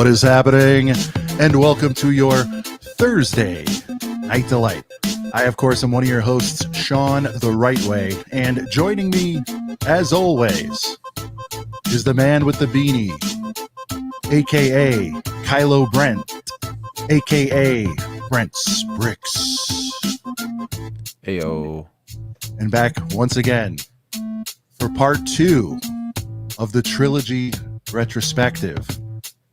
What is happening? And welcome to your Thursday Night Delight. I, of course, am one of your hosts, Sean the Right Way, and joining me, as always, is the man with the beanie, a.k.a. Kylo Brent, a.k.a. Brent's Bricks. Heyo. And back once again for part 2 of the trilogy retrospective.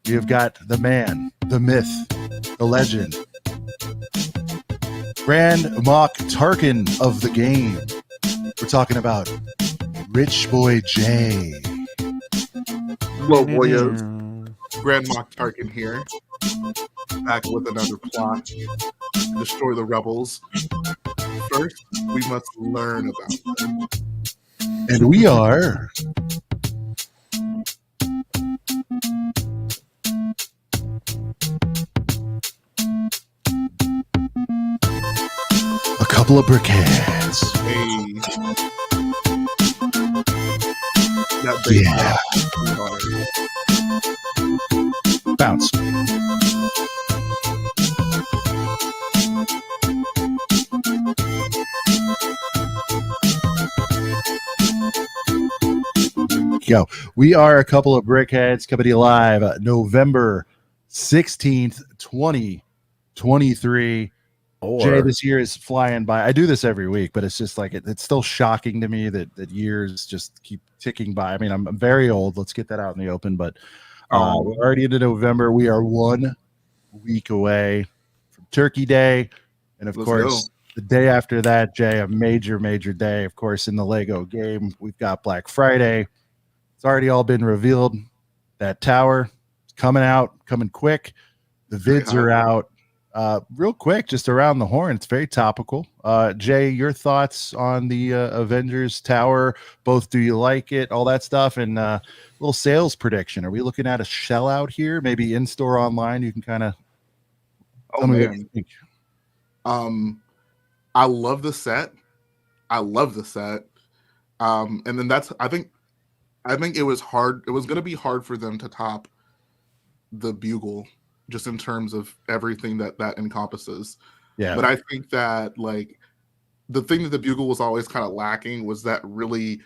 We have got the man, the myth, the legend, Grand Moff Tarkin of the game. We're talking about Rich Boy J. Hello, boyos. Grand Moff Tarkin here, back with another plot to destroy the rebels. First, we must learn about them. And we are a couple of brickheads. Hey. That Bounce. Yo, we are a couple of brickheads coming to you live November 16th, 2023. Jay, this year is flying by. I do this every week, but it's just like it's still shocking to me that years just keep ticking by. I mean, I'm very old. Let's get that out in the open, but we're already into November. We are 1 week away from Turkey Day, and of course, the day after that, Jay, a major day. Of course, in the Lego game, we've got Black Friday. It's already all been revealed. That tower is coming out, coming quick. The vids are out. Real quick, just around the horn. It's very topical. Jay, your thoughts on the Avengers Tower? Both, do you like it? All that stuff, and little sales prediction. Are we looking at a sellout here? Maybe in store, online. You can kind of. Oh man. I love the set. And then I think it was hard. It was going to be hard for them to top the Bugle, just in terms of everything that encompasses. Yeah. But I think that like the thing that the Bugle was always kind of lacking was that really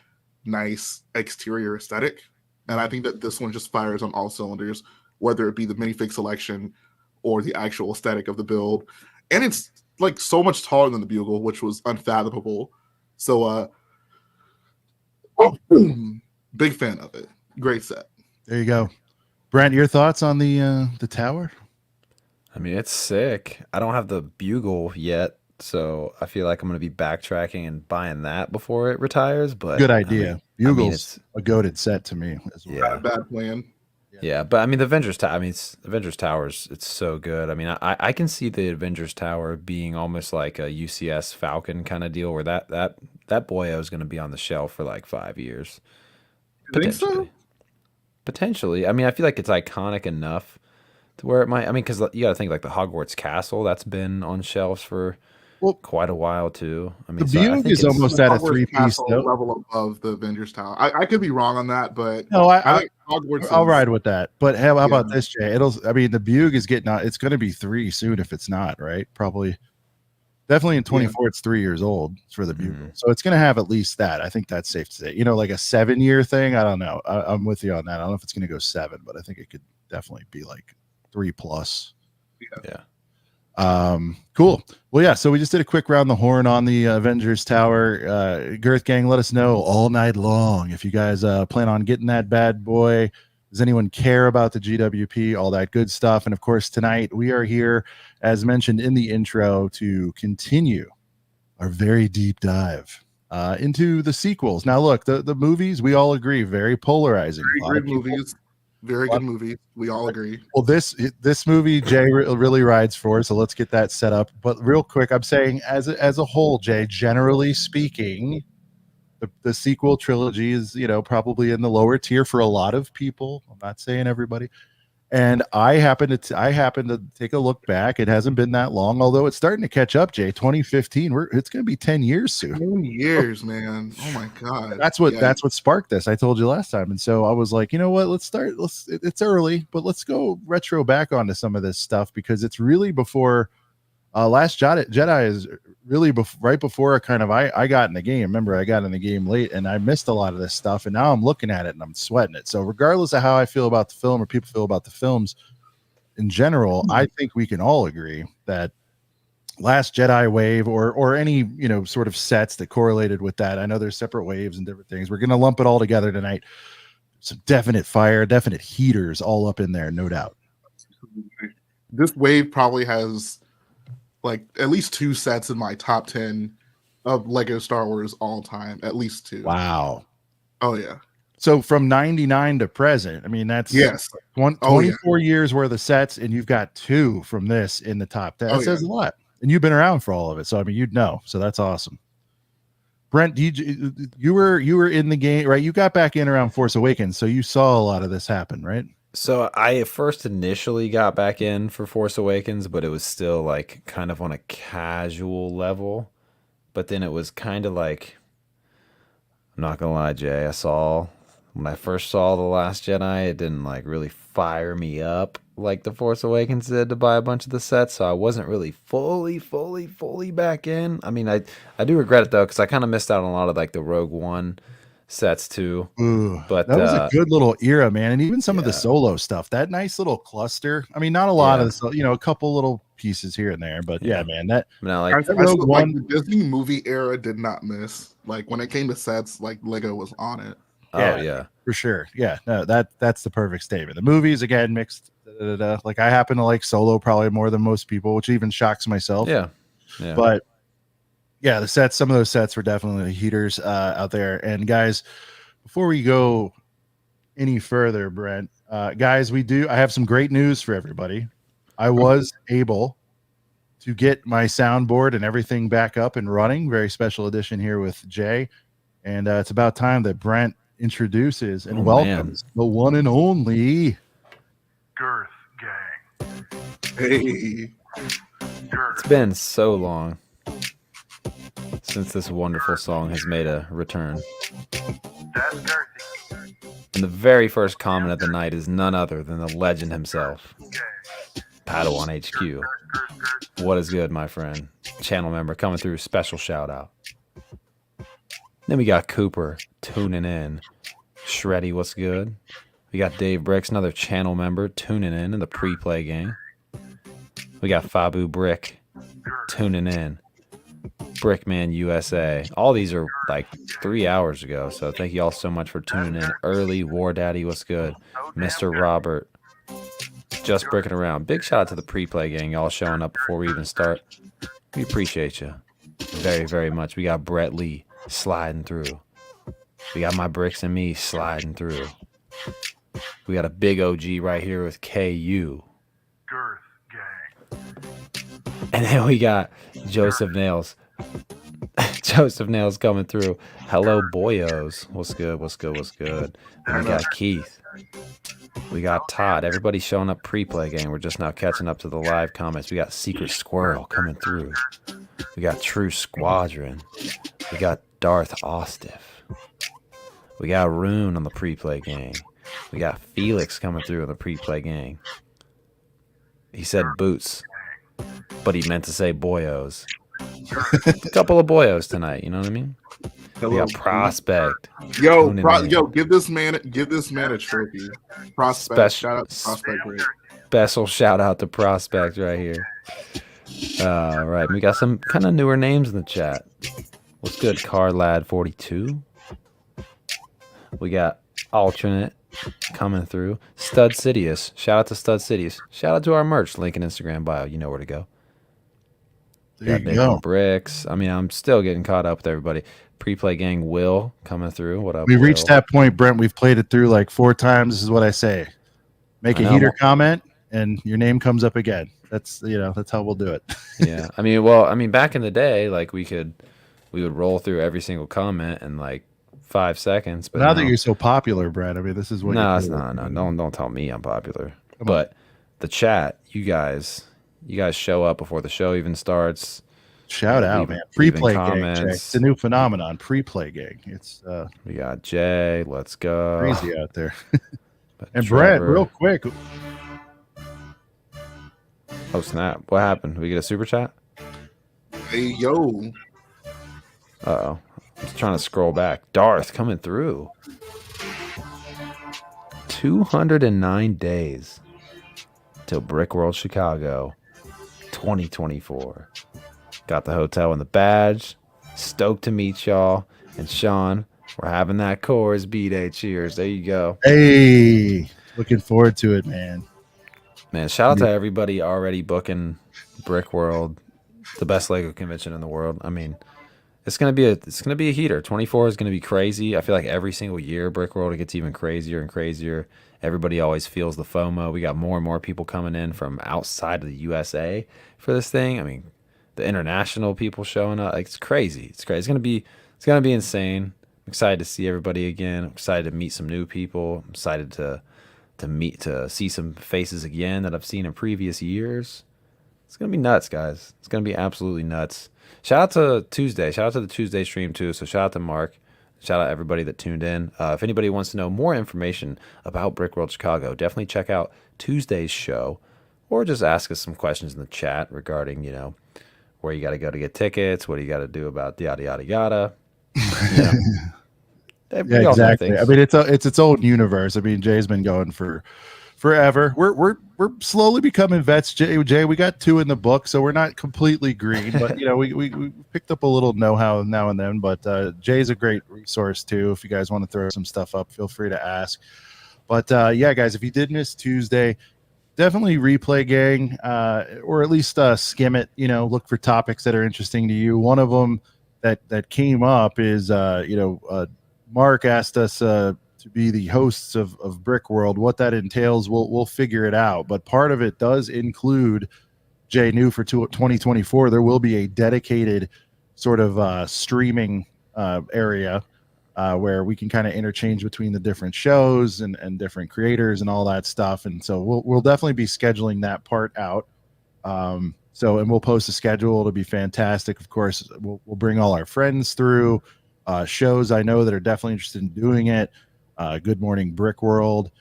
nice exterior aesthetic. And I think that this one just fires on all cylinders, whether it be the minifig selection or the actual aesthetic of the build. And it's like so much taller than the Bugle, which was unfathomable. So big fan of it. Great set. There you go. Brent, your thoughts on the tower? I mean, it's sick. I don't have the Bugle yet, so I feel like I'm going to be backtracking and buying that before it retires. But good idea. Bugle's it's a goated set to me as well. Not a bad plan. Yeah, but I mean, the Avengers Tower. I mean, Avengers Towers. It's so good. I mean, I can see the Avengers Tower being almost like a UCS Falcon kind of deal, where that boyo is going to be on the shelf for like 5 years. You think so? Potentially. I mean, I feel like it's iconic enough to where it might. I mean, because you got to think like the Hogwarts Castle, that's been on shelves for quite a while too. I mean, the Bug is almost at a 3-piece level above the Avengers Tower. I could be wrong on that, but no, I think Hogwarts. I'll ride with that. But how about this, Jay? I mean, the Bug is getting out. It's going to be 3 soon if it's not, right? Probably. Definitely in 24, it's 3 years old for the Bugle. So it's going to have at least that. I think that's safe to say. You know, like a 7-year thing. I don't know. I'm with you on that. I don't know if it's going to go 7, but I think it could definitely be like 3+. Yeah. Cool. Well, yeah. So we just did a quick round the horn on the Avengers Tower. Girth Gang, let us know all night long if you guys plan on getting that bad boy. Does anyone care about the GWP? All that good stuff. And of course, tonight we are here, as mentioned in the intro, to continue our very deep dive into the sequels. Now, look, the movies, we all agree, very polarizing. Very good movies. We all agree. Well, this movie, Jay really rides for, so let's get that set up. But real quick, I'm saying as a whole, Jay, generally speaking, the sequel trilogy is, probably in the lower tier for a lot of people. I'm not saying everybody. And I happen to take a look back. It hasn't been that long, although it's starting to catch up, Jay. 2015, it's going to be 10 years soon. 10 years, man. Oh my god. That's what sparked this. I told you last time. And so I was like, you know what? It's early, but let's go retro back onto some of this stuff, because it's really before Last Jedi is really right before I got in the game. Remember, I got in the game late and I missed a lot of this stuff, and now I'm looking at it and I'm sweating it. So regardless of how I feel about the film or people feel about the films in general, I think we can all agree that Last Jedi wave or any sort of sets that correlated with that. I know there's separate waves and different things. We're gonna lump it all together tonight. Some definite heaters all up in there, no doubt. This wave probably has like at least 2 sets in my top 10 of Lego Star Wars all time. At least 2. Wow. Oh yeah. So from 99 to present, I mean, that's 24 years worth of sets, and you've got 2 from this in the top 10. That says a lot. And you've been around for all of it. So I mean, you'd know. So that's awesome. Brent, you were in the game, right? You got back in around Force Awakens, so you saw a lot of this happen, right? So I first initially got back in for Force Awakens, but it was still like kind of on a casual level. But then it was kind of like, I'm not gonna lie, Jay, when I first saw The Last Jedi, it didn't like really fire me up like The Force Awakens did to buy a bunch of the sets, so I wasn't really fully back in. I mean, I do regret it though, because I kind of missed out on a lot of like the Rogue One sets too. Ooh, but that was a good little era, man. And even some of the solo stuff, that nice little cluster. I mean, not a lot of this, a couple little pieces here and there, but yeah, man, that Rogue One, the Disney movie era did not miss. Like when it came to sets, like Lego was on it. Yeah, for sure. Yeah, no, that's the perfect statement. The movies, again, mixed. Like I happen to like Solo probably more than most people, which even shocks myself. Yeah. But yeah, some of those sets were definitely heaters out there. And guys, before we go any further, Brent, guys, I have some great news for everybody. I was able to get my soundboard and everything back up and running. Very special edition here with Jay. And it's about time that Brent introduces and welcomes the one and only Girth Gang. Hey. It's been so long since this wonderful song has made a return. That's girthy. And the very first comment of the night is none other than the legend himself, Padawan HQ. What is good, my friend? Channel member coming through, special shout out. Then we got Cooper tuning in. Shreddy, what's good? We got Dave Bricks, another channel member, tuning in the pre-play game. We got Fabu Brick tuning in. Brickman USA. All these are like 3 hours ago, so thank you all so much for tuning in early. War Daddy, what's good? Mr. Robert, just bricking around. Big shout out to the pre-play gang, y'all showing up before we even start. We appreciate you very, very much. We got Brett Lee sliding through. We got my bricks and me sliding through. We got a big OG right here with KU. Girth Gang. And then we got Joseph Nails. Joseph Nails coming through. Hello, boyos. What's good? What's good? What's good? And we got Keith. We got Todd. Everybody's showing up pre-play game. We're just now catching up to the live comments. We got Secret Squirrel coming through. We got True Squadron. We got Darth Ostiff. We got Rune on the pre-play gang. We got Felix coming through on the pre-play gang. He said boots, but he meant to say boyos. A couple of boyos tonight, you know what I mean? We got Prospect. Yo, give this man a trophy. Prospect. Shout out to Prospect. Special shout out to Prospect right here. Right, we got some kind of newer names in the chat. What's good, Car Lad 42? We got Alternate coming through. Stud Sidious. Shout out to Stud Sidious. Shout out to our merch. Link in Instagram bio. You know where to go. There you go. Bricks. I mean, I'm still getting caught up with everybody. Pre-play gang Will coming through. What up? We Will? reached that point, Brent. We've played it through like 4 times. This is what I say. Make a heater comment and your name comes up again. That's how we'll do it. Yeah. I mean, back in the day, like we would roll through every single comment in like 5 seconds. But now that you're so popular, Brad, I mean, this is what. No. Don't tell me I'm popular. But the chat, you guys show up before the show even starts. Shout out, man. Pre-play gang, Jay. It's a new phenomenon. Pre-play gang. It's we got Jay. Let's go. Crazy out there. And Trevor. Brett, real quick. Oh snap! What happened? Did we get a super chat? Hey yo. Uh-oh. I'm just trying to scroll back. Darth coming through. 209 days till Brick World Chicago 2024. Got the hotel and the badge. Stoked to meet y'all. And Sean, we're having that Coors B-Day. Cheers. There you go. Hey, looking forward to it, man. Man, shout out to everybody already booking Brick World, the best Lego convention in the world. I mean, it's gonna be a heater. 24 is gonna be crazy. I feel like every single year Brick World it gets even crazier and crazier. Everybody always feels the FOMO. We got more and more people coming in from outside of the USA for this thing. I mean, the international people showing up. Like, it's crazy. It's crazy. It's gonna be insane. I'm excited to see everybody again. I'm excited to meet some new people. I'm excited to see some faces again that I've seen in previous years. It's gonna be nuts, guys. It's gonna be absolutely nuts. Shout out to Tuesday. Shout out to the Tuesday stream too. So shout out to Mark. Shout out everybody that tuned in. If anybody wants to know more information about Brick World Chicago, definitely check out Tuesday's show, or just ask us some questions in the chat regarding, where you got to go to get tickets, what do you got to do about yada yada yada. Yeah, exactly. I mean, it's its own universe. I mean, Jay's been going for forever. We're slowly becoming vets. Jay, we got 2 in the book, so we're not completely green, but we picked up a little know-how now and then. But Jay's a great resource too. If you guys want to throw some stuff up, feel free to ask. But yeah, guys, if you did miss Tuesday, definitely replay gang, or at least skim it. Look for topics that are interesting to you. One of them that came up is Mark asked us to be the hosts of Brick World. What that entails, we'll figure it out. But part of it does include, Jay knew for 2024, there will be a dedicated sort of streaming area where we can kind of interchange between the different shows and different creators and all that stuff. And so we'll definitely be scheduling that part out. And we'll post a schedule. It'll be fantastic. Of course, we'll bring all our friends through. Shows I know that are definitely interested in doing it. Good Morning Brick World,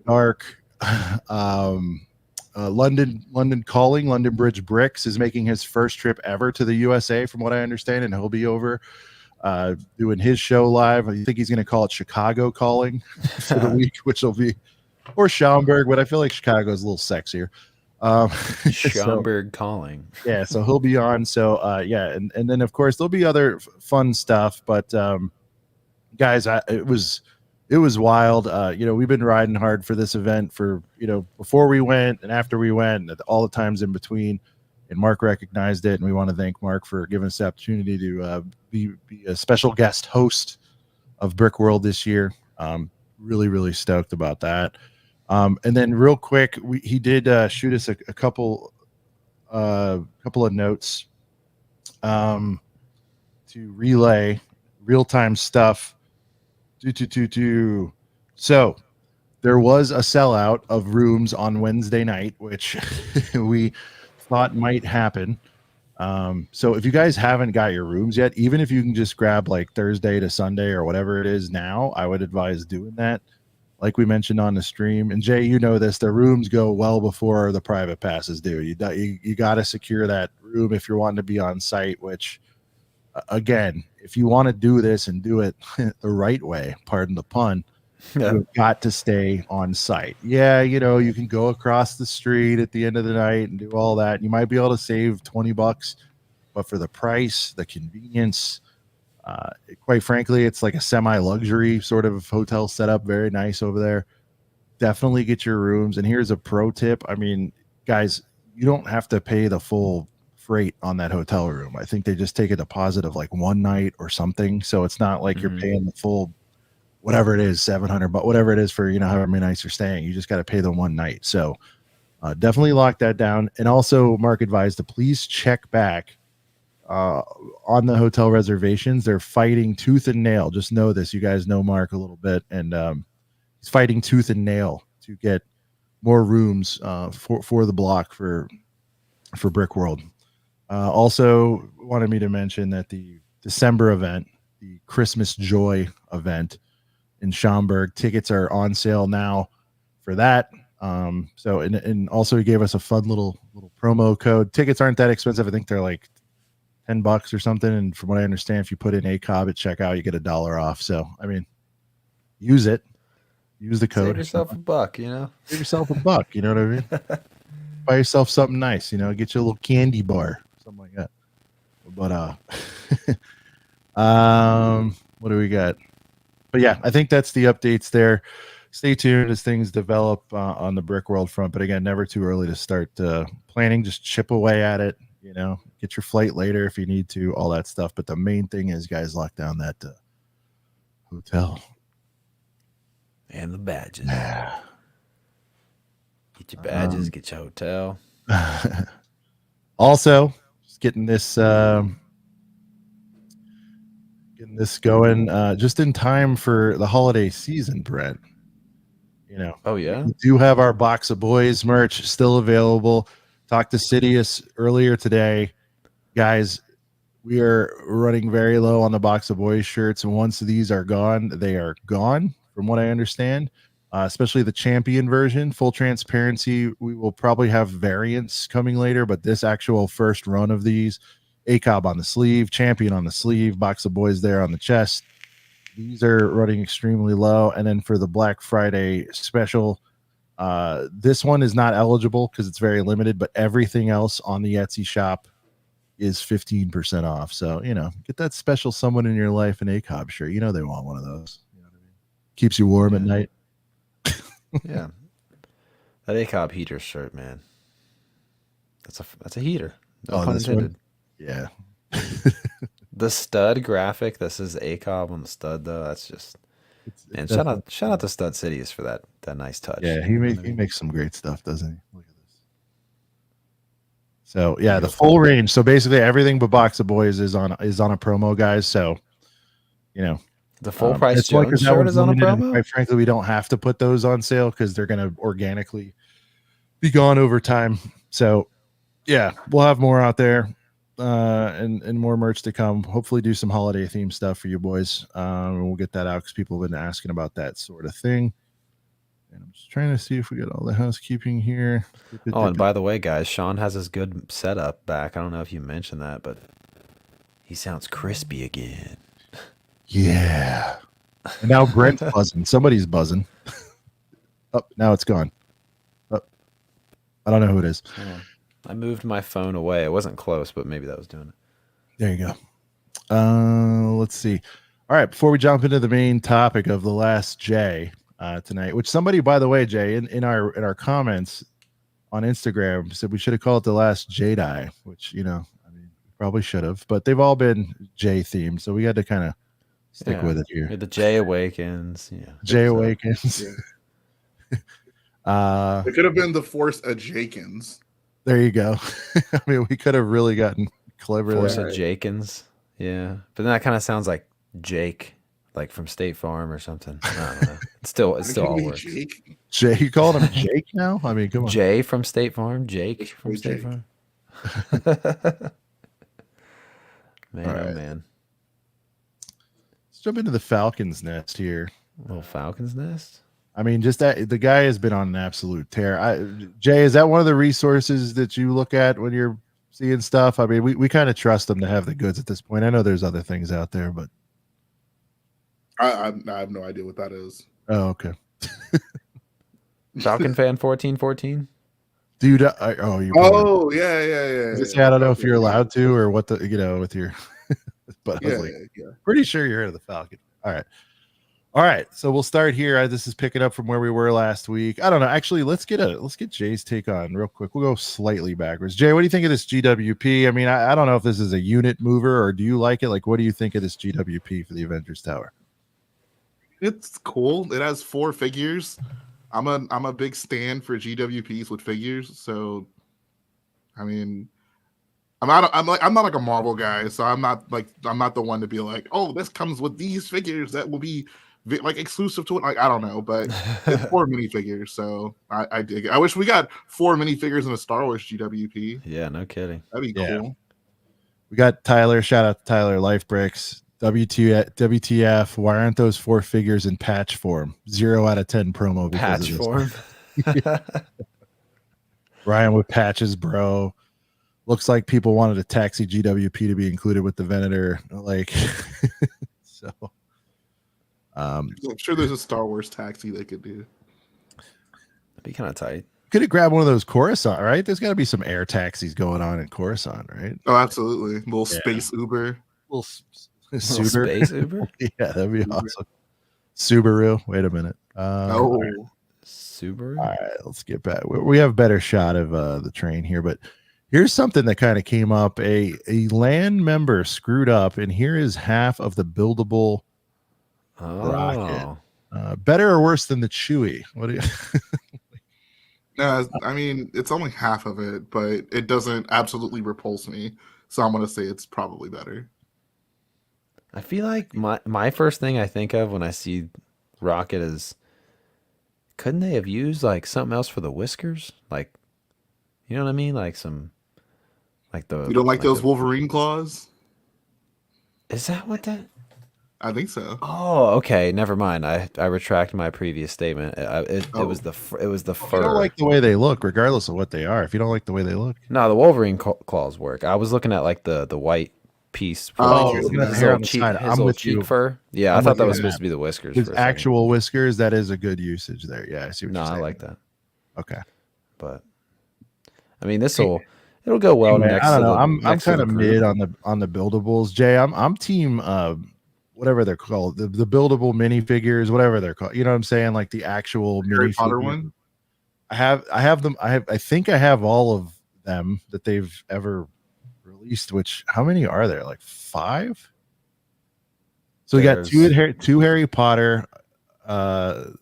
Dark, London Calling, London Bridge Bricks is making his first trip ever to the USA, from what I understand, and he'll be over doing his show live. I think he's going to call it Chicago Calling for the week, which will be, or Schaumburg, but I feel like Chicago is a little sexier. Schaumburg Calling. Yeah, so he'll be on. So yeah, and then of course there'll be other fun stuff. But guys, it was wild. We've been riding hard for this event for before we went and after we went, and all the times in between. And Mark recognized it, and we want to thank Mark for giving us the opportunity to be a special guest host of Brick World this year. Really, really stoked about that. And then real quick, he did shoot us a couple of notes to relay real-time stuff. So there was a sellout of rooms on Wednesday night, which we thought might happen. So if you guys haven't got your rooms yet, even if you can just grab like Thursday to Sunday or whatever it is now, I would advise doing that. Like we mentioned on the stream, and Jay, this, the rooms go well before the private passes do. You got to secure that room if you're wanting to be on site, which again, if you want to do this and do it the right way, pardon the pun, you've got to stay on site. Yeah, you can go across the street at the end of the night and do all that. You might be able to save $20, but for the price, the convenience, quite frankly, it's like a semi-luxury sort of hotel setup. Very nice over there. Definitely get your rooms. And here's a pro tip. I mean, guys, you don't have to pay the full freight on that hotel room. I think they just take a deposit of like one night or something. So it's not like you're paying the full, whatever it is, $700, but whatever it is for, however many nights you're staying, you just got to pay the one night. So definitely lock that down. And also Mark advised to please check back on the hotel reservations. They're fighting tooth and nail. Just know this. You guys know Mark a little bit, and he's fighting tooth and nail to get more rooms for the block for Brick World. Also wanted me to mention that the December event, the Christmas Joy event in Schaumburg, tickets are on sale now for that. So and also he gave us a fun little promo code. Tickets aren't that expensive. I think they're like $10 or something. And from what I understand, if you put in ACOB at checkout, you get $1 off. So I mean, use it. Use the code. Save yourself a buck, you know. Save yourself a buck. You know what I mean? Buy yourself something nice. You know, get you a little candy bar, something like that. But what do we got? But yeah, I think that's the updates there. Stay tuned as things develop on the Brick World front. But again, never too early to start planning. Just chip away at it. You know, get your flight later if you need to, all that stuff. But the main thing is, guys, lock down that hotel and the badges. Get your badges. Get your hotel. Also, just getting this going just in time for the holiday season, Brent. You know, oh yeah, we do have our Box of Boys merch still available. Talked to Sidious earlier today, guys. We are running very low on the Box of Boys shirts, and once these are gone, they are gone. From what I understand, especially the champion version. Full transparency, we will probably have variants coming later, but this actual first run of these, ACOB on the sleeve, champion on the sleeve, Box of Boys there on the chest. These are running extremely low. And then for the Black Friday special, this one is not eligible because it's very limited, but everything else on the Etsy shop is 15% off. So, you know, get that special someone in your life an ACOB shirt. You know, they want one of those. You know what I mean? Keeps you warm at night. Yeah. That ACOB heater shirt, man. That's a heater. No pun intended. Yeah. The stud graphic, this is ACOB on the stud though. That's just man, shout out to Stud Sidious for that nice touch. Yeah, he makes some great stuff, doesn't he? Look at this. So yeah, the full range. So basically everything but Box of Boys is on a promo, guys. So you know, the full price Jones shirt is on a promo. Quite frankly, we don't have to put those on sale because they're going to organically be gone over time. So yeah, we'll have more out there. And more merch to come. Hopefully do some holiday themed stuff for you boys. And we'll get that out because people have been asking about that sort of thing. And I'm just trying to see if we got all the housekeeping here. Oh, and by the way, guys, Sean has his good setup back. I don't know if you mentioned that, but he sounds crispy again. Yeah. And now Brent's buzzing. Somebody's buzzing. Oh, now it's gone. Oh, I don't know who it is. I moved my phone away. It wasn't close, but maybe that was doing it. There you go. Let's see. All right, before we jump into the main topic of the Last J tonight, which somebody, by the way, Jay, in our comments on Instagram said we should have called it the Last Jedi, which, you know, I mean, we probably should have, but they've all been J themed, so we had to kind of stick with it here. The J Awakens. Yeah. J Awakens. It could have been the Force Awakens. There you go. I mean, we could have really gotten clever. Force Awakens. Yeah. But then that kind of sounds like Jake, like from State Farm or something. I don't know. It still all works. Jay, you calling him Jake now? I mean, come on. Jay from State Farm. Jake from State Farm. Man, right. Oh, man. Let's jump into the Falcon's Nest here. Little Falcon's Nest? I mean, just that the guy has been on an absolute tear. Jay, is that one of the resources that you look at when you're seeing stuff? I mean, we kind of trust them to have the goods at this point. I know there's other things out there, but I have no idea what that is. Oh, okay. Falcon fan 1414? Dude, yeah. I don't know if you're allowed to or what the, you know, with your, but I was pretty sure you're heard of the Falcon. All right, so we'll start here. This is picking up from where we were last week. I don't know. Actually, let's get Jay's take on real quick. We'll go slightly backwards. Jay, what do you think of this GWP? I mean, I don't know if this is a unit mover or do you like it? Like, what do you think of this GWP for the Avengers Tower? It's cool. It has 4 figures. I'm a big stan for GWPs with figures. So, I mean, I'm not like a Marvel guy, so I'm not the one to be like, oh, this comes with these figures that will be like exclusive to it. Like I don't know, but it's 4 minifigures, so I dig it. I wish we got 4 minifigures in a Star Wars GWP. Yeah, no kidding. That'd be cool. We got Tyler. Shout out to Tyler. Life Bricks. WTF? Why aren't those 4 figures in patch form? 0 out of 10 promo because Patch of this. form. Ryan with patches, bro. Looks like people wanted a taxi GWP to be included with the Venator. Like, so. I'm sure there's a Star Wars taxi they could do. That'd be kind of tight. Could have grabbed one of those Coruscant, right? There's got to be some air taxis going on in Coruscant, right? Oh, absolutely. Little space Uber. Little Space Uber? Yeah, that'd be awesome. Subaru. Wait a minute. Subaru? All right, let's get back. We have a better shot of the train here, but here's something that kind of came up. A land member screwed up, and here is half of the buildable rocket. Better or worse than the Chewie? What do you? I mean, it's only half of it, but it doesn't absolutely repulse me. So I'm gonna say it's probably better. I feel like my first thing I think of when I see Rocket is, couldn't they have used like something else for the whiskers? Like, you know what I mean? Like some, like the. You don't like those Wolverine claws? Is that what that? I think so. Oh, okay. Never mind. I retract my previous statement. It was the fur. You don't like the way they look, regardless of what they are. If you don't like the way they look, No, the Wolverine claws work. I was looking at like the white piece. For his little cheek fur. Yeah, I thought that was supposed to be the whiskers. His actual whiskers. That is a good usage there. Yeah, I see what you're saying. I like that. Okay, but I mean, it'll go well next. I don't know. I'm kind of mid on the buildables. Jay, I'm team whatever they're called, the buildable minifigures, whatever they're called. You know what I'm saying? Like the actual Harry Potter one. I have them. I think I have all of them that they've ever released. Which, how many are there? Like 5. So we got two Harry Potter. There's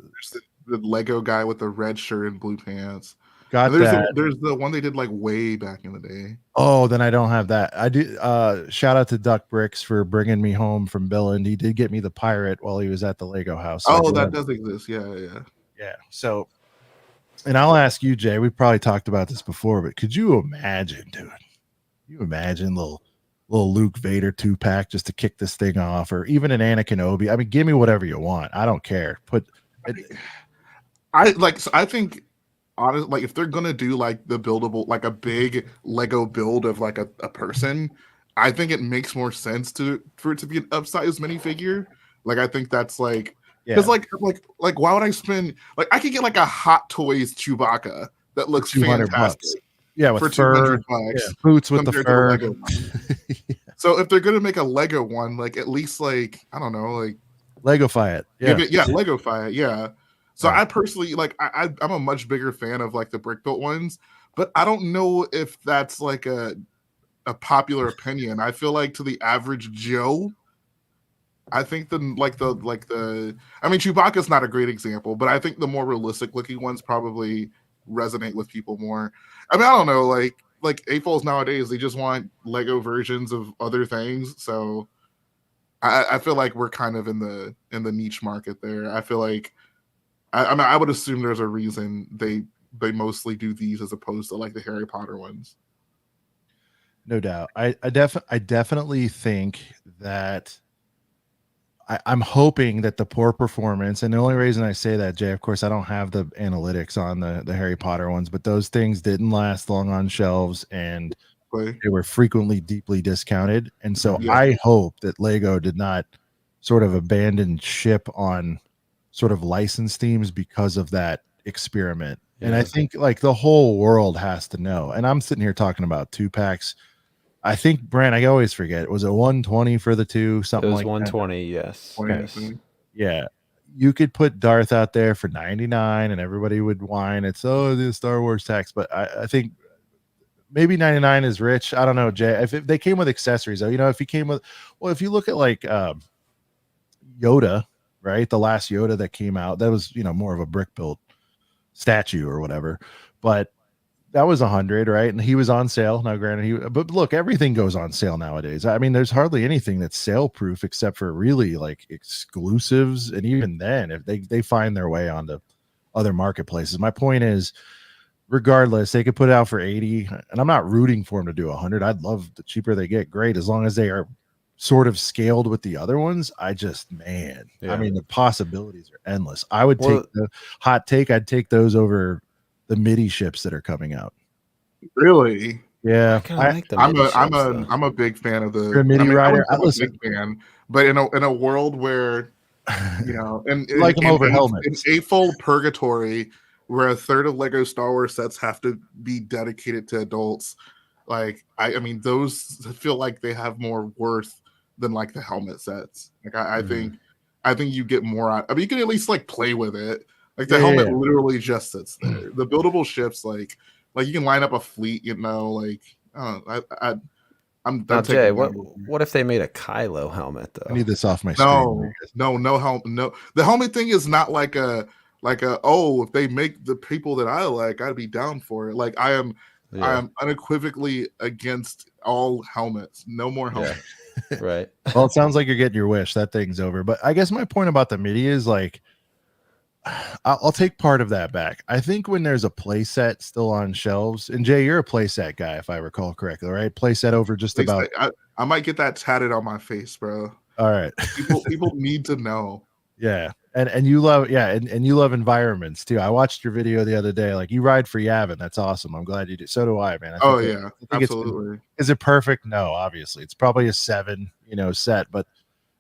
the Lego guy with the red shirt and blue pants. There's the one they did like way back in the day. Oh, then I don't have that. I do. Shout out to Duck Bricks for bringing me home from Billund. He did get me the pirate while he was at the Lego house. So that does exist. Yeah. So, and I'll ask you, Jay. We probably talked about this before, but could you imagine, dude? You imagine little Luke Vader 2-pack just to kick this thing off, or even an Anakin Obi? I mean, give me whatever you want. I don't care. I think. Honestly, like if they're gonna do like the buildable, like a big Lego build of like a person, I think it makes more sense for it to be an upsized minifigure. Like I think that's like because like why would I spend like I could get like a Hot Toys Chewbacca that looks fantastic. Yeah, with for fur, $200, boots with the fur. Yeah. So if they're gonna make a Lego one, like at least like I don't know, like Legofy it. Yeah, Legofy it. Yeah. So I personally like I'm a much bigger fan of like the brick built ones, but I don't know if that's like a popular opinion. I feel like to the average Joe, I think I mean Chewbacca's not a great example, but I think the more realistic looking ones probably resonate with people more. I mean, I don't know, like AFOLs nowadays, they just want Lego versions of other things. So I feel like we're kind of in the niche market there. I feel like I mean, I would assume there's a reason they mostly do these as opposed to like the Harry Potter ones. No doubt. I definitely think that I'm hoping that the poor performance, and the only reason I say that, Jay, of course, I don't have the analytics on the Harry Potter ones, but those things didn't last long on shelves and they were frequently deeply discounted. And so I hope that Lego did not sort of abandon ship on sort of license themes because of that experiment. And I think like the whole world has to know. And I'm sitting here talking about 2-packs. I think, Brand, I always forget. Was it 120 for the 2? Something like that? It was 120, yes. Okay. Yeah. You could put Darth out there for 99 and everybody would whine. It's the Star Wars tax. But I think maybe 99 is rich. I don't know, Jay. If they came with accessories, though, if he came with, if you look at like Yoda, right? The last Yoda that came out, that was, more of a brick built statue or whatever. But that was 100, right? And he was on sale. Now, granted, but look, everything goes on sale nowadays. I mean, there's hardly anything that's sale proof except for really like exclusives, and even then, if they find their way onto other marketplaces. My point is, regardless, they could put it out for 80, and I'm not rooting for them to do 100. I'd love the cheaper they get, great, as long as they are sort of scaled with the other ones. I mean, the possibilities are endless. I would take the hot take. I'd take those over the MIDI ships that are coming out. Really? Yeah, I'm a big fan of the. You're a MIDI rider. I'm a big fan, but in a world where, you know, and like them over helmets. In eightfold purgatory, where a third of Lego Star Wars sets have to be dedicated to adults, like I mean, those feel like they have more worth than like the helmet sets. Like I think you get more out. I mean, you can at least like play with it. Like the helmet literally just sits there. The buildable ships, like you can line up a fleet, you know, like I'm now, Jay, what if they made a Kylo helmet though? I need this off my screen. No helmet. No, the helmet thing is not like a oh, if they make the people that I like, I'd be down for it. Like I am unequivocally against all helmets. No more helmets. Yeah. Right. Well, it sounds like you're getting your wish. That thing's over. But I guess my point about the MIDI is like, I'll take part of that back. I think when there's a playset still on shelves, and Jay, you're a playset guy, if I recall correctly, right? Playset over just about. I might get that tatted on my face, bro. All right. People need to know. Yeah. And you love, and you love environments too. I watched your video the other day. Like, you ride for Yavin. That's awesome. I'm glad you do. So do I, man. Absolutely. Is it perfect? No, obviously. It's probably a 7, set, but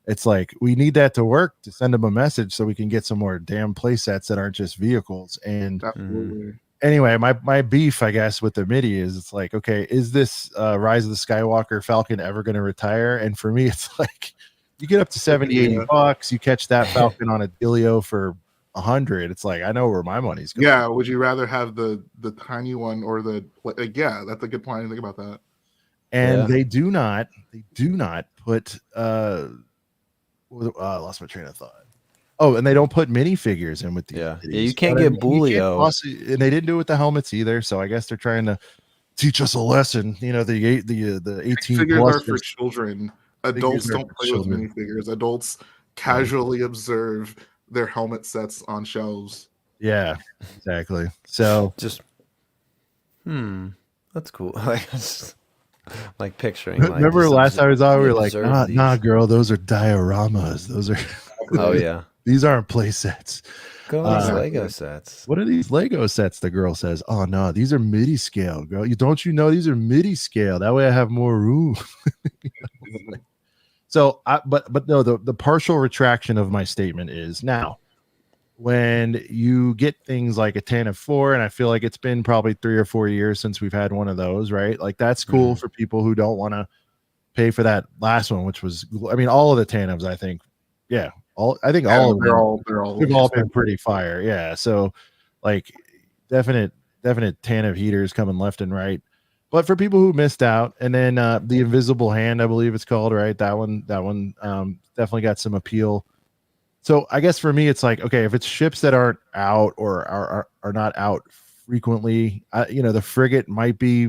it's like we need that to work to send them a message so we can get some more damn play sets that aren't just vehicles. And absolutely. Anyway, my beef, I guess, with the MIDI is it's like, okay, is this Rise of the Skywalker Falcon ever going to retire? And for me, it's like, you get up to 70, $80, you catch that Falcon on a dealio for 100. It's like, I know where my money's going. Yeah. Would you rather have the tiny one or yeah, that's a good point. I didn't think about that. And they do not put I lost my train of thought. Oh, and they don't put minifigures in with the yeah, you can't get Bulio, and they didn't do it with the helmets either. So I guess they're trying to teach us a lesson. The 18 figures plus are for children. Adults don't play with minifigures. Adults casually observe their helmet sets on shelves. Yeah, exactly. So just that's cool. Like picturing. Remember last time I was on, we were like, nah, girl, those are dioramas. Those are. Oh yeah. These aren't play sets. Go on these Lego sets. What are these Lego sets? The girl says, "Oh no, these are MIDI scale, girl. Don't you know these are MIDI scale? That way I have more room." So, but no, the partial retraction of my statement is now, when you get things like a TANF 4, and I feel like it's been probably 3 or 4 years since we've had one of those, right? Like that's cool for people who don't want to pay for that last one, which was, I mean, all of the TANFs, I think, all of them, they've all been pretty fire. Yeah. So like definite TANF heaters coming left and right. But for people who missed out, and then the Invisible Hand, I believe it's called, right? That one definitely got some appeal. So I guess for me, it's like, okay, if it's ships that aren't out or are not out frequently, the frigate might be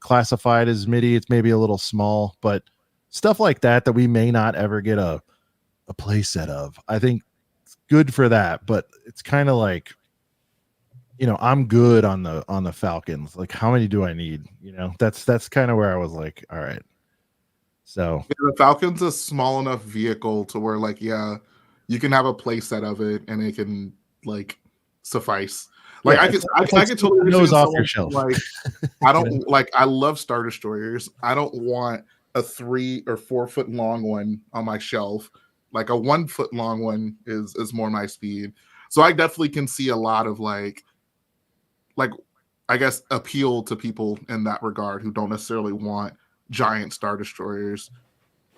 classified as MIDI. It's maybe a little small, but stuff like that we may not ever get a play set of, I think it's good for that. But it's kind of like, I'm good on the Falcons. Like, how many do I need? That's kind of where I was like, all right. So the Falcon's a small enough vehicle to where, like, you can have a play set of it and it can like suffice. Like I can totally nose off your shelf. Like I don't like, I love Star Destroyers. I don't want a 3 or 4 foot long one on my shelf. Like a 1 foot long one is more my speed. So I definitely can see a lot of like I guess appeal to people in that regard who don't necessarily want giant Star Destroyers.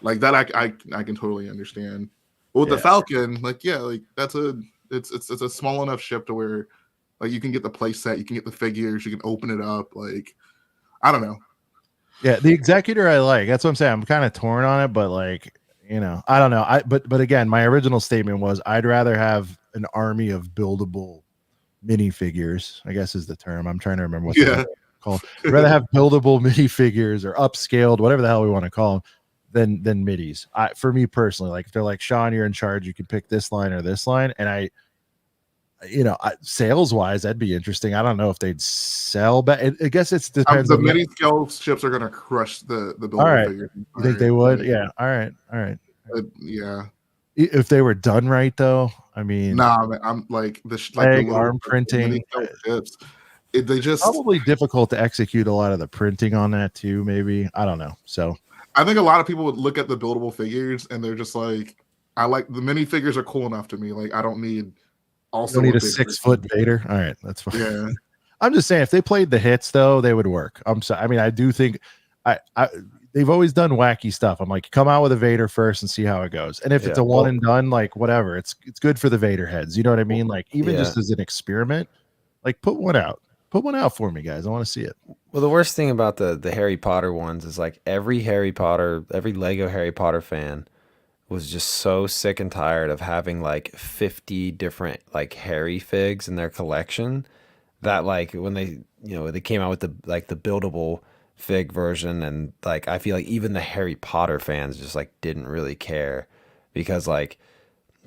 Like that I can totally understand. But with the Falcon, it's a small enough ship to where like you can get the play set, you can get the figures, you can open it up. Like, I don't know. Yeah, the Executor I like. That's what I'm saying. I'm kind of torn on it, but like, I don't know. But again, my original statement was I'd rather have an army of buildable minifigures, I guess is the term. I'm trying to remember what they're call them. I'd rather have buildable minifigures or upscaled, whatever the hell we want to call them, than middies. For me personally, like if they're like, Sean, you're in charge, you can pick this line or this line, and sales wise, that'd be interesting. I don't know if they'd sell, but I guess it depends. The mini scale ships are gonna crush the buildable figures. You think they would? Yeah. All right. Yeah. If they were done right, though, I mean, nah, man, I'm like the arm printing. Ships, they just probably difficult to execute a lot of the printing on that too. Maybe, I don't know. So I think a lot of people would look at the buildable figures and they're just like, I like the minifigures are cool enough to me. Like I don't need also a 6-foot Vader. All right, that's fine. Yeah. I'm just saying if they played the hits though, they would work. I'm sorry. I mean, I do think they've always done wacky stuff. I'm like, come out with a Vader first and see how it goes. And if it's a one and done, like whatever, it's good for the Vader heads. You know what I mean? Like even just as an experiment, like put one out for me, guys. I want to see it. Well, the worst thing about the Harry Potter ones is like every Lego Harry Potter fan was just so sick and tired of having like 50 different like Harry figs in their collection that like when they came out with the buildable fig version, and like I feel like even the Harry Potter fans just like didn't really care because like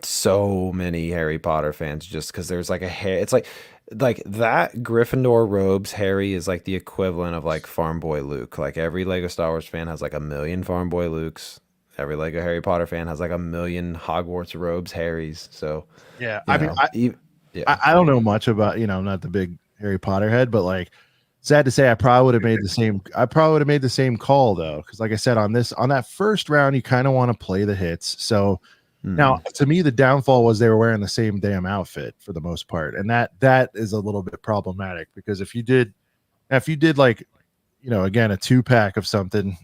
so many Harry Potter fans just because there's like it's like that Gryffindor robes Harry is like the equivalent of like Farm Boy Luke. Like every Lego Star Wars fan has like a million Farm Boy Lukes. Every Lego Harry Potter fan has like a million Hogwarts robes Harrys. So yeah, I don't know much about, I'm not the big Harry Potter head, but like sad to say, I probably would have made the same call though, because like I said, on that first round, you kind of want to play the hits. So now to me, the downfall was they were wearing the same damn outfit for the most part, and that is a little bit problematic because if you did like again a 2-pack of something,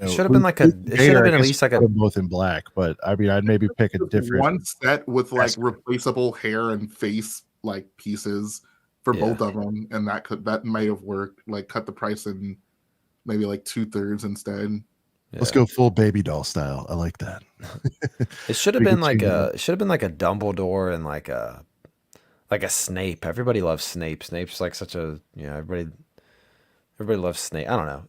it should have been like it should have been at least like both in black, but I mean I'd maybe pick a different one set with like replaceable hair and face like pieces for both of them, and that might have worked. Like cut the price in maybe like 2/3 instead. Yeah. Let's go full baby doll style. I like that. It should have been like a Dumbledore and like a Snape. Everybody loves Snape. Snape's like such a everybody loves Snape. I don't know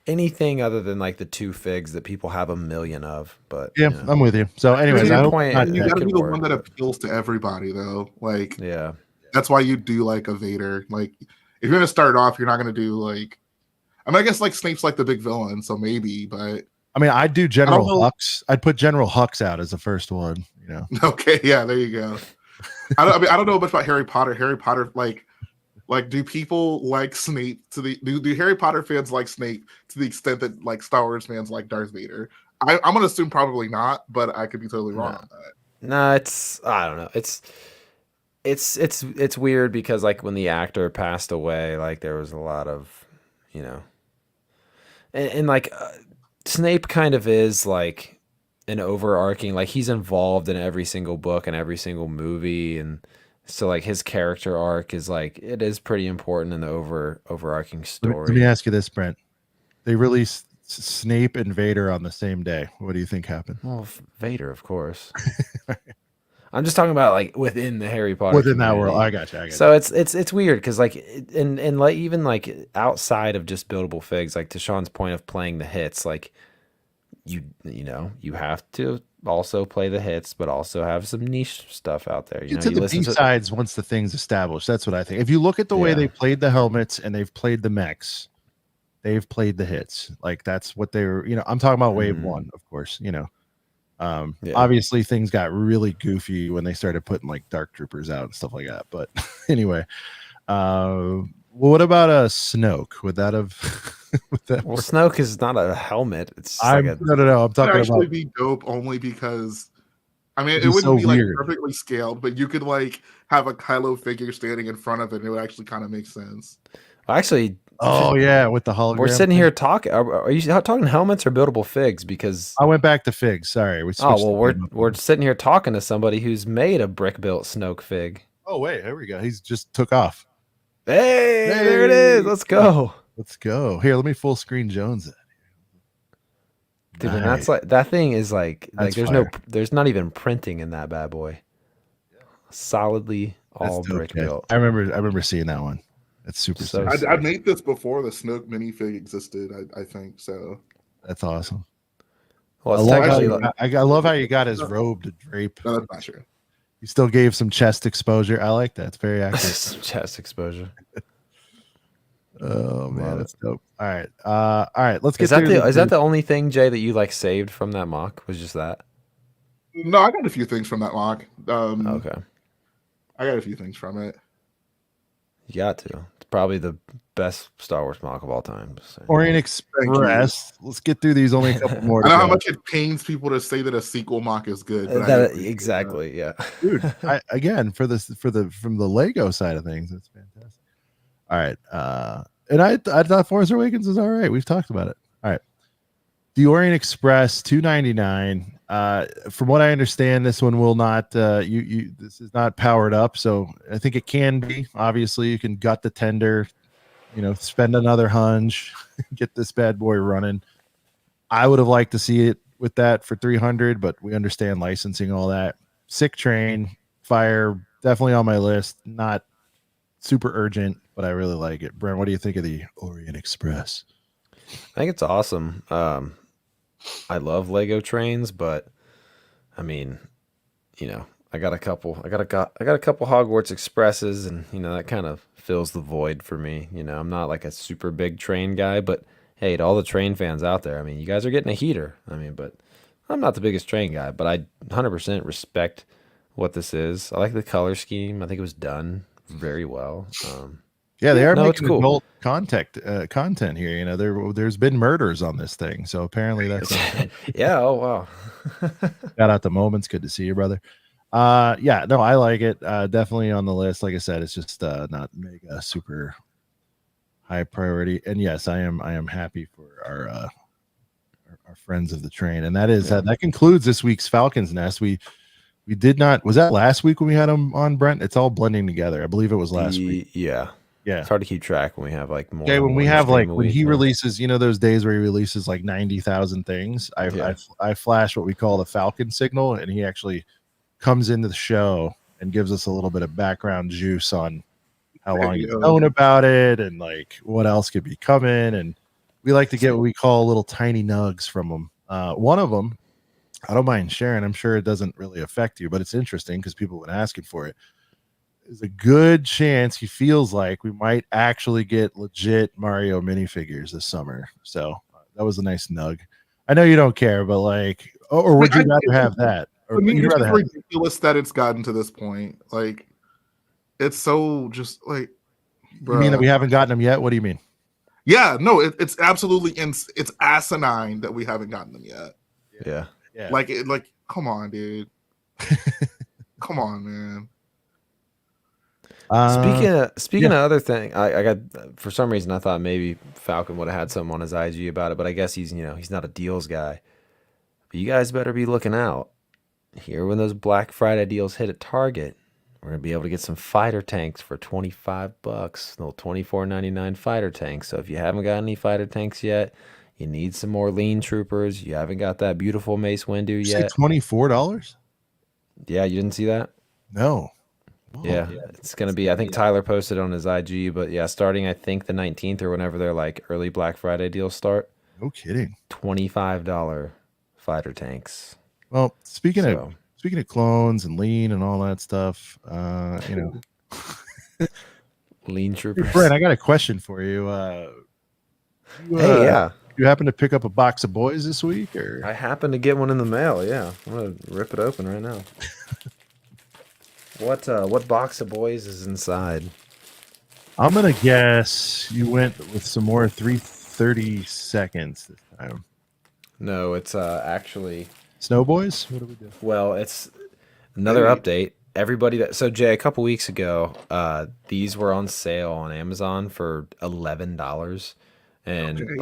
anything other than like the 2 figs that people have a million of. But yeah, I'm with you. So, anyways, you gotta be the one that appeals to everybody though. Like that's why you do like a Vader. Like if you're gonna start off, you're not gonna do like. I mean, I guess like Snape's like the big villain, so maybe. But I mean, I'd do General Hux. I'd put General Hux out as the first one. Okay, yeah, there you go. I don't know much about Harry Potter. Harry Potter, like, do people like Snape do Harry Potter fans like Snape to the extent that like Star Wars fans like Darth Vader? I'm gonna assume probably not, but I could be totally wrong on that. No, I don't know. It's weird because like when the actor passed away, like there was a lot of and like Snape kind of is like an overarching, like he's involved in every single book and every single movie, and so like his character arc is like it is pretty important in the overarching story. Let me ask you this, Brent. They released Snape and Vader on the same day. What do you think happened? Well, Vader, of course. I'm just talking about like within the Harry Potter within community. that world. I got you. So it's weird because like and like even like outside of just buildable figs, like to Sean's point of playing the hits, like you have to also play the hits, but also have some niche stuff out there. Get to the B-sides once the thing's established. That's what I think. If you look at the way they played the helmets and they've played the mechs, they've played the hits. Like that's what they were. I'm talking about wave one, of course. Obviously things got really goofy when they started putting like dark troopers out and stuff like that, but anyway, well, what about a Snoke? Would that have well, Snoke is not a helmet. It's no I'm talking actually about be dope only because I mean it wouldn't be like perfectly scaled, but you could like have a Kylo figure standing in front of it and it would actually kind of make sense. Actually, with the hologram. We're sitting here talking. Are you talking helmets or buildable figs? Because I went back to figs. Sorry. We're sitting here talking to somebody who's made a brick built Snoke fig. Oh wait, here we go. He's just took off. Hey, there it is. Let's go. Let's go. Here, let me full screen Jones it. Dude, and that's like that thing is like there's not even printing in that bad boy. Solidly all brick built. I remember seeing that one. That's super So sick. I made this before the Snoke minifig existed. I think so. That's awesome. Well, I it's love, how technically you, I love how you got his robe to drape. No, that's not true. You still gave some chest exposure. I like that. It's very accurate. chest exposure. Oh man, Love that's dope. All right. Let's get Is that to is that the only thing, Jay, that you like saved from that mock? Was just that? No, I got a few things from that mock. Okay, I got a few things from it. you got to. It's probably the best Star Wars mock of all time. So. Orient Express. Let's get through these. Only a couple more. I know to how go. much it pains people to say that a sequel mock is good. But Exactly, yeah. Dude. Again, from the Lego side of things, it's fantastic. All right, and I thought Force Awakens was all right. We've talked about it. All right, the Orient Express $2.99. From what I understand, this one will not. This is not powered up, so I think it can be. Obviously, you can gut the tender. Spend another hunch, get this bad boy running. I would have liked to see it with that for 300, but we understand licensing, all that. Sick train, fire, definitely on my list. Not super urgent, but I really like it. Brent, what do you think of the Orient Express? I think it's awesome. I love Lego trains, but I mean, I got a couple Hogwarts Expresses, and that kind of fills the void for me. I'm not like a super big train guy, but hey, to all the train fans out there, I mean, you guys are getting a heater. I mean, but I'm not the biggest train guy, but I 100% respect what this is. I like the color scheme. I think it was done very well. Yeah, they are no, it's making cool. adult content here. There's been murders on this thing, so apparently that's yeah. Oh wow. Shout out to Moments. Good to see you, brother. Yeah, no, I like it. Definitely on the list. Like I said, it's just not mega super high priority. And yes, I am happy for our friends of the train. And that is that concludes this week's Falcon's Nest. We did not. Was that last week when we had them on, Brent? It's all blending together. I believe it was last week. Yeah. Yeah. It's hard to keep track when we have like more. Okay, when we have like when he yeah. releases, those days where he releases like 90,000 things, I flash what we call the Falcon signal, and he actually comes into the show and gives us a little bit of background juice on how long he's known about it and like what else could be coming. And we like to get what we call little tiny nugs from him. One of them, I don't mind sharing. I'm sure it doesn't really affect you, but it's interesting because people have been asking for it. There's a good chance he feels like we might actually get legit Mario minifigures this summer. So that was a nice nug. I know you don't care, but like, or would you rather have that? Or I mean, you'd it's rather have ridiculous that it's gotten to this point. Like, it's so just like, you mean that we haven't gotten them yet? What do you mean? Yeah, no, it's absolutely it's asinine that we haven't gotten them yet. Yeah. Like, come on, dude. Come on, man. Speaking of other thing, I got, for some reason I thought maybe Falcon would have had something on his IG about it, but I guess he's not a deals guy. But you guys better be looking out. Here when those Black Friday deals hit at Target, we're gonna be able to get some fighter tanks for $25. Little $24.99 fighter tanks. So if you haven't got any fighter tanks yet, you need some more lean troopers. You haven't got that beautiful Mace Windu yet. $24? Yeah, you didn't see that? No. Oh, yeah, it's going to be, I think Tyler posted on his IG, but yeah, starting I think the 19th or whenever their like early Black Friday deals start. No kidding. $25 fighter tanks. Well, speaking of clones and lean and all that stuff, lean troopers. Hey, Brent, I got a question for you. You happen to pick up a box of boys this week, or? I happened to get one in the mail. Yeah, I'm gonna rip it open right now. What box of boys is inside? I'm gonna guess you went with some more 330 seconds this time. No, it's actually Snow Boys. What do we do? Well, it's another update. Everybody so Jay, a couple weeks ago, these were on sale on Amazon for $11, and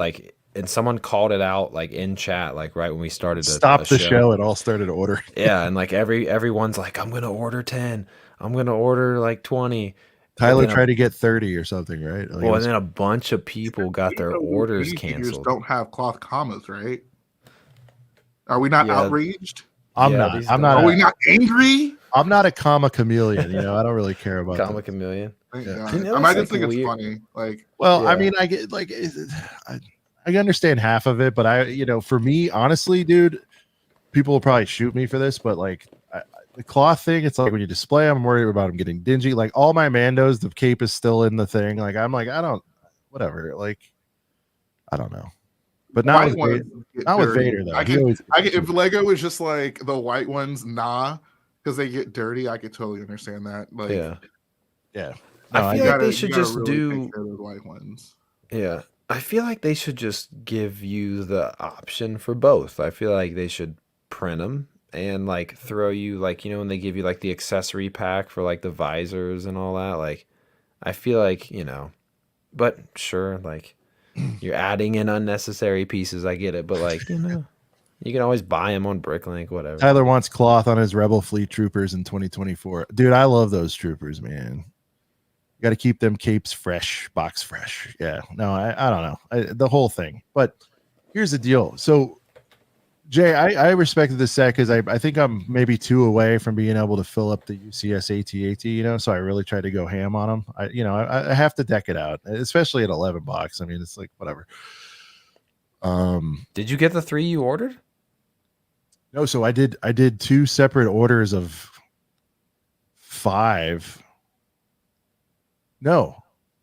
and someone called it out like in chat, like right when we started. Stop the show. It all started ordering. Yeah, and like everyone's like, I'm gonna order 10. I'm gonna order like 20. Tyler tried to get 30 or something, right? Like, well, and then a bunch of people got their orders canceled. Don't have cloth commas, right? Are we not outraged? I'm not. Are we not angry? I'm not a comma chameleon, you know. I don't really care about Comma that. chameleon. Thank Yeah. God. You know, I mean, it's I just like think it's weird. funny. Like, Well, I Yeah. mean, I get like I understand half of it, but for me, honestly, dude, people will probably shoot me for this, but like the cloth thing, it's like when you display them, I'm worried about them getting dingy. Like all my Mandos, the cape is still in the thing. Like I'm like, I don't, whatever. Like I don't know, but not white with ones Vader, get not with dirty. Vader though. He always If Lego is just like the white ones, nah, because they get dirty. I could totally understand that. Like, Yeah. yeah. I No, feel get like they you should gotta just really do. take care of those white ones. Yeah. I feel like they should just give you the option for both. I feel like they should print them and like throw you like, you know, when they give you like the accessory pack for like the visors and all that. Like, I feel like, you know, but sure, like you're adding in unnecessary pieces. I get it. But like, you know, you can always buy them on Bricklink, whatever. Tyler wants cloth on his Rebel Fleet troopers in 2024. Dude, I love those troopers, man. You got to keep them capes fresh, box fresh. Yeah. No, I don't know. The whole thing. But here's the deal. So, Jay, I respected this set because I think I'm maybe 2 away from being able to fill up the UCS AT-AT, you know, so I really try to go ham on them. I have to deck it out, especially at $11. I mean, it's like whatever. Did you get the 3 you ordered? No, so I did 2 separate orders of 5. No.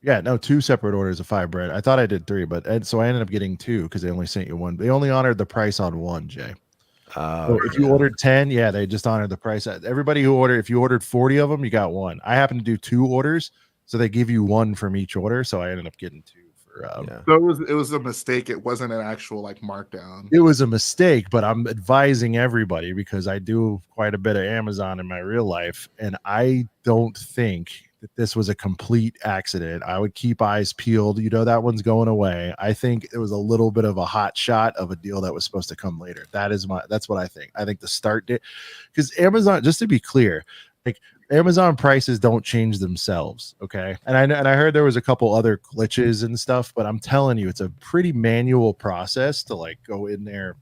Yeah, no, 2 separate orders of 5 bread. I thought I did 3, but so I ended up getting 2 because they only sent you 1. They only honored the price on 1, Jay. So if you ordered 10, yeah, they just honored the price. Everybody who ordered, if you ordered 40 of them, you got 1. I happened to do 2 orders, so they give you 1 from each order. So I ended up getting 2 for. So it was a mistake. It wasn't an actual like markdown. It was a mistake, but I'm advising everybody because I do quite a bit of Amazon in my real life, and I don't think that this was a complete accident. I would keep eyes peeled. You know, that one's going away. I think it was a little bit of a hot shot of a deal that was supposed to come later. That's what I think. I think the start date, because Amazon, just to be clear, like Amazon prices don't change themselves. Okay. And I heard there was a couple other glitches and stuff, but I'm telling you, it's a pretty manual process to like go in there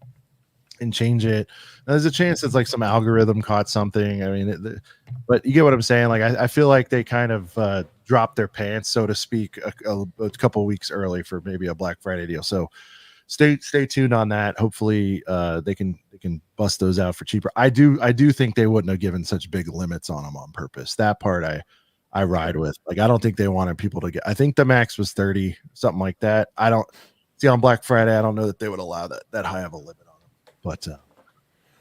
and change it. Now, there's a chance it's like some algorithm caught something. I mean, but you get what I'm saying? Like, I feel like they kind of dropped their pants, so to speak, a couple weeks early for maybe a Black Friday deal. So stay tuned on that. Hopefully they can bust those out for cheaper. I do think they wouldn't have given such big limits on them on purpose. That part I ride with. Like, I don't think they wanted people to get, I think the max was 30, something like that. I don't see on Black Friday. I don't know that they would allow that high of a limit on them. But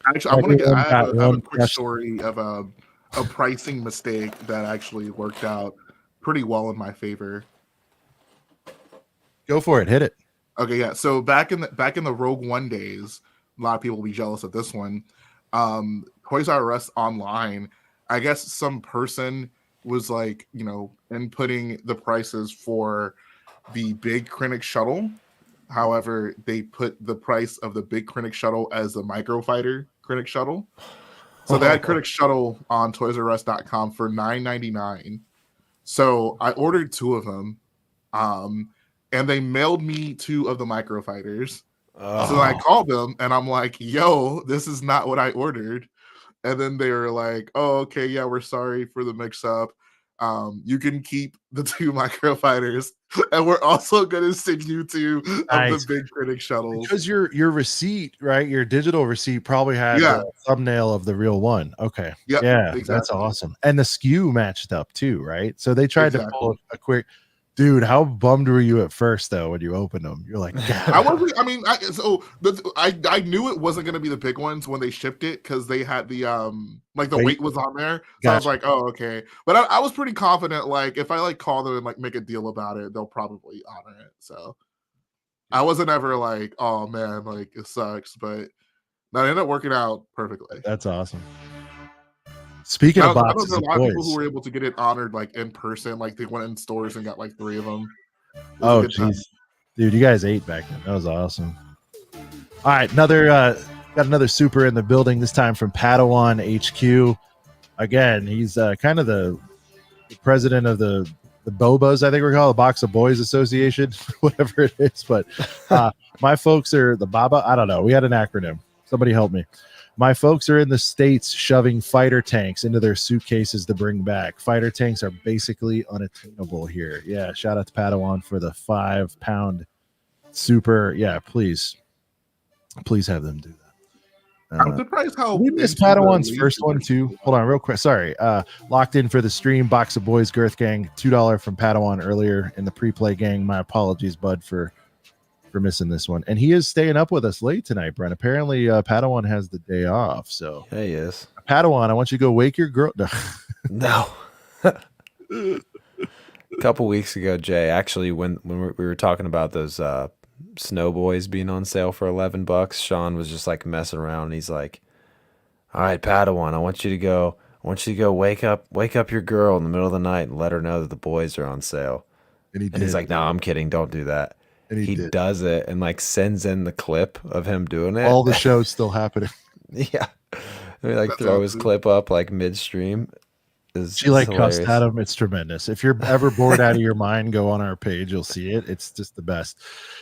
actually, I have a quick story of a pricing mistake that actually worked out pretty well in my favor. Go for it. Hit it. Okay, yeah. So back in the Rogue One days, a lot of people will be jealous of this one. Toys R Us online, I guess some person was like, you know, inputting the prices for the big Krennic shuttle. However, they put the price of the big Krennic shuttle as the microfighter Krennic shuttle. So they had Krennic shuttle on ToysRUs.com for $9.99. So I ordered 2 of them. And they mailed me 2 of the microfighters. Oh. So I called them and I'm like, yo, this is not what I ordered. And then they were like, oh, okay, yeah, we're sorry for the mix up. You can keep the 2 microfighters, and we're also going to send you 2 of the big Krennic shuttles. Because your receipt, right? Your digital receipt probably had the thumbnail of the real one. Okay. Yep, yeah, exactly. That's awesome. And the SKU matched up too, right? So they tried to pull a quick. Dude, how bummed were you at first though when you opened them? You're like, I wasn't. I mean, I knew it wasn't going to be the big ones when they shipped it because they had the like the weight was on there. So I was like, oh, okay. But I was pretty confident. Like if I like call them and like make a deal about it, they'll probably honor it. So I wasn't ever like, oh man, like it sucks. But that ended up working out perfectly. That's awesome. Speaking of boxes, a lot of people who were able to get it honored like in person, like they went in stores and got like 3 of them. Oh, jeez, dude, you guys ate back then. That was awesome. All right, got another super in the building. This time from Padawan HQ. Again, he's kind of the president of the Bobas, I think we're called the Box of Boys Association, whatever it is. But my folks are the Baba. I don't know. We had an acronym. Somebody help me. My folks are in the States shoving fighter tanks into their suitcases to bring back. Fighter tanks are basically unattainable here. Yeah, shout out to Padawan for the 5-pound super. Yeah, please have them do that. I'm surprised how we missed into the Padawan's laser first one too. people Hold are. on, real quick. Sorry. Locked in for the stream. Box of Boys, Girth Gang, $2 from Padawan earlier in the pre-play gang. My apologies, bud, for missing this one. And he is staying up with us late tonight, Brent. Apparently, Padawan has the day off. So, Yeah, he is. Padawan, I want you to go wake your girl. No. A couple weeks ago, Jay, actually, when we were talking about those snow boys being on sale for $11, Sean was just like messing around. And he's like, "All right, Padawan, I want you to go wake up your girl in the middle of the night and let her know that the boys are on sale." And he's like, "No, I'm kidding. Don't do that." And he does it and like sends in the clip of him doing it. All the show's still happening. Yeah. I mean, like That's throw his awesome. clip up like midstream. She like cussed at him. It's tremendous. If you're ever bored out of your mind, go on our page. You'll see it. It's just the best.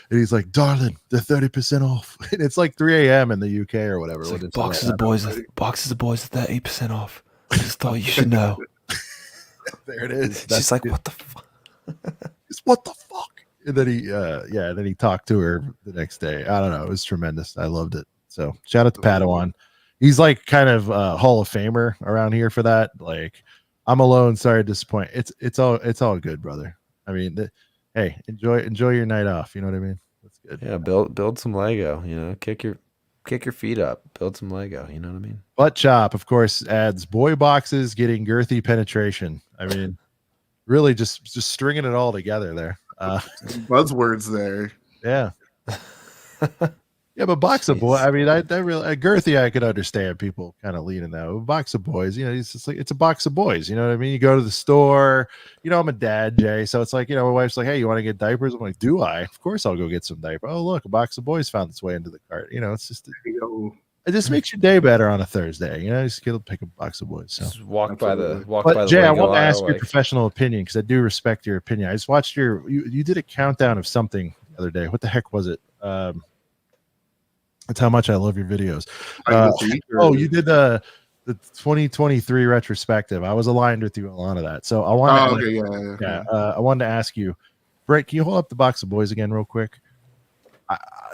And he's like, "Darling, they're 30% off." And it's like 3 a.m. in the UK or whatever. It's like, boxes of boys are 30% off. I just thought you should know. There it is. She's like, "What the fuck?" It's what the fuck. And then he talked to her the next day. I don't know. It was tremendous. I loved it. So shout out to Padawan. He's like kind of Hall of Famer around here for that. Like, I'm alone. Sorry to disappoint. It's all good, brother. I mean, hey, enjoy your night off. You know what I mean? That's good. Yeah, build some Lego. You know, kick your feet up. Build some Lego. You know what I mean? Butt Chop, of course, adds boy boxes getting girthy penetration. I mean, really just stringing it all together there. Buzzwords there. Yeah. Yeah, but box of boy. I mean, I really girthy. I could understand people kind of leaning that. But box of boys, you know, it's just like it's a box of boys. You know what I mean? You go to the store. You know, I'm a dad, Jay, so it's like, you know, my wife's like, "Hey, you want to get diapers?" I'm like, "Do I? Of course, I'll go get some diapers." Oh, look, a box of boys found its way into the cart. You know, it's just it just makes your day better on a Thursday. You know, just get to pick a box of boys. So just walk by the Jay, I Lego want to ask aisle, your like, professional opinion because I do respect your opinion. I just watched you did a countdown of something the other day. What the heck was it? That's how much I love your videos. You did the 2023 retrospective. I was aligned with you on a lot of that. So I wanted I wanted to ask you, Brett, can you hold up the box of boys again real quick?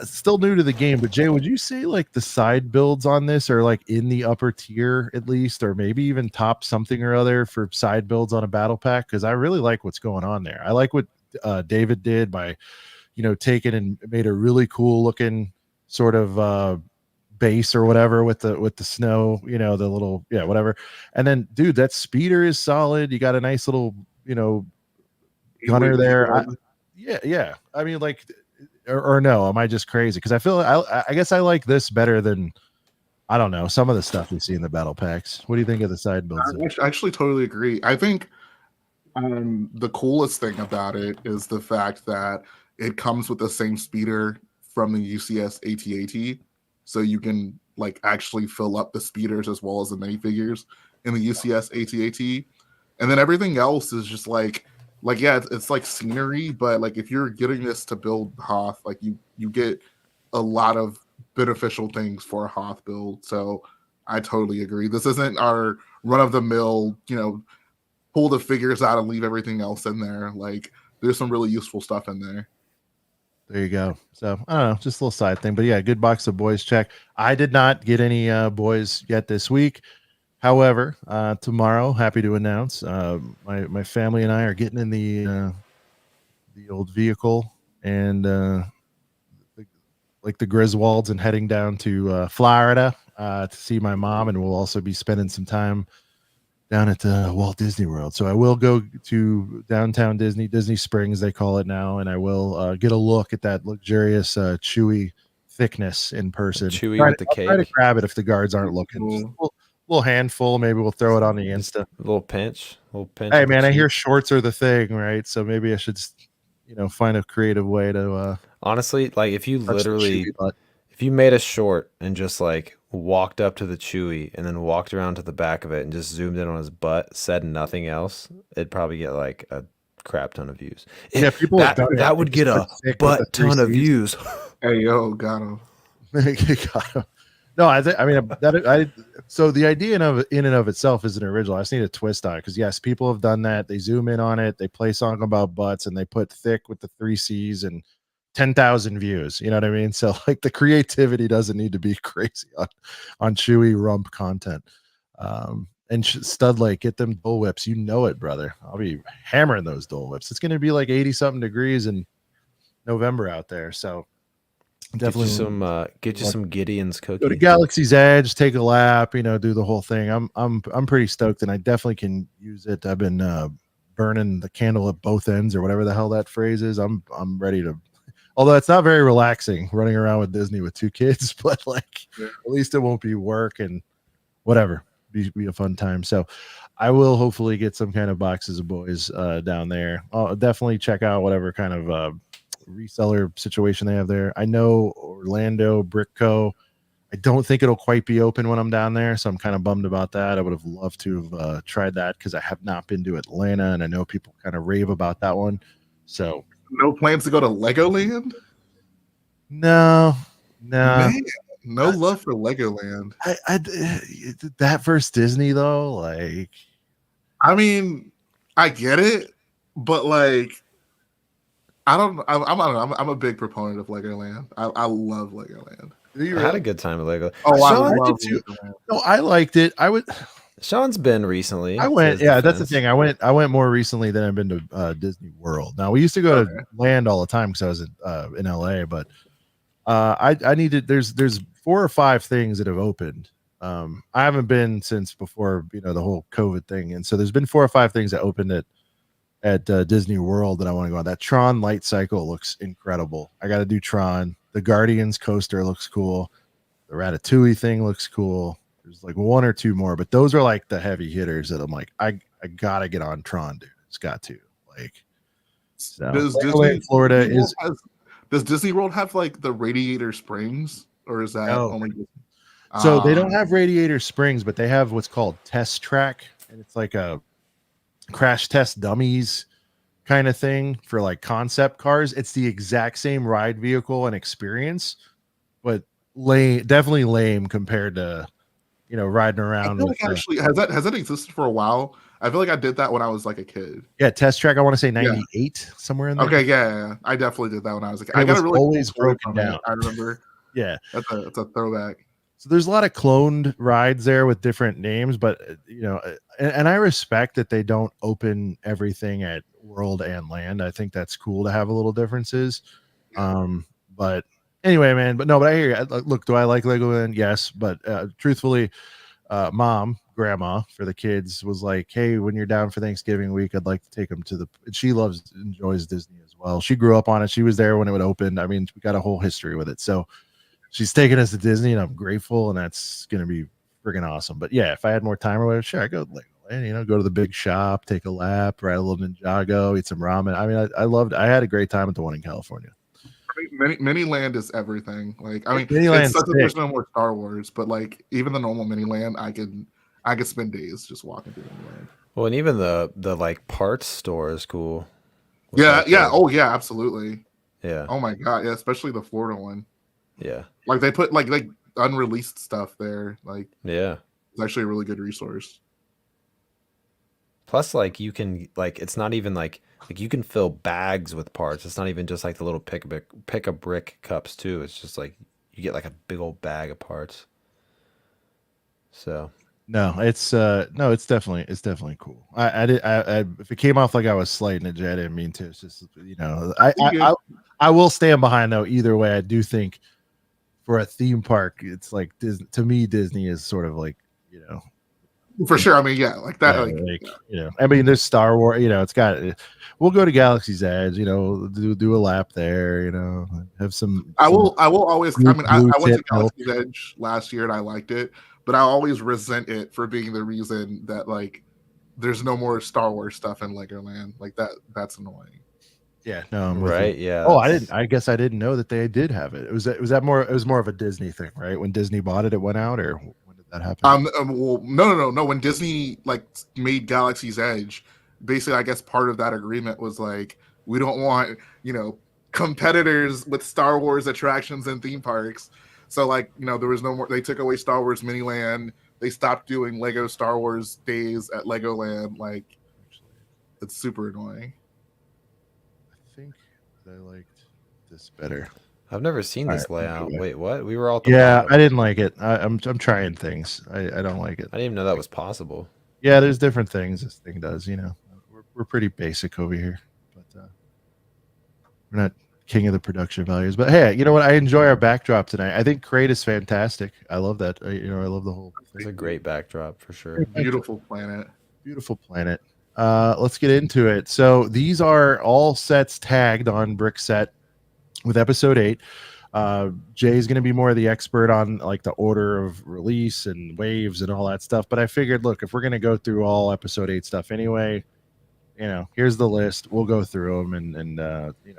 Still new to the game, but Jay, would you say like the side builds on this are like in the upper tier at least, or maybe even top something or other for side builds on a battle pack? Because I really like what's going on there. I like what David did by, you know, taking and made a really cool looking sort of base or whatever with the snow, you know, the little whatever. And then, dude, that speeder is solid. You got a nice little, you know, gunner there. I mean, like. Or no, am I just crazy? Because I feel I guess I like this better than, I don't know, some of the stuff we see in the battle packs. What do you think of the side builds? I actually totally agree. I think the coolest thing about it is the fact that it comes with the same speeder from the UCS AT-AT, so you can like actually fill up the speeders as well as the minifigures in the UCS AT-AT, and then everything else is just like it's like scenery, but like if you're getting this to build Hoth, like you get a lot of beneficial things for a Hoth build. So I totally agree. This isn't our run-of-the-mill, you know, pull the figures out and leave everything else in there. Like there's some really useful stuff in there. There you go. So I don't know, just a little side thing, but yeah, good box of boys check. I did not get any boys yet this week. However, tomorrow, happy to announce, my family and I are getting in the old vehicle and like the Griswolds and heading down to Florida to see my mom, and we'll also be spending some time down at Walt Disney World. So I will go to downtown Disney Springs, they call it now, and I will get a look at that luxurious chewy thickness in person. Chewy with the cake. Try to grab it if the guards aren't looking. Just a little handful, maybe we'll throw it on the Insta. A little pinch. Hey man, I hear shorts are the thing, right? So maybe I should, you know, find a creative way to. Honestly, like if you made a short and just like walked up to the Chewy and then walked around to the back of it and just zoomed in on his butt, said nothing else, it'd probably get like a crap ton of views. Yeah, people that would get a butt ton of views. Hey yo, got him. Got him. No, I mean that I so the idea in and of itself is an original. I just need a twist on it because yes, people have done that. They zoom in on it, they play song about butts, and they put thick with the 3 C's and 10,000 views. You know what I mean? So like the creativity doesn't need to be crazy on Chewy rump content. And Stud Lake, get them Dole Whips. You know it, brother. I'll be hammering those Dole Whips. It's going to be like 80 something degrees in November out there. So definitely get you some Gideon's cookie. go to Galaxy's Edge, take a lap, do the whole thing. I'm pretty stoked, and I definitely can use it. I've been burning the candle at both ends, or whatever the hell that phrase is. I'm ready to. Although it's not very relaxing running around with Disney with 2 kids, but like at least it won't be work and whatever. Be a fun time. So I will hopefully get some kind of boxes of boys down there. I'll definitely check out whatever kind of reseller situation they have there. I know Orlando Brickco. I don't think it'll quite be open when I'm down there, so I'm kind of bummed about that. I would have loved to have tried that because I have not been to Atlanta, and I know people kind of rave about that one. So no plans to go to Legoland? No. Man, no love for Legoland. That versus Disney though, like, I mean, I get it, but like, I'm a big proponent of Legoland. I love Legoland. I had a good time at Lego. Oh, I Sean, love did too. Legoland. No, I liked it. Sean's been recently. I went. Yeah, that's the thing. I went more recently than I've been to Disney World. Now we used to go to Land all the time because I was in LA, but I needed. There's 4 or 5 things that have opened. I haven't been since before the whole COVID thing, and so there's been 4 or 5 things that opened at Disney World that I want to go on. That Tron Light Cycle looks incredible. I got to do Tron. The Guardians coaster looks cool. The Ratatouille thing looks cool. There's like 1 or 2 more, but those are like the heavy hitters that I'm like, I gotta get on Tron, dude. It's got to like. So, does Disney World have like the Radiator Springs, or is that only? So they don't have Radiator Springs, but they have what's called Test Track, and it's like a crash test dummies kind of thing for like concept cars. It's the exact same ride vehicle and experience, but definitely lame compared to riding around. I feel like actually has that existed for a while? I feel like I did that when I was like a kid. Yeah, Test Track. I want to say 98 somewhere in there. Okay, yeah, I definitely did that when I was a kid. I got really always broken down. I remember. Yeah, that's a throwback. So there's a lot of cloned rides there with different names, but and I respect that they don't open everything at World and Land. I think that's cool to have a little differences. But anyway, man, but I hear you. Look, do I like Legoland? Yes, but truthfully, grandma for the kids was like, hey, when you're down for Thanksgiving week, I'd like to take them to she enjoys Disney as well. She grew up on it. She was there when it would open. I mean, we got a whole history with it. So she's taking us to Disney, and I'm grateful, and that's going to be freaking awesome. But yeah, if I had more time or whatever, sure, I go to Legoland, go to the big shop, take a lap, ride a little Ninjago, eat some ramen. I mean, I had a great time at the one in California. Miniland is everything. Like, I mean, Miniland's it's such there's no more Star Wars, but like even the normal Miniland, I could spend days just walking through Miniland. Well, and even the like parts store is cool. Yeah. Oh yeah, absolutely. Yeah. Oh my god, yeah, especially the Florida one. Yeah. Like they put like unreleased stuff there. Like, yeah, it's actually a really good resource. Plus, like you can it's not even like you can fill bags with parts. It's not even just like the little pick a brick cups too. It's just like you get like a big old bag of parts. So no, it's definitely cool. I if it came off like I was slighting it, Jay, I didn't mean to. It's just I will stand behind though. Either way, I do think for a theme park, it's like to me, Disney is sort of like for sure. I mean, yeah, like that. I mean, there's Star Wars. It's got. We'll go to Galaxy's Edge. Do a lap there. Have some. I will always. I mean, I went to Galaxy's Edge last year and I liked it, but I always resent it for being the reason that like there's no more Star Wars stuff in Legoland. Like that's annoying. Yeah, no, I'm right. Yeah. Oh, I guess I didn't know that they did have it. It was more of a Disney thing, right? When Disney bought it, it went out, or when did that happen? Well, no. When Disney like made Galaxy's Edge, basically, I guess part of that agreement was like we don't want competitors with Star Wars attractions and theme parks. So like, there was no more. They took away Star Wars Miniland. They stopped doing Lego Star Wars days at Legoland. Like, it's super annoying. I think I liked this better. I've never seen this layout. Wait, what? We were all at the Yeah, bottom. I didn't like it. I'm trying things. I don't like it. I didn't even know that was possible. Yeah, there's different things this thing does. We're pretty basic over here, but we're not king of the production values. But hey, you know what? I enjoy our backdrop tonight. I think Crate is fantastic. I love that. I love the whole thing. It's a great backdrop for sure. Beautiful planet. Beautiful planet. Let's get into it. So these are all sets tagged on Brickset with episode 8. Jay is going to be more of the expert on like the order of release and waves and all that stuff. But I figured, look, if we're going to go through all episode 8 stuff anyway, here's the list. We'll go through them, and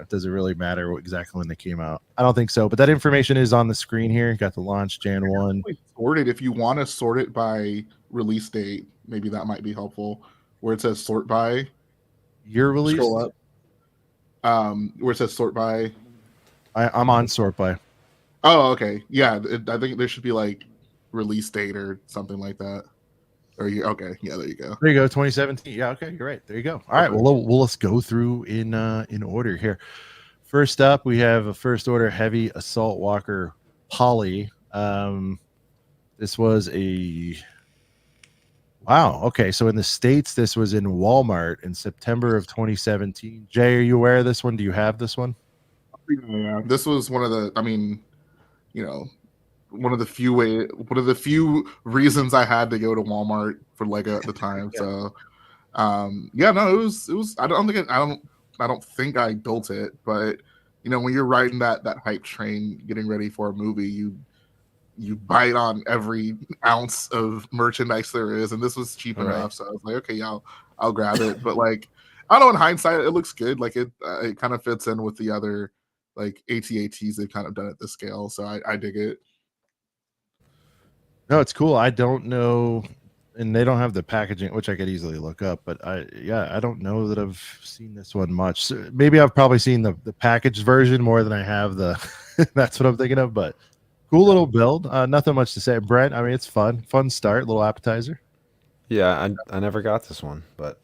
does it really matter exactly when they came out? I don't think so. But that information is on the screen here. Got the launch Jan 1. Sorted. If you want to sort it by release date, maybe that might be helpful. Where it says sort by year release. Scroll up. Where it says sort by. I'm on sort by. Oh, okay. Yeah, I think there should be like release date or something like that. Okay, yeah, there you go. There you go, 2017. Yeah, okay, you're right. There you go. All right, well, let's go through in order here. First up, we have a first order heavy assault walker Poly. This was wow. Okay, so in the States, this was in Walmart in September of 2017. Jay, are you aware of this one? Do you have this one? Yeah, this was one of the. I mean, one of the few reasons I had to go to Walmart for Lego at the time. Yeah. So, no, it was. I don't think I built it, but when you're riding that hype train, getting ready for a movie, you bite on every ounce of merchandise there is, and this was cheap enough. So I was like, okay, yeah, I'll grab it. But like, I don't know, in hindsight, it looks good. Like it kind of fits in with the other like AT-ATs they've kind of done at this scale. So I dig it. No, it's cool. I don't know, and they don't have the packaging, which I could easily look up. But I don't know that I've seen this one much. So maybe I've probably seen the packaged version more than I have the. That's what I'm thinking of. But cool little build. Nothing much to say, Brent. I mean, it's fun start, little appetizer. Yeah, I never got this one, but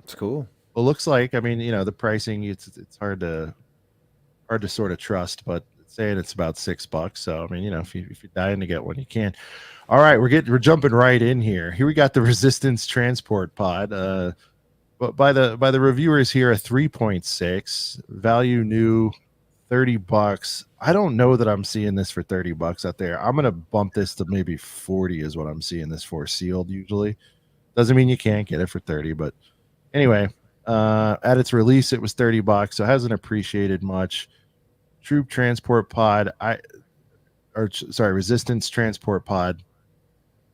it's cool. Well, looks like, I mean, the pricing, it's hard to sort of trust, but saying it's about $6. So I mean, if you're dying to get one, you can. All right, we're jumping right in here. Here we got the Resistance transport pod. But by the reviewers here, a 3.6 value new, $30. I don't know that I'm seeing this for $30 out there. I'm gonna bump this to maybe 40 is what I'm seeing this for sealed. Usually, doesn't mean you can't get it for 30, but anyway, at its release it was $30, so it hasn't appreciated much. Troop transport pod, Resistance transport pod.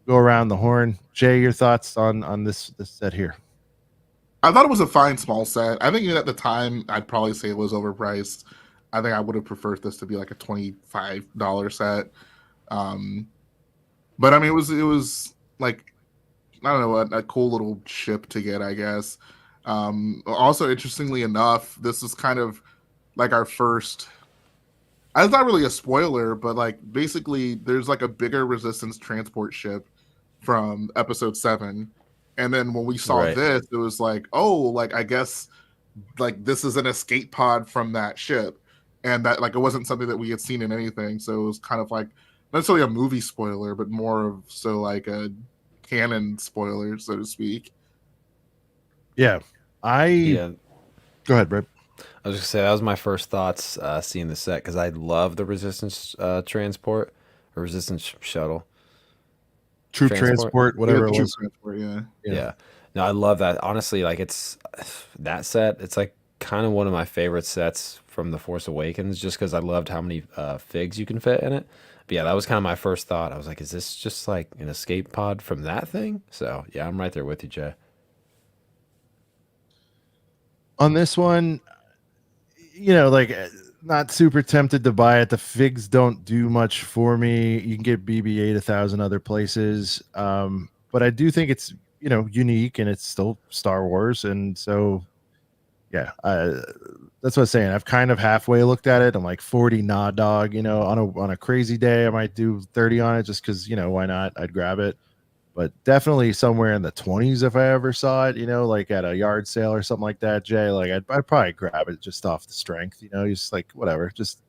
Go around the horn. Jay, your thoughts on this set here? I thought it was a fine small set. I think even at the time, I'd probably say it was overpriced. I think I would have preferred this to be like a $25 set. But I mean, it was like, I don't know, a cool little ship to get, I guess. Also, interestingly enough, this is kind of like our first. It's not really a spoiler, but like basically, there's like a bigger Resistance transport ship from episode 7, and then when we saw this, it was like, oh, like I guess like this is an escape pod from that ship, and that like it wasn't something that we had seen in anything, so it was kind of like not necessarily a movie spoiler, but more of so like a canon spoiler, so to speak. Yeah, Go ahead, Brett. I was gonna say that was my first thoughts seeing the set, because I love the Resistance transport or Resistance shuttle. Troop transport, whatever it was. Transport, yeah. No, I love that. Honestly, like it's that set. It's like kind of one of my favorite sets from The Force Awakens, just because I loved how many figs you can fit in it. But yeah, that was kind of my first thought. I was like, is this just like an escape pod from that thing? So yeah, I'm right there with you, Jay. On this one, like not super tempted to buy it. The figs don't do much for me. You can get BB-8 1,000 other places, but I do think it's unique, and it's still Star Wars, and so yeah, that's what I'm saying. I've kind of halfway looked at it. I'm like 40 nah dog, on a crazy day I might do 30 on it just because, why not? I'd grab it. But definitely somewhere in the 20s if I ever saw it, like at a yard sale or something like that, Jay. Like I'd probably grab it just off the strength, just like whatever, just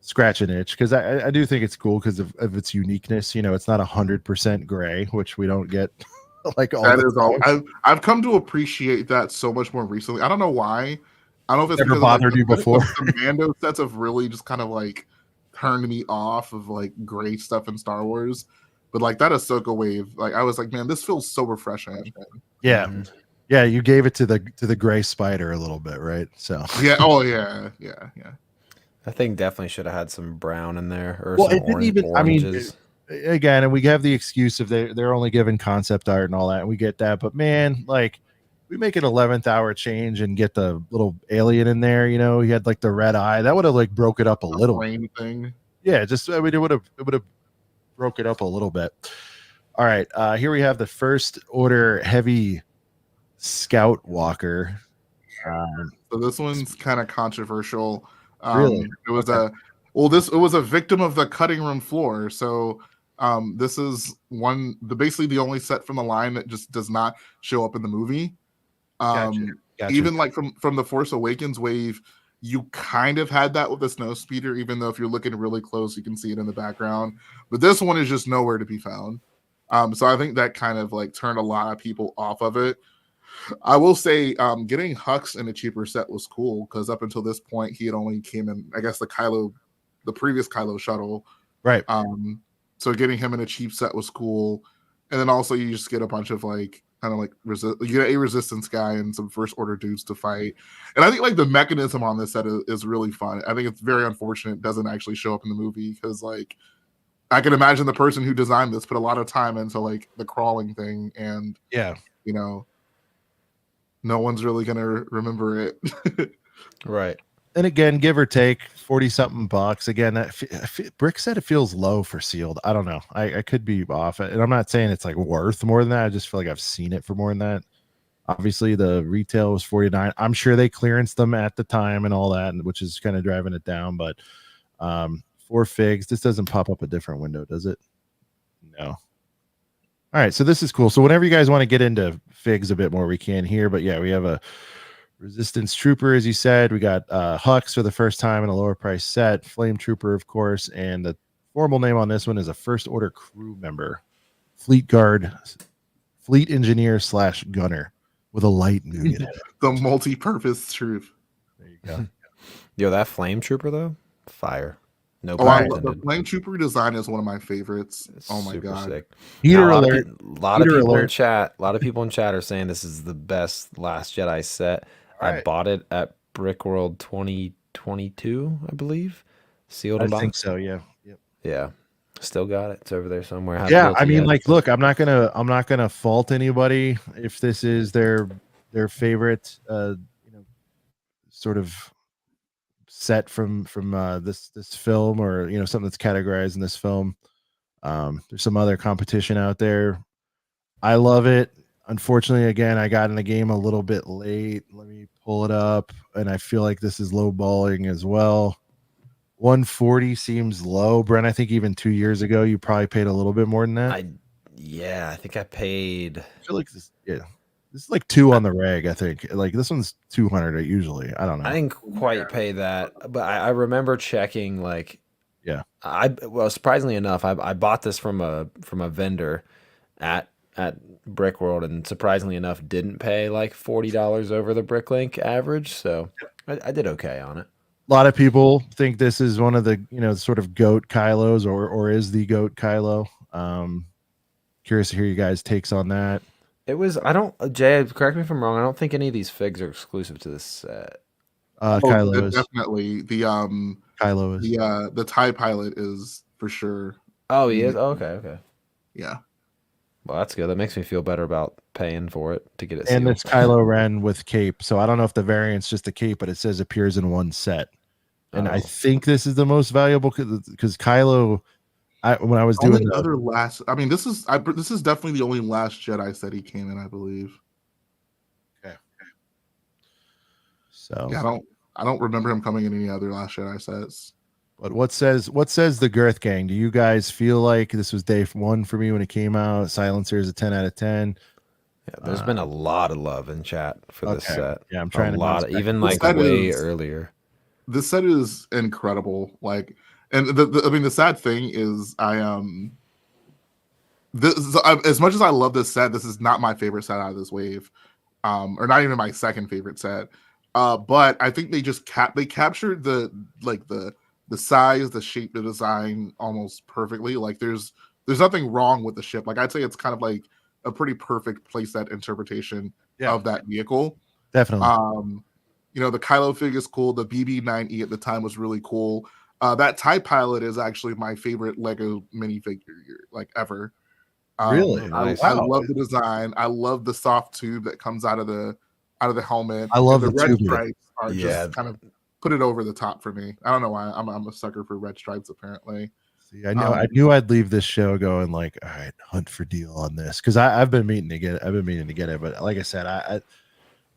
scratch an itch because I do think it's cool because of its uniqueness. It's not 100% gray, which we don't get like all That the is all. time. I've come to appreciate that so much more recently. I don't know why. I don't know if it's Never because of like bothered you before. the Mando sets have really just kind of like turned me off of like gray stuff in Star Wars. But like that Ahsoka wave, like I was like, man, this feels so refreshing. Yeah. Mhm. Yeah, you gave it to the gray spider a little bit, right? So Yeah. Oh yeah. Yeah. Yeah. That thing definitely should have had some brown in there or well, some it didn't even. I mean, oranges. again, and we have the excuse of they're only given concept art and all that, and we get that. But man, like we make an 11th hour change and get the little alien in there. He had like the red eye. That would have like broke it up a little. Flame thing. Yeah, just I mean, it would have broke it up a little bit. All right, here we have the First Order Heavy Scout Walker. So this one's kind of controversial. Really? It was Okay. it was a victim of the cutting room floor. So this is basically the only set from the line that just does not show up in the movie. Gotcha. Even like from the Force Awakens wave, you kind of had that with the snow speeder, even though if you're looking really close, you can see it in the background. But this one is just nowhere to be found. So I think that kind of like turned a lot of people off of it. I will say, getting Hux in a cheaper set was cool because up until this point, he had only came in, I guess, the previous Kylo shuttle. Right. So getting him in a cheap set was cool, and then also you just get a bunch of like kind of like you get a resistance guy and some First Order dudes to fight. And I think like the mechanism on this set is really fun. I think it's very unfortunate it doesn't actually show up in the movie because like I can imagine the person who designed this put a lot of time into like the crawling thing, and Yeah. No one's really gonna remember it. Right. And again, give or take 40 something bucks. Again, Brick said it feels low for sealed. I don't know. I could be off it. And I'm not saying it's like worth more than that. I just feel like I've seen it for more than that. Obviously, the retail was 49. I'm sure they clearanced them at the time and all that, which is kind of driving it down. But for figs, this doesn't pop up a different window, does it? No. All right, so this is cool. So whenever you guys want to get into figs a bit more, we can here. But yeah, we have a Resistance Trooper, as you said. We got Hux for the first time in a lower price set. Flame Trooper, of course. And the formal name on this one is a First Order crew member. Fleet Guard, Fleet Engineer / Gunner with a light unit. The multi-purpose troop. There you go. Yo, that Flame Trooper though, fire. No Oh, pun the intended. Flame Trooper design is one of my favorites. It's Oh my super god. sick. Heater Now, alert. A lot of Heater people in alert. chat. A lot of people in chat are saying this is the best Last Jedi set. All I right. bought it at Brickworld 2022, I believe. Sealed I and think boxed. so, yeah. Yep. Yeah, still got it. It's over there somewhere. Haven't Yeah, built I it mean, yet. like, look, I'm not gonna fault anybody if this is their favorite sort of set from this film, or something that's categorized in this film. There's some other competition out there. I love it. Unfortunately, again, I got in the game a little bit late. Let me pull it up, and I feel like this is lowballing as well. 140 seems low, Brent. I think even 2 years ago you probably paid a little bit more than that. I think I paid. I feel like this is like 2 on the reg. I think like this one's 200 usually. I don't know. I didn't quite pay that, but I remember checking like. Yeah. Well, surprisingly enough, I bought this from a vendor at Brickworld, and surprisingly enough, didn't pay like $40 over the Bricklink average. So I did okay on it. A lot of people think this is one of the sort of goat Kylos, or is the goat Kylo. Curious to hear you guys' takes on that. It was. Jay, correct me if I'm wrong. I don't think any of these figs are exclusive to this set. Kylo is definitely Kylo is. The TIE pilot is for sure. Oh, he is. Oh, okay. Yeah. Well, that's good. That makes me feel better about paying for it to get it. And sealed. it's Kylo Ren with cape. So I don't know if the variant's just the cape, but it says appears in one set. And I think this is the most valuable because Kylo. When I was doing the other last, I mean, this is definitely the only Last Jedi set he came in, I believe. Okay. So yeah, I don't remember him coming in any other Last Jedi sets. But what says the Girth Gang? Do you guys feel like this was day one for me when it came out? Silencer is a 10 out of 10. Yeah, there's been a lot of love in chat for this set. Yeah, I'm trying a to lot, even This like set way is- earlier. This set is incredible. Like, and I mean, the sad thing is, as much as I love this set, this is not my favorite set out of this wave, or not even my second favorite set. But I think they just captured the size, the shape, the design almost perfectly. Like there's nothing wrong with the ship. Like I'd say it's kind of like a pretty perfect playset interpretation of that vehicle. Definitely. The Kylo fig is cool. The BB-9E at the time was really cool. That TIE pilot is actually my favorite Lego minifigure like ever. Really? Nice. I love the design. I love the soft tube that comes out of the helmet. I love the the red tube. stripes are just kind of put it over the top for me. I don't know why. I'm a sucker for red stripes apparently. See, I knew I'd leave this show going like, all right, hunt for deal on this because I've been meaning to get it. But like I said, I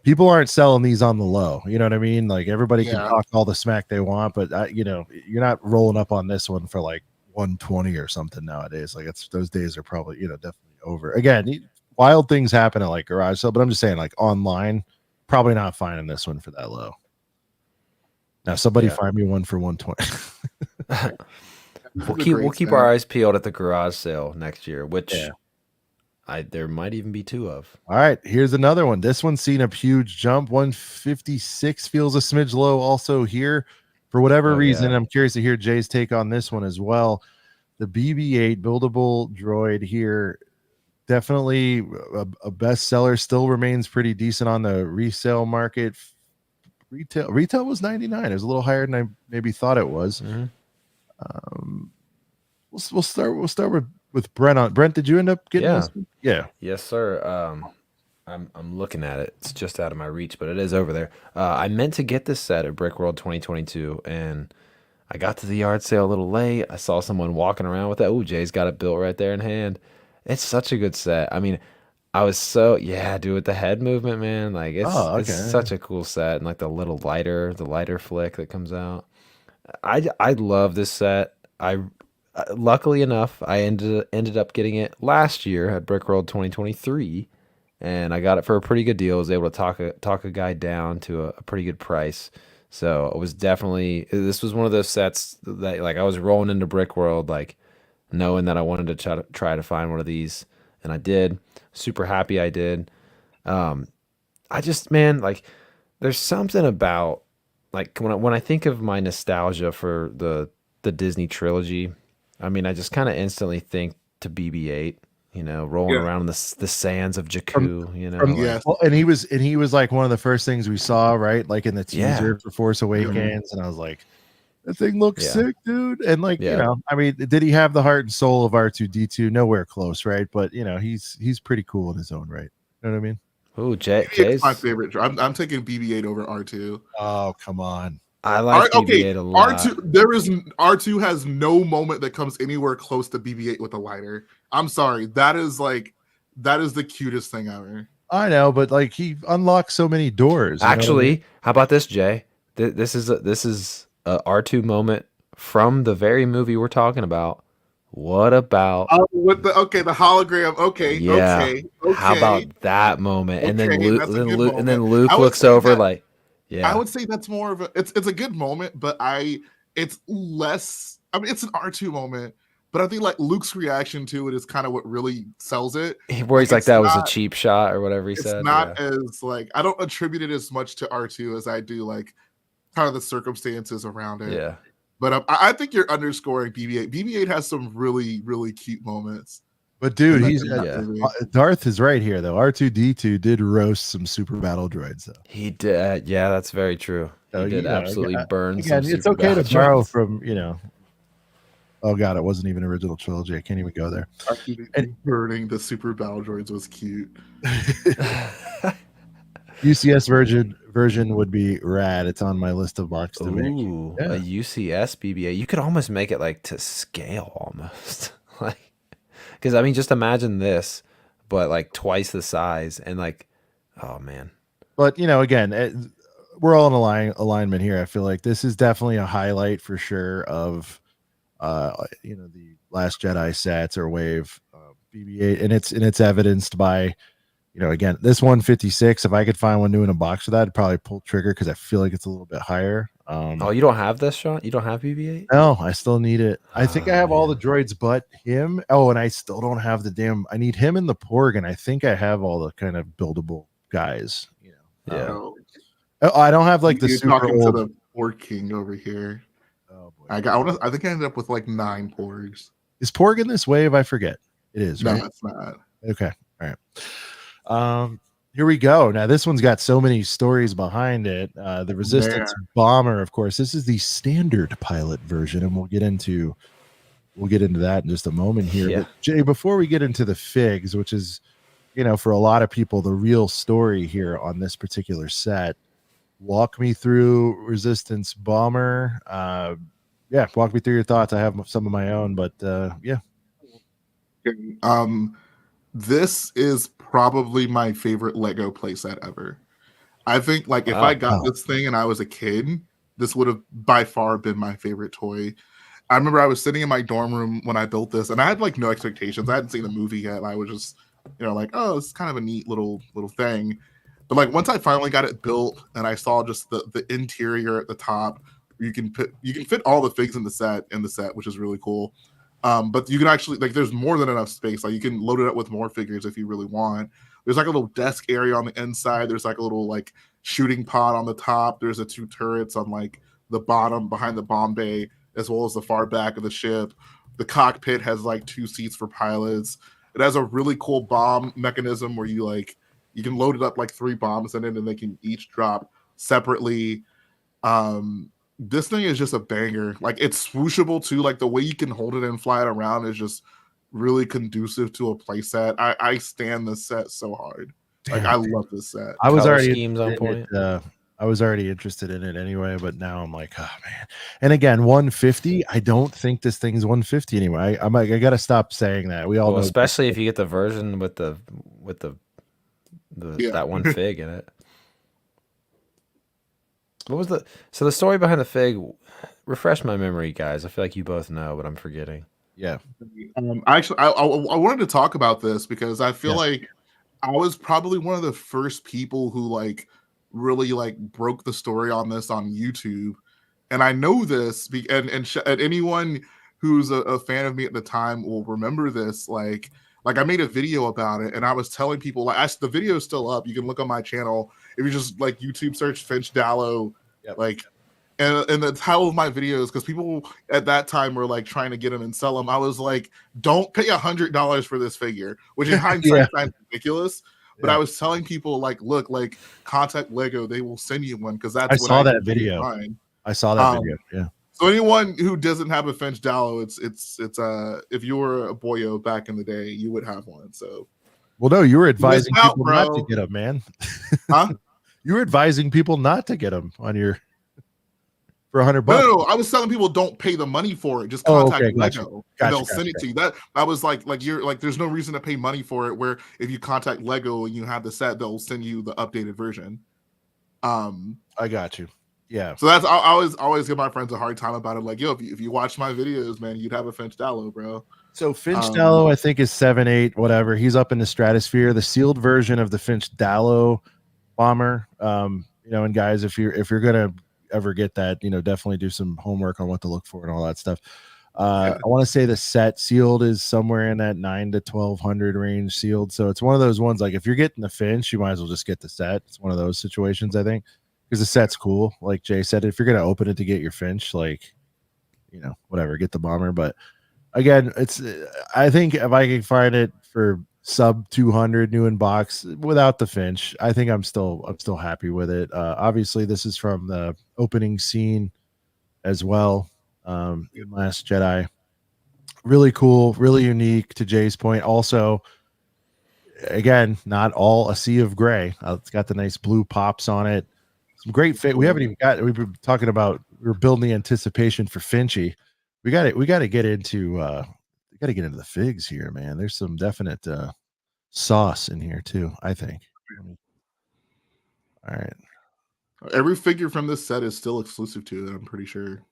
people aren't selling these on the low. You know what I mean? Like everybody can talk all the smack they want, but you're not rolling up on this one for like 120 or something nowadays. Like those days are probably definitely over. Again, wild things happen at like garage sale, but I'm just saying like online, probably not finding this one for that low. Now somebody find me one for 120. We'll keep our eyes peeled at the garage sale next year, which there might even be two of. All right, here's another one. This one's seen a huge jump. 156 feels a smidge low also here. For whatever reason, I'm curious to hear Jay's take on this one as well. The BB-8 buildable droid here, definitely a bestseller. Still remains pretty decent on the resale market. Retail was 99. It was a little higher than I maybe thought it was. Mm-hmm. We'll start with Brent on. Brent, did you end up getting this one? Yeah. Yes, sir. I'm looking at it. It's just out of my reach, but it is over there. I meant to get this set at Brickworld 2022, and I got to the yard sale a little late. I saw someone walking around with that. Oh, Jay's got it built right there in hand. It's such a good set. I mean, I was dude, with the head movement, man. Like it's such a cool set, and like the lighter flick that comes out. I love this set. Luckily enough, I ended up getting it last year at Brickworld 2023, and I got it for a pretty good deal. I was able to talk a guy down to a pretty good price. So it was this was one of those sets that like I was rolling into Brickworld like knowing that I wanted to try to find one of these, and I did. Super happy I did. I just, man, like there's something about like when I think of my nostalgia for the Disney trilogy, I mean, I just kind of instantly think to BB-8, rolling around in the sands of Jakku, Well, and he was like one of the first things we saw, right? Like in the teaser for Force Awakens, and I was like, that thing looks sick, dude. And like, I mean, did he have the heart and soul of R2D2? Nowhere close, right? But he's pretty cool in his own right. You know what I mean? Oh, Jay's my favorite. I'm taking BB-8 over R2. Oh, come on. I like BB-8 a lot. R2 has no moment that comes anywhere close to BB-8 with a lighter. I'm sorry. That is the cutest thing ever. I know, but like he unlocks so many doors. Actually, how about this, Jay? This is a R2 moment from the very movie we're talking about. What about with the hologram? Okay. How about that moment? And then Luke I looks over like, I would say that's more of it's a good moment, but it's less. I mean, it's an R2 moment, but I think like Luke's reaction to it is kind of what really sells it. Where he's like, that was a cheap shot or whatever he said. It's not as like I don't attribute it as much to R2 as I do like kind of the circumstances around it. Yeah. But I think you're underscoring BB-8. BB-8 has some really, really cute moments. But dude, Darth is right here though. R2D2 did roast some super battle droids though. He did. Yeah, that's very true. He did absolutely burn. Again, it's okay to borrow from Oh god, it wasn't even original trilogy. I can't even go there. And burning the super battle droids was cute. UCS version would be rad. It's on my list of box to make. A UCS BB-8. You could almost make it like to scale almost. Like, because I mean, just imagine this, but like twice the size, and like, oh man. But again, we're all in alignment here. I feel like this is definitely a highlight for sure of the Last Jedi sets or wave BB-8, and it's evidenced by again this 156. If I could find one new in a box for that, I'd probably pull trigger because I feel like it's a little bit higher. Oh, you don't have this, Sean? You don't have BB-8? No, I still need it. I think I have all the man. droids but him. Oh, and I still don't have the damn. I need him and the Porg, and I think I have all the kind of buildable guys. Yeah. Oh, I don't have like the you're super talking old. to the Porg King over here. Oh boy, I think I ended up with like 9 Porgs. is Porg in this wave? I forget. It is, No, right? it's not. Okay, all right. Here we go. Now this one's got so many stories behind it. The Resistance bomber, of course. This is the standard pilot version, and we'll get into that in just a moment here. Yeah. But Jay, before we get into the figs, which is for a lot of people the real story here on this particular set, walk me through Resistance bomber. Walk me through your thoughts. I have some of my own, but yeah. This is probably my favorite Lego playset ever. I think like if I got this thing and I was a kid, this would have by far been my favorite toy. I remember I was sitting in my dorm room when I built this, and I had like no expectations. I hadn't seen the movie yet. I was just, like, oh, it's kind of a neat little thing. But like once I finally got it built and I saw just the interior at the top, you can fit all the figs in the set, which is really cool. But you can actually like there's more than enough space. Like you can load it up with more figures if you really want. There's like a little desk area on the inside. There's like a little like shooting pod on the top. There's 2 turrets on like the bottom behind the bomb bay, as well as the far back of the ship. The cockpit has like 2 seats for pilots. It has a really cool bomb mechanism where you can load it up like 3 bombs in it, and they can each drop separately. This thing is just a banger. Like it's swooshable too. Like the way you can hold it and fly it around is just really conducive to a playset. I stand this set so hard. Like I love this set. I was Color already schemes on point. I was already interested in it anyway, but now I'm like, oh man. And again, 150. I don't think this thing's 150 anyway. I got to stop saying that. We all know, especially if you get the version with the that one fig in it. What was the story behind the fig? Refresh my memory, guys. I feel like you both know, but I'm forgetting. Yeah. Actually, I wanted to talk about this because I feel like I was probably one of the first people who like really like broke the story on this on YouTube, and I know this and anyone who's a fan of me at the time will remember this. Like I made a video about it, and I was telling people the video is still up. You can look on my channel if you just like YouTube search Finch Dallo, like. And the title of my videos, because people at that time were like trying to get them and sell them. I was like, don't pay $100 for this figure, which in hindsight sounds ridiculous. But I was telling people like, look, like contact Lego, they will send you one because that's I saw that video. I saw that video. Yeah. So anyone who doesn't have a Finch Dallo, it's if you were a boyo back in the day, you would have one. So, well, no, you were advising people not to get them, man. Huh? You were advising people not to get them on your. For $100. No, I was telling people don't pay the money for it. Just contact Lego, and they'll send it to you. That I was like you're like, there's no reason to pay money for it. Where if you contact Lego and you have the set, they'll send you the updated version. I got you. Yeah. So that's I always give my friends a hard time about it. Like, yo, if you watch my videos, man, you'd have a Finch Dallo, bro. So Finch Dallo, I think, is 7.8, whatever. He's up in the stratosphere. The sealed version of the Finch Dallo bomber. And guys, if you're gonna ever get that, definitely do some homework on what to look for and all that stuff. I want to say the set sealed is somewhere in that 900 to 1200 range sealed. So it's one of those ones, like if you're getting the Finch, you might as well just get the set. It's one of those situations, I think, because the set's cool. Like Jay said, if you're going to open it to get your Finch, like, whatever, get the bomber. But again, I think if I can find it for sub 200 new in box without the Finch, I think I'm still happy with it. Obviously this is from the opening scene as well, in Last Jedi. Really cool, really unique, to Jay's point. Also, again, not all a sea of gray. It's got the nice blue pops on it. Some great fit. We've been talking about, we're building the anticipation for Finchy. We got to get into the figs here, man. There's some definite sauce in here too, I think. All right. Every figure from this set is still exclusive to it, I'm pretty sure.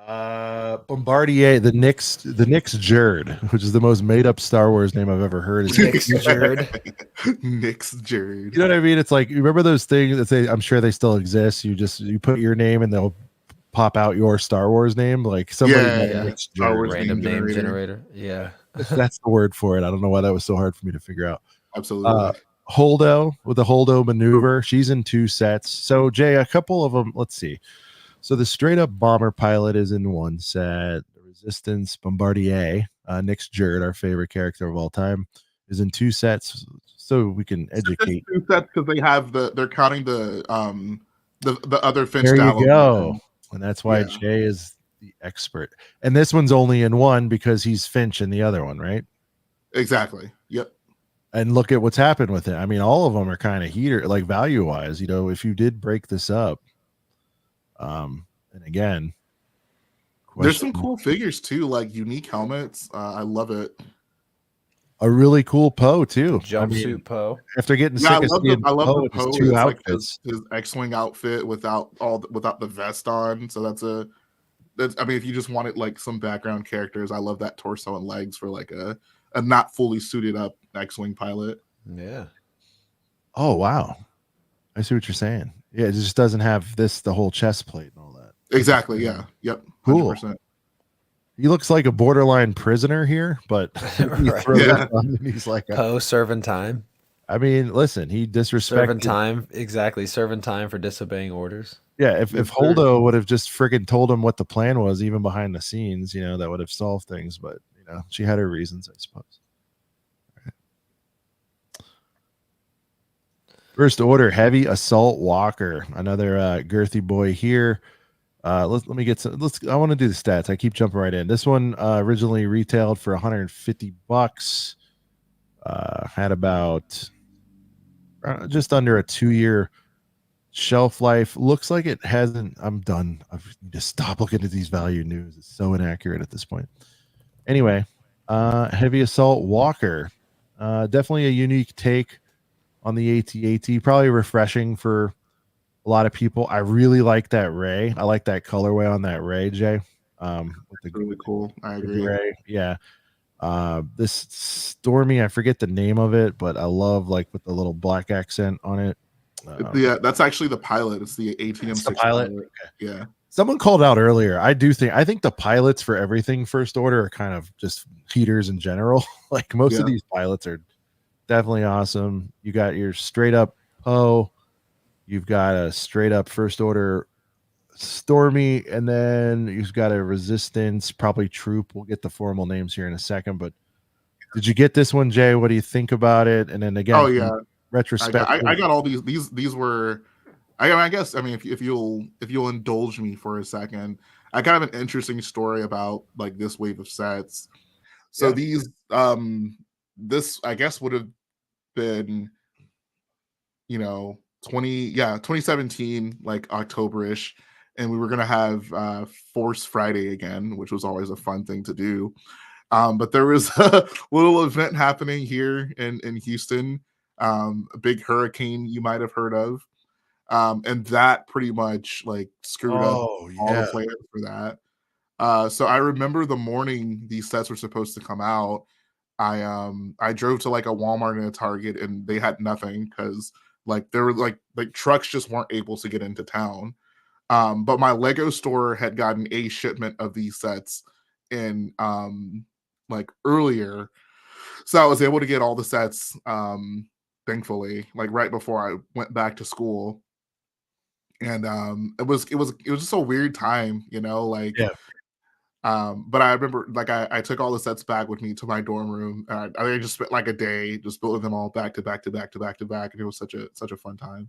Bombardier, the Nyx Jerd, which is the most made up Star Wars name I've ever heard. Is Nyx Jerd. Nyx Jerd. You know what I mean? It's like, you remember those things that say, I'm sure they still exist. You put your name and they'll pop out your Star Wars name. Like somebody Yeah. Nyx Star Jerd. Wars Random name generator. generator. Yeah. That's the word for it. I don't know why that was so hard for me to figure out. Absolutely. Holdo with the Holdo maneuver. She's in 2 sets. So Jay, a couple of them. Let's see. So the straight up bomber pilot is in 1 set. The Resistance Bombardier, Nyx Jerd, our favorite character of all time, is in 2 sets. So we can educate. 2 sets because they have they're counting the other Finch. There you Dallow go. version. And that's why Yeah. Jay is the expert. And this one's only in 1 because he's Finch in the other one, right? Exactly. Yep. And look at what's happened with it. I mean, all of them are kind of heater, like value wise. You know, if you did break this up, and again, there's some cool figures too, like unique helmets. I love it. A really cool Poe too. Jumpsuit Poe. After getting Yeah, sick of seeing I love Poe the with his Poe. 2 It's like outfits. his X-wing outfit without the vest on. So that's I mean, if you just wanted like some background characters, I love that torso and legs for like a not fully suited up X-wing pilot. Yeah. Oh wow, I see what you're saying. Yeah, it just doesn't have the whole chest plate and all that. Exactly. Yeah. Yep. 100%. Cool. He looks like a borderline prisoner here, but Right. He's like Poe serving time. I mean, listen, he disrespected Serving time. Exactly. Serving time for disobeying orders. Yeah, if Holdo would have just friggin' told him what the plan was, even behind the scenes, you know, that would have solved things. But you know, she had her reasons, I suppose. First Order Heavy Assault Walker, another girthy boy here. Let me get some. I want to do the stats. I keep jumping right in. This one originally retailed for $150. Had about just under a 2-year shelf life. Looks like it hasn't. I'm done. I need to stop looking at these value news. It's so inaccurate at this point. Anyway, Heavy Assault Walker, definitely a unique take on the AT-AT. Probably refreshing for a lot of people. I really like that Ray. I like that colorway on that Ray, Jay. With the Really cool. I agree. Ray. Yeah. This Stormy, I forget the name of it, but I love like with the little black accent on it. Yeah, that's actually the pilot. It's the ATM6 pilot. pilot. Yeah. Someone called out earlier. I think the pilots for everything First Order are kind of just heaters in general. Like most of these pilots are definitely awesome. You got your straight up Poe, you've got a straight up First Order Stormy, and then you've got a Resistance, probably Troop. We'll get the formal names here in a second. But did you get this one, Jay? What do you think about it? And then again, oh yeah, retrospective. I got all these. These were. I guess. I mean, if you'll indulge me for a second, I kind of an interesting story about like this wave of sets. So these this I guess would have been, 2017, like October-ish, and we were gonna have Force Friday again, which was always a fun thing to do. But there was a little event happening here in Houston, a big hurricane you might have heard of. And that pretty much like screwed up all the plans for that. So I remember the morning these sets were supposed to come out, I drove to like a Walmart and a Target, and they had nothing because like there were like trucks just weren't able to get into town. But my Lego store had gotten a shipment of these sets in like earlier, so I was able to get all the sets thankfully, like right before I went back to school. And it was just a weird time, but I remember like I took all the sets back with me to my dorm room. I just spent like a day just building them all back to back to back to back to back, and it was such a fun time.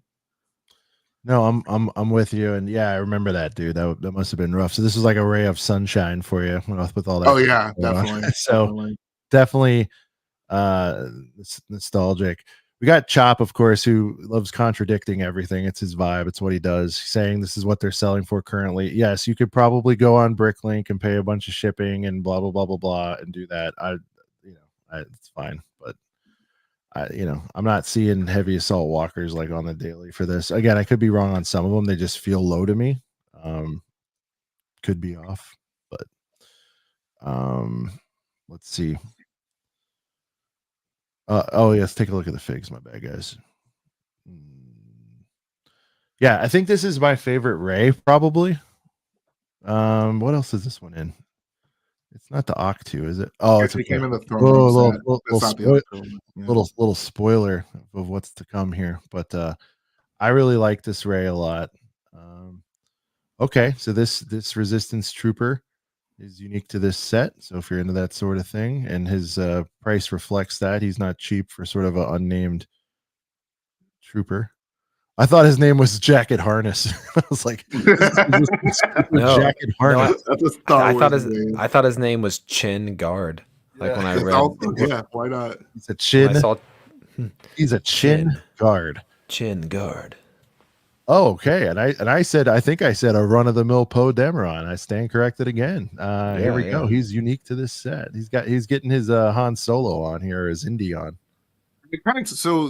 No, I'm with you, and yeah, I remember that, dude. That must have been rough. So this is like a ray of sunshine for you with all that. Oh yeah, definitely. So definitely it's nostalgic. We got Chop, of course, who loves contradicting everything. It's his vibe. It's what he does. Saying this is what they're selling for currently. Yes, you could probably go on Bricklink and pay a bunch of shipping and blah blah blah blah blah and do that. It's fine, but I'm not seeing heavy assault walkers like on the daily for this. Again, I could be wrong on some of them. They just feel low to me. Could be off, but let's see. Oh yes, take a look at the figs. My bad, guys. Yeah, I think this is my favorite Ray, probably. What else is this one in? It's not the Octu, is it? Oh, it's It came in the throne Whoa, room little, set. little, It's not the October. Yeah. little spoiler of what's to come here. But I really like this Ray a lot. Okay, so this Resistance Trooper is unique to this set. So if you're into that sort of thing, and his price reflects that, he's not cheap for sort of an unnamed trooper. I thought his name was Jacket Harness. I was like, No, Jacket Harness. That's a Star I Wars name. thought his name was Chin Guard. Like when I It's read, also- yeah, why not? He's a when chin. I saw He's a chin guard. Chin Guard. Oh, okay. And I said, I think I said a run of the mill Poe Dameron. I stand corrected again. Here we go. He's unique to this set. He's getting his Han Solo on here, or his Indy on. So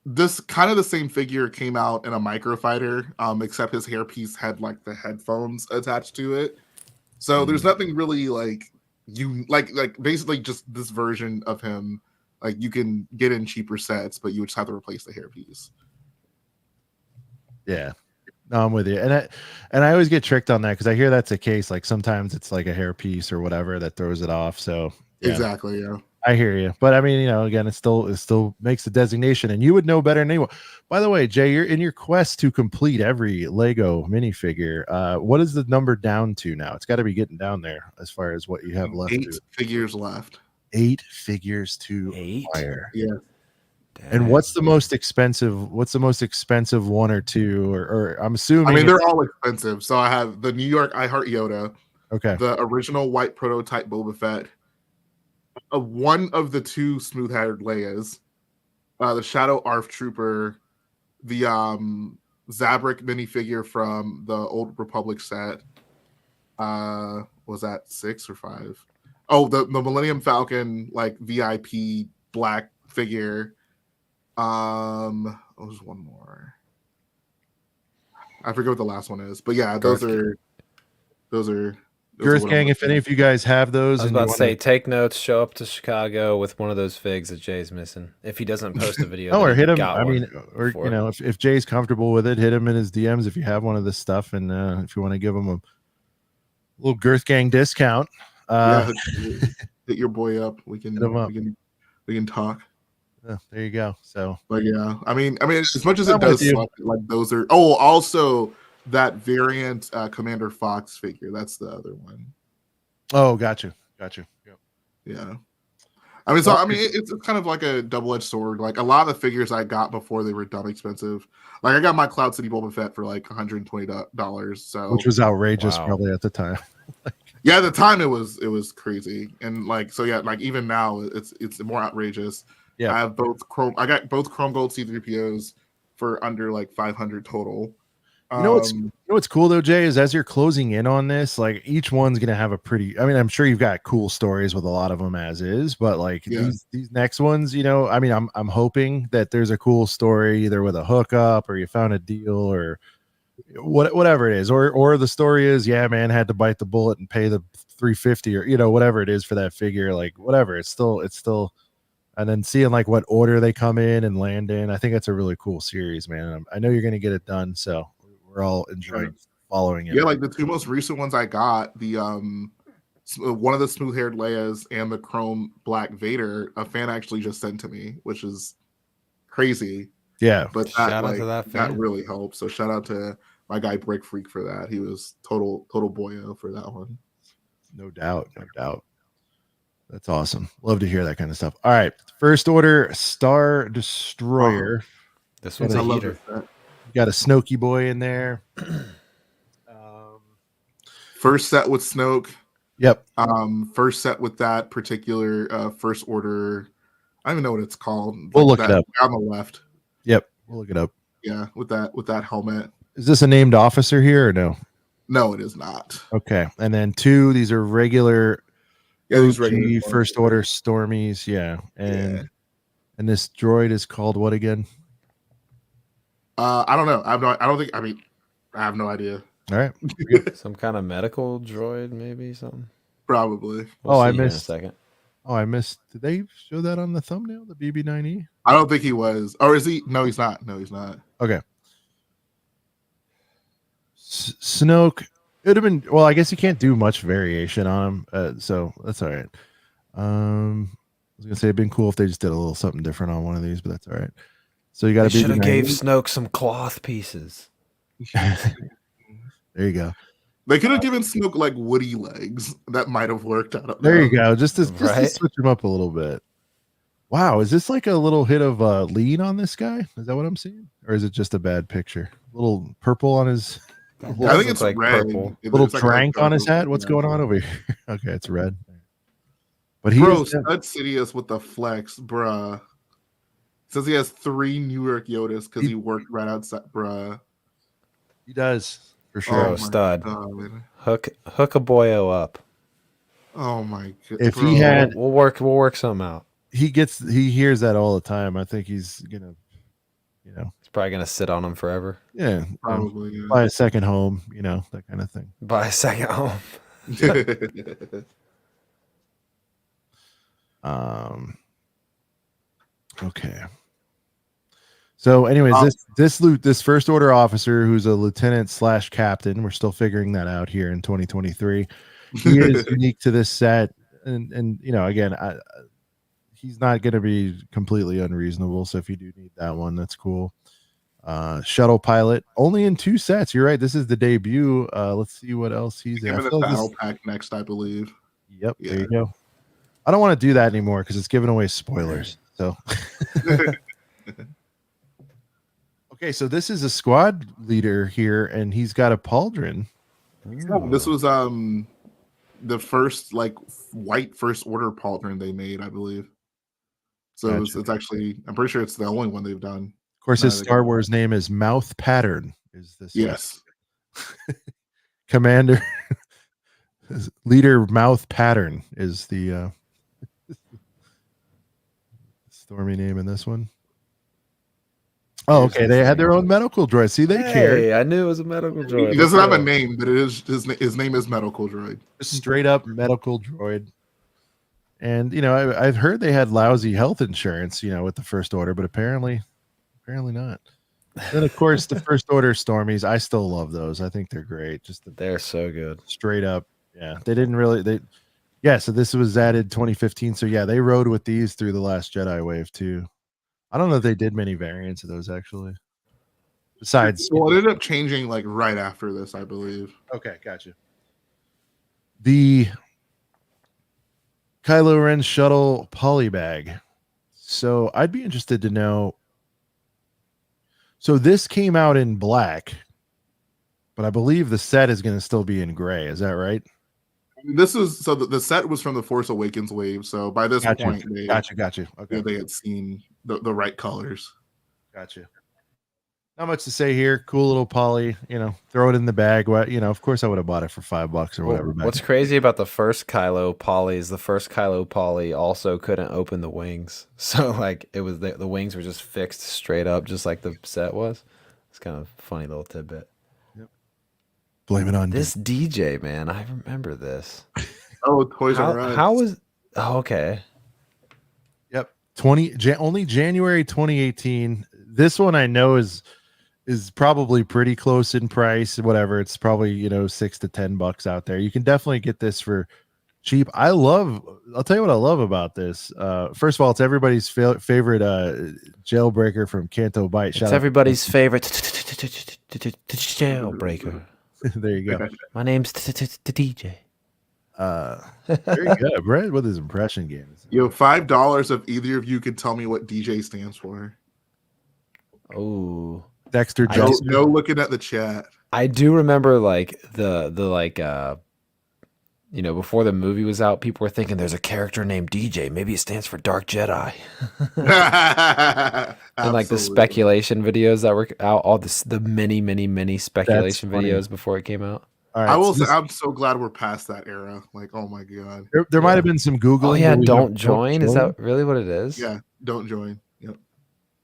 this kind of the same figure came out in a microfighter, except his hairpiece had like the headphones attached to it. So there's nothing really like basically just this version of him. Like you can get in cheaper sets, but you would just have to replace the hairpiece. Yeah, no, I'm with you, and I always get tricked on that because I hear that's the case. Like sometimes it's like a hairpiece or whatever that throws it off. So yeah, Exactly, yeah. I hear you, but I mean, again, it still makes the designation, and you would know better than anyone. By the way, Jay, you're in your quest to complete every Lego minifigure. What is the number down to now? It's got to be getting down there as far as what you have left. 8 figures left. 8 figures to acquire. Yeah. And what's the most expensive? What's the most expensive one or two? Or I'm assuming. I mean, they're all expensive. So I have the New York I Heart Yoda. Okay. The original white prototype Boba Fett. One of the 2 smooth-haired Leias. The Shadow ARF Trooper. The Zabrak minifigure from the Old Republic set. Was that 6 or 5? Oh, the Millennium Falcon like VIP black figure. There's one more. I forget what the last one is, but yeah, those are Girth Gang. If any of you guys have those, I was about to say, take notes. Show up to Chicago with one of those figs that Jay's missing. If he doesn't post a video, or hit him. got I one mean, or if Jay's comfortable with it, hit him in his DMs if you have one of this stuff, and if you want to give him a little Girth Gang discount. Hit your boy up. We can hit him up. we can talk. Oh, there you go. So, but yeah, I mean, as much as it does suck, like those are. Oh, also that variant Commander Fox figure. That's the other one. Oh, gotcha. Yep. Yeah. I mean, so I mean, it's kind of like a double-edged sword. Like a lot of the figures I got before they were dumb expensive. Like I got my Cloud City Boba Fett for like $120. So which was outrageous, probably at the time. Yeah, at the time it was crazy, and like so yeah, like even now it's more outrageous. Yeah, I have both Chrome. I got both Chrome Gold C-3POs for under like 500 total. You know what's cool though, Jay, is as you're closing in on this, like each one's gonna have a pretty. I mean, I'm sure you've got cool stories with a lot of them as is, but like these next ones, I mean, I'm hoping that there's a cool story either with a hookup or you found a deal or whatever it is, or the story is, yeah, man, had to bite the bullet and pay the $350 or whatever it is for that figure, like whatever. It's still. And then seeing like what order they come in and land in, I think that's a really cool series, man. I know you're going to get it done, so we're all enjoying following it. Yeah, like the 2 most recent ones I got, the one of the smooth-haired Leias and the Chrome Black Vader, a fan actually just sent to me, which is crazy. Yeah, but that really helped. So shout out to my guy Brick Freak for that. He was total boyo for that one. No doubt. That's awesome. Love to hear that kind of stuff. All right. First order Star Destroyer. This one's a heater. You got a Snokey boy in there. First set with Snoke. Yep. First set with that particular first order. I don't even know what it's called. We'll look it up. On the left. Yep. We'll look it up. Yeah, with that helmet. Is this a named officer here or no? No, it is not. Okay. And then 2, these are regular. Yeah, these regular OG First Order Stormtroopers. Stormies, yeah. Yeah. And this droid is called what again? I don't know. I don't think. I mean, I have no idea. All right. Some kind of medical droid, maybe something. Probably. We'll Oh, see I here in a missed. second. Oh, I missed. Did they show that on the thumbnail? The BB-9E? I don't think he was. Or is he? No, he's not. No, he's not. Okay. Snoke. It would have been. Well, I guess you can't do much variation on him, so that's all right. I was gonna say it'd been cool if they just did a little something different on one of these, but that's all right. So you got They to should have gave BB-9E. Snoke some cloth pieces. There you go. They could have given Snoke like woody legs. That might have worked. I don't know. There you go. Just to Right? switch him up a little bit. Wow, is this like a little hit of lean on this guy? Is that what I'm seeing, or is it just a bad picture? A little purple on his. I Does think look it's like red. purple. Little It's like drank on his darker- hat. What's going on over here? Okay, it's red. But he Bro, is, Stud Sidious with the flex, bruh. Says he has 3 New York Yodas because he worked right outside, bruh. he does for Oh sure. Oh, my stud. God. Hook a boyo up. Oh my god. If bro. he had, We'll work something out. he hears that all the time. I think he's gonna, It's probably gonna sit on him forever. yeah, Probably. Yeah. buy a second home, that kind of thing. Buy a second home. Okay. So, anyways, this First Order officer, who's a lieutenant / captain, we're still figuring that out here in 2023. He is unique to this set, and again, he's not going to be completely unreasonable. So, if you do need that one, that's cool. Shuttle pilot, only in 2 sets. You're right. This is the debut. Let's see what else he's in. Given the battle pack next, I believe. Yep, Yeah. there you go. I don't want to do that anymore because it's giving away spoilers. So, okay, so this is a squad leader here, and he's got a pauldron. This was the first like white First Order pauldron they made, I believe. So Gotcha. it's actually, I'm pretty sure it's the only one they've done. Of course, his Nice. Star Wars name is Mouth Pattern. Is this Yes. Commander Leader Mouth Pattern is the stormy name in this one. Oh, okay. They had their own medical droid. See, they care. Hey, I knew it was a medical droid. He doesn't have a Let's go. name, but it is his name is Medical Droid. Just straight up medical droid. And I've heard they had lousy health insurance, with the First Order, but apparently not. Then of course the First Order Stormies, I still love those. I think they're great. Just They're so good. straight up. Yeah, they didn't really. So this was added 2015. So yeah, they rode with these through the Last Jedi wave too. I don't know if they did many variants of those actually. Besides, Well, it ended up changing like right after this, I believe. okay, gotcha. The Kylo Ren shuttle polybag. So I'd be interested to know. So this came out in black, but I believe the set is going to still be in gray. Is that right? This is so the set was from the Force Awakens wave. So by this point, Gotcha. Okay, they had seen the right colors. gotcha. Not much to say here. Cool little poly. Throw it in the bag. What of course I would have bought it for $5 or whatever. What's crazy about the first Kylo Poly is the first Kylo Poly also couldn't open the wings. So like it was the wings were just fixed straight up, just like the set was. It's kind of a funny little tidbit. Blame it on This DJ, man, I remember this. Oh, Toys R Us. How was? Oh, okay. Yep. Only January 2018. This one I know is probably pretty close in price. Whatever. It's probably, $6 to $10 out there. You can definitely get this for cheap. I'll tell you what I love about this. First of all, it's everybody's favorite jailbreaker from Canto Bight. It's everybody's favorite jailbreaker. There you go. My name's DJ. Very good. Brett with his impression games. Yo, $5 if either of you could tell me what DJ stands for. Oh, Dexter No, Johnson. no looking at the chat. I do remember like the before the movie was out, people were thinking there's a character named DJ. Maybe it stands for Dark Jedi. And like the speculation videos that were out, all the many speculation funny. videos before it came out. All I right. will So say this, I'm so glad we're past that era. Like, oh my god. there might Yeah. have been some Googling. Oh yeah, where we have don't join. Is that really what it is? Yeah, don't join. Yep.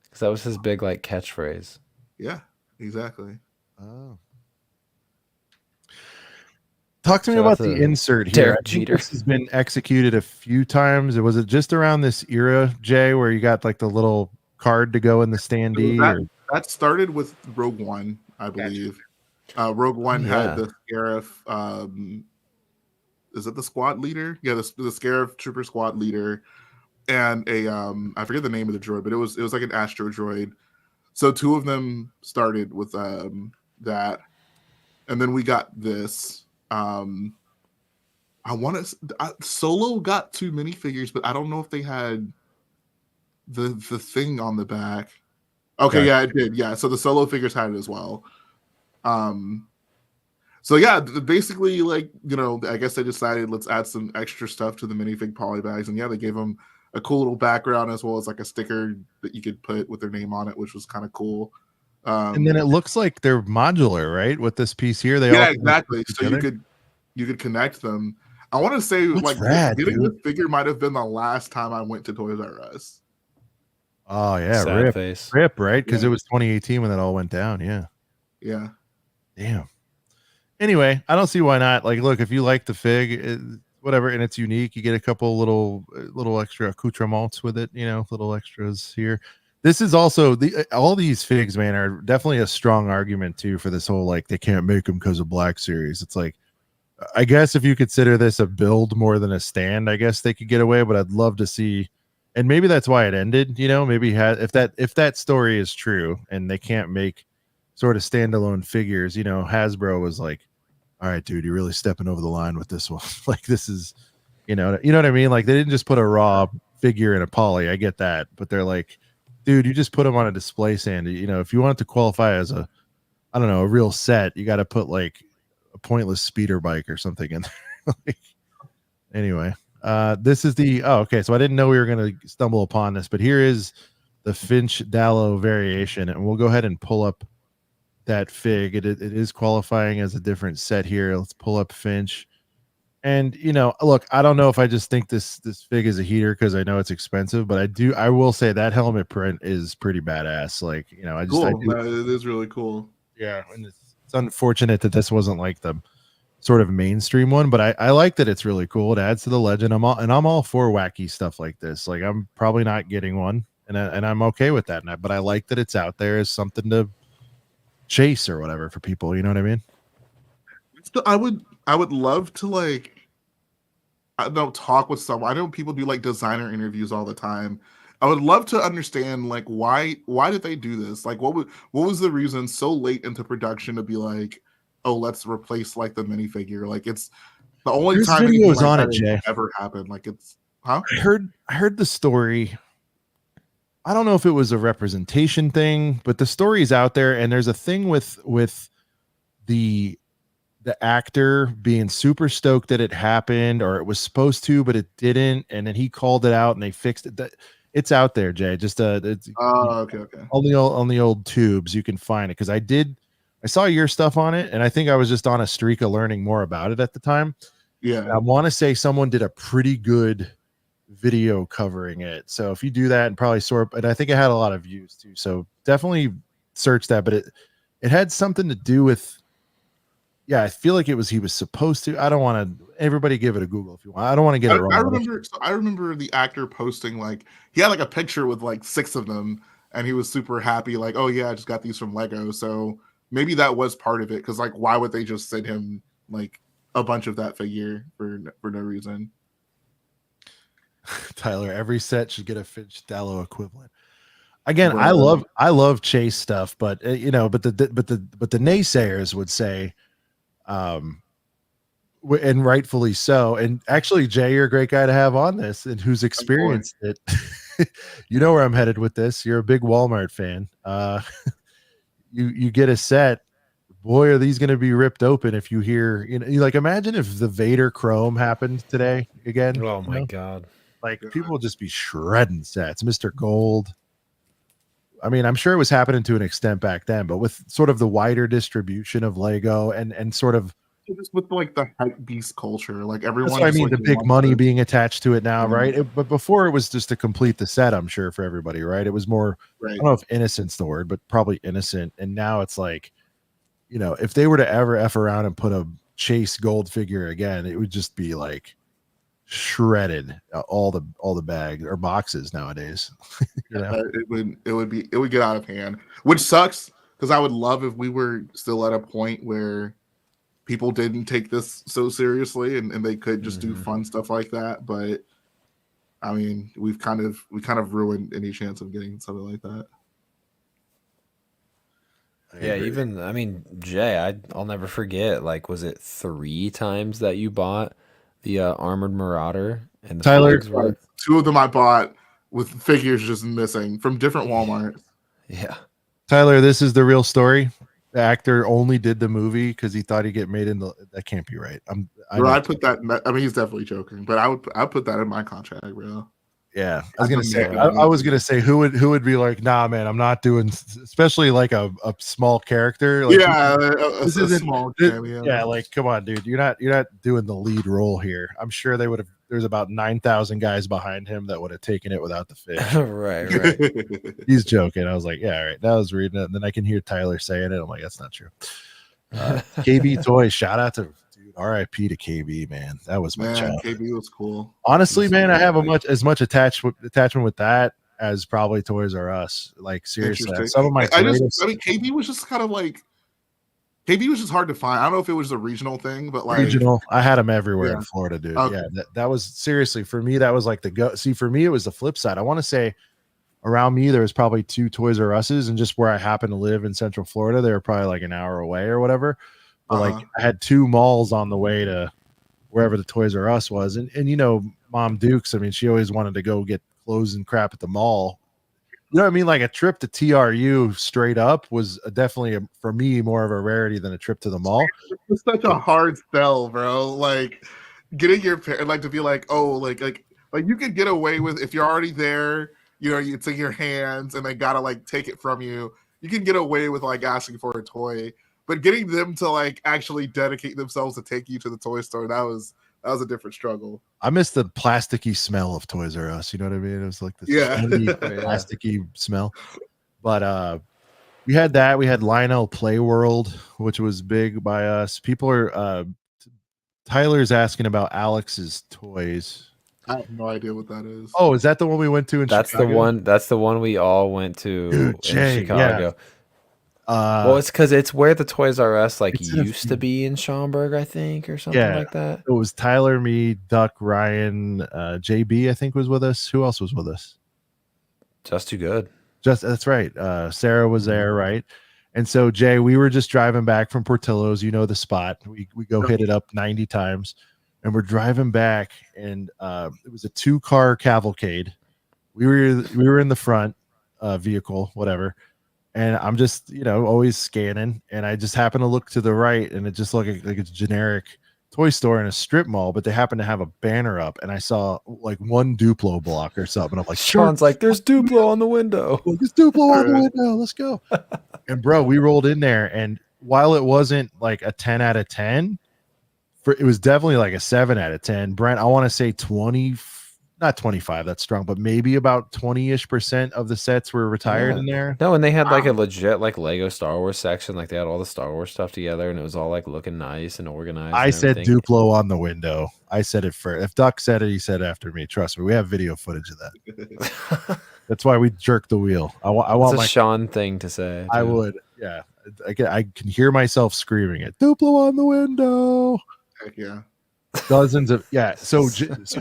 Because that was his big like catchphrase. Yeah, exactly. Oh. Talk to me Shout out about the to insert here. Derek I think Jeter. this has been executed a few times. Was it just around this era, Jay, where you got like the little card to go in the standee? That started with Rogue One, I believe. Rogue One had yeah. the Scarif. Is it the squad leader? Yeah, the Scarif Trooper squad leader, and a I forget the name of the droid, but it was like an Astro droid. So two of them started with that, and then we got this. I want to. Solo got 2 minifigures, but I don't know if they had the thing on the back. Okay, Gotcha. yeah, it did. Yeah, so the Solo figures had it as well. So yeah, basically, like, you know, I guess they decided let's add some extra stuff to the minifig polybags, and yeah, they gave them a cool little background as well as like a sticker that you could put with their name on it, which was kind of cool. And then it looks like they're modular, right? With this piece here, they Yeah, all exactly. So together. you could connect them. I want to say Looks like rad, getting dude. this figure might have been the last time I went to Toys R Us. Oh yeah, Sad face. rip, right? Because Yeah. it was 2018 when that all went down. Yeah, Yeah. damn. Anyway, I don't see why not. Like, look, if you like the fig, whatever, and it's unique, you get a couple little extra accoutrements with it. You know, little extras here. This is also all these figs, man, are definitely a strong argument too for this whole like they can't make them because of Black Series. It's like, I guess if you consider this a build more than a stand, I guess they could get away. But I'd love to see, and maybe that's why it ended. You know, maybe if that story is true and they can't make sort of standalone figures, you know, Hasbro was like, all right, dude, you're really stepping over the line with this one. Like, this is, you know what I mean? Like, they didn't just put a raw figure in a poly. I get that, but they're like, dude, you just put them on a display stand. You know, if you want it to qualify as a, I don't know, a real set, you got to put like a pointless speeder bike or something in there. Like, anyway, this is okay. So I didn't know we were going to stumble upon this, but here is the Finch Dallo variation, and we'll go ahead and pull up that fig. It is qualifying as a different set here. Let's pull up Finch. And you know, look, I don't know if I just think this fig is a heater because I know it's expensive, but I will say that helmet print is pretty badass. Like, you know, I Cool. do, It is really cool. yeah, and it's unfortunate that this wasn't like the sort of mainstream one, but I like that it's really cool. It adds to the legend. I'm all for wacky stuff like this. Like, I'm probably not getting one, and I'm okay with that. But I like that it's out there as something to chase or whatever for people. You know what I mean? I would love to, like, I don't know, talk with someone. I know people do like designer interviews all the time. I would love to understand, like, why did they do this? Like, what was the reason so late into production to be like, oh, let's replace like the minifigure? Like, it's the only There's time anything videos like on that it, Jay. has ever happened. Like, it's huh? I heard the story. I don't know if it was a representation thing, but the story's out there, and there's a thing with the actor being super stoked that it happened, or it was supposed to, but it didn't, and then he called it out and they fixed it. It's out there, Jay. Just it's Okay. on the old tubes you can find it, because I saw your stuff on it, and I think I was just on a streak of learning more about it at the time. Yeah. I want to say someone did a pretty good video covering it. So if you do that and probably sort, and I think it had a lot of views too. So definitely search that. But it had something to do with, yeah, I feel like he was supposed to. I don't want to. Everybody give it a Google if you want. I don't want to get it wrong. I remember the actor posting, like, he had like a picture with like 6 of them, and he was super happy, like, oh yeah, I just got these from Lego. So maybe that was part of it, because like, why would they just send him like a bunch of that figure for no reason? Tyler, every set should get a Finch Dallo equivalent. Again, right. I love chase stuff, but you know, but the naysayers would say, and rightfully so. And actually, Jay, you're a great guy to have on this, and who's experienced it. You know where I'm headed with this. You're a big Walmart fan. You get a set. Boy, are these going to be ripped open if you hear, you know, like, imagine if the Vader Chrome happened today again. Oh my God. Like, people would just be shredding sets. Mr. Gold. I mean, I'm sure it was happening to an extent back then, but with sort of the wider distribution of Lego and sort of just with like the hype beast culture, like everyone. That's what I just, mean. like, The big wants money to- being attached to it now, Yeah. right? But before it was just to complete the set. I'm sure for everybody, right? It was more. Right. I don't know if innocent's the word, but probably innocent. And now it's like, if they were to ever f around and put a Chase gold figure again, it would just be like shredded all the bags or boxes nowadays. It would get out of hand, which sucks because I would love if we were still at a point where people didn't take this so seriously and they could just do fun stuff like that. But I mean, we kind of ruined any chance of getting something like that. Yeah, even I mean, Jay, I'll never forget. Like, was it 3 times that you bought the Armored Marauder and the Tyler, flags were... 2 of them I bought with figures just missing from different Walmarts. Yeah. Tyler, this is the real story. The actor only did the movie because he thought he'd get made in the. That can't be right. I put that. I mean, he's definitely joking, but I put that in my contract, bro. Yeah, I was gonna say who would be like, nah, man, I'm not doing, especially like a small character. Like, yeah, this a isn't small cameo. Yeah, like, come on, dude, you're not doing the lead role here. I'm sure they would have. There's about 9,000 guys behind him that would have taken it without the fish. right. He's joking. I was like, yeah, all right. Now I was reading it, and then I can hear Tyler saying it. I'm like, that's not true. KB Toys, shout out to dude. R.I.P. to KB, man. That was my child. KB was cool. Honestly, man, I have as much attachment with that as probably Toys R Us. Like, seriously, some of my KB was just kind of like. KB was just hard to find. I don't know if it was a regional thing, but like regional. I had them everywhere in Florida, dude. Okay. Yeah, that was seriously for me. That was like the go. See, for me, it was the flip side. I want to say around me there was probably 2 Toys R Us's, and just where I happen to live in Central Florida, they were probably like an hour away or whatever. But like I had 2 malls on the way to wherever the Toys R Us was, and Mom Dukes. I mean, she always wanted to go get clothes and crap at the mall. You know what I mean? Like a trip to TRU straight up was definitely for me more of a rarity than a trip to the mall. It's such a hard sell, bro. Like getting your parent, like to be like, oh, like you could get away with if you're already there. It's in your hands, and they gotta like take it from you. You can get away with like asking for a toy, but getting them to like actually dedicate themselves to take you to the toy store, that was a different struggle. I miss the plasticky smell of Toys R Us. You know what I mean? It was like this plasticky smell. But we had that. We had Lionel Play World, which was big by us. People are Tyler's asking about Alex's toys. I have no idea what that is. Oh, is that the one we went to in Chicago? That's the one we all went to in Chicago. Yeah. Well, it's because it's where the Toys R Us used to be in Schaumburg, I think, or something like that. It was Tyler, me, Duck, Ryan, JB, I think was with us. Who else was with us? Just Too Good. That's right. Sarah was there, right? And so Jay, we were just driving back from Portillo's. You know the spot. We go hit it up 90 times, and we're driving back, and it was a 2-car cavalcade. We were in the front vehicle, whatever. And I'm just, always scanning, and I just happen to look to the right, and it just looked like it's a generic toy store in a strip mall, but they happen to have a banner up, and I saw like 1 Duplo block or something. I'm like, Sean's like, there's Duplo on the window. There's Duplo on the window. Let's go. And bro, we rolled in there, and while it wasn't like a 10 out of 10, it was definitely like a 7 out of 10. Brent, I want to say 20. Not 25, that's strong, but maybe about 20-ish% of the sets were retired in there. No, and they had like a legit like Lego Star Wars section. Like they had all the Star Wars stuff together, and it was all like looking nice and organized. I said Duplo on the window. I said it first. If Duck said it, he said it after me. Trust me, we have video footage of that. That's why we jerked the wheel. I want a Sean thing to say. I would, yeah. I can hear myself screaming it. Duplo on the window. Heck yeah. Dozens of So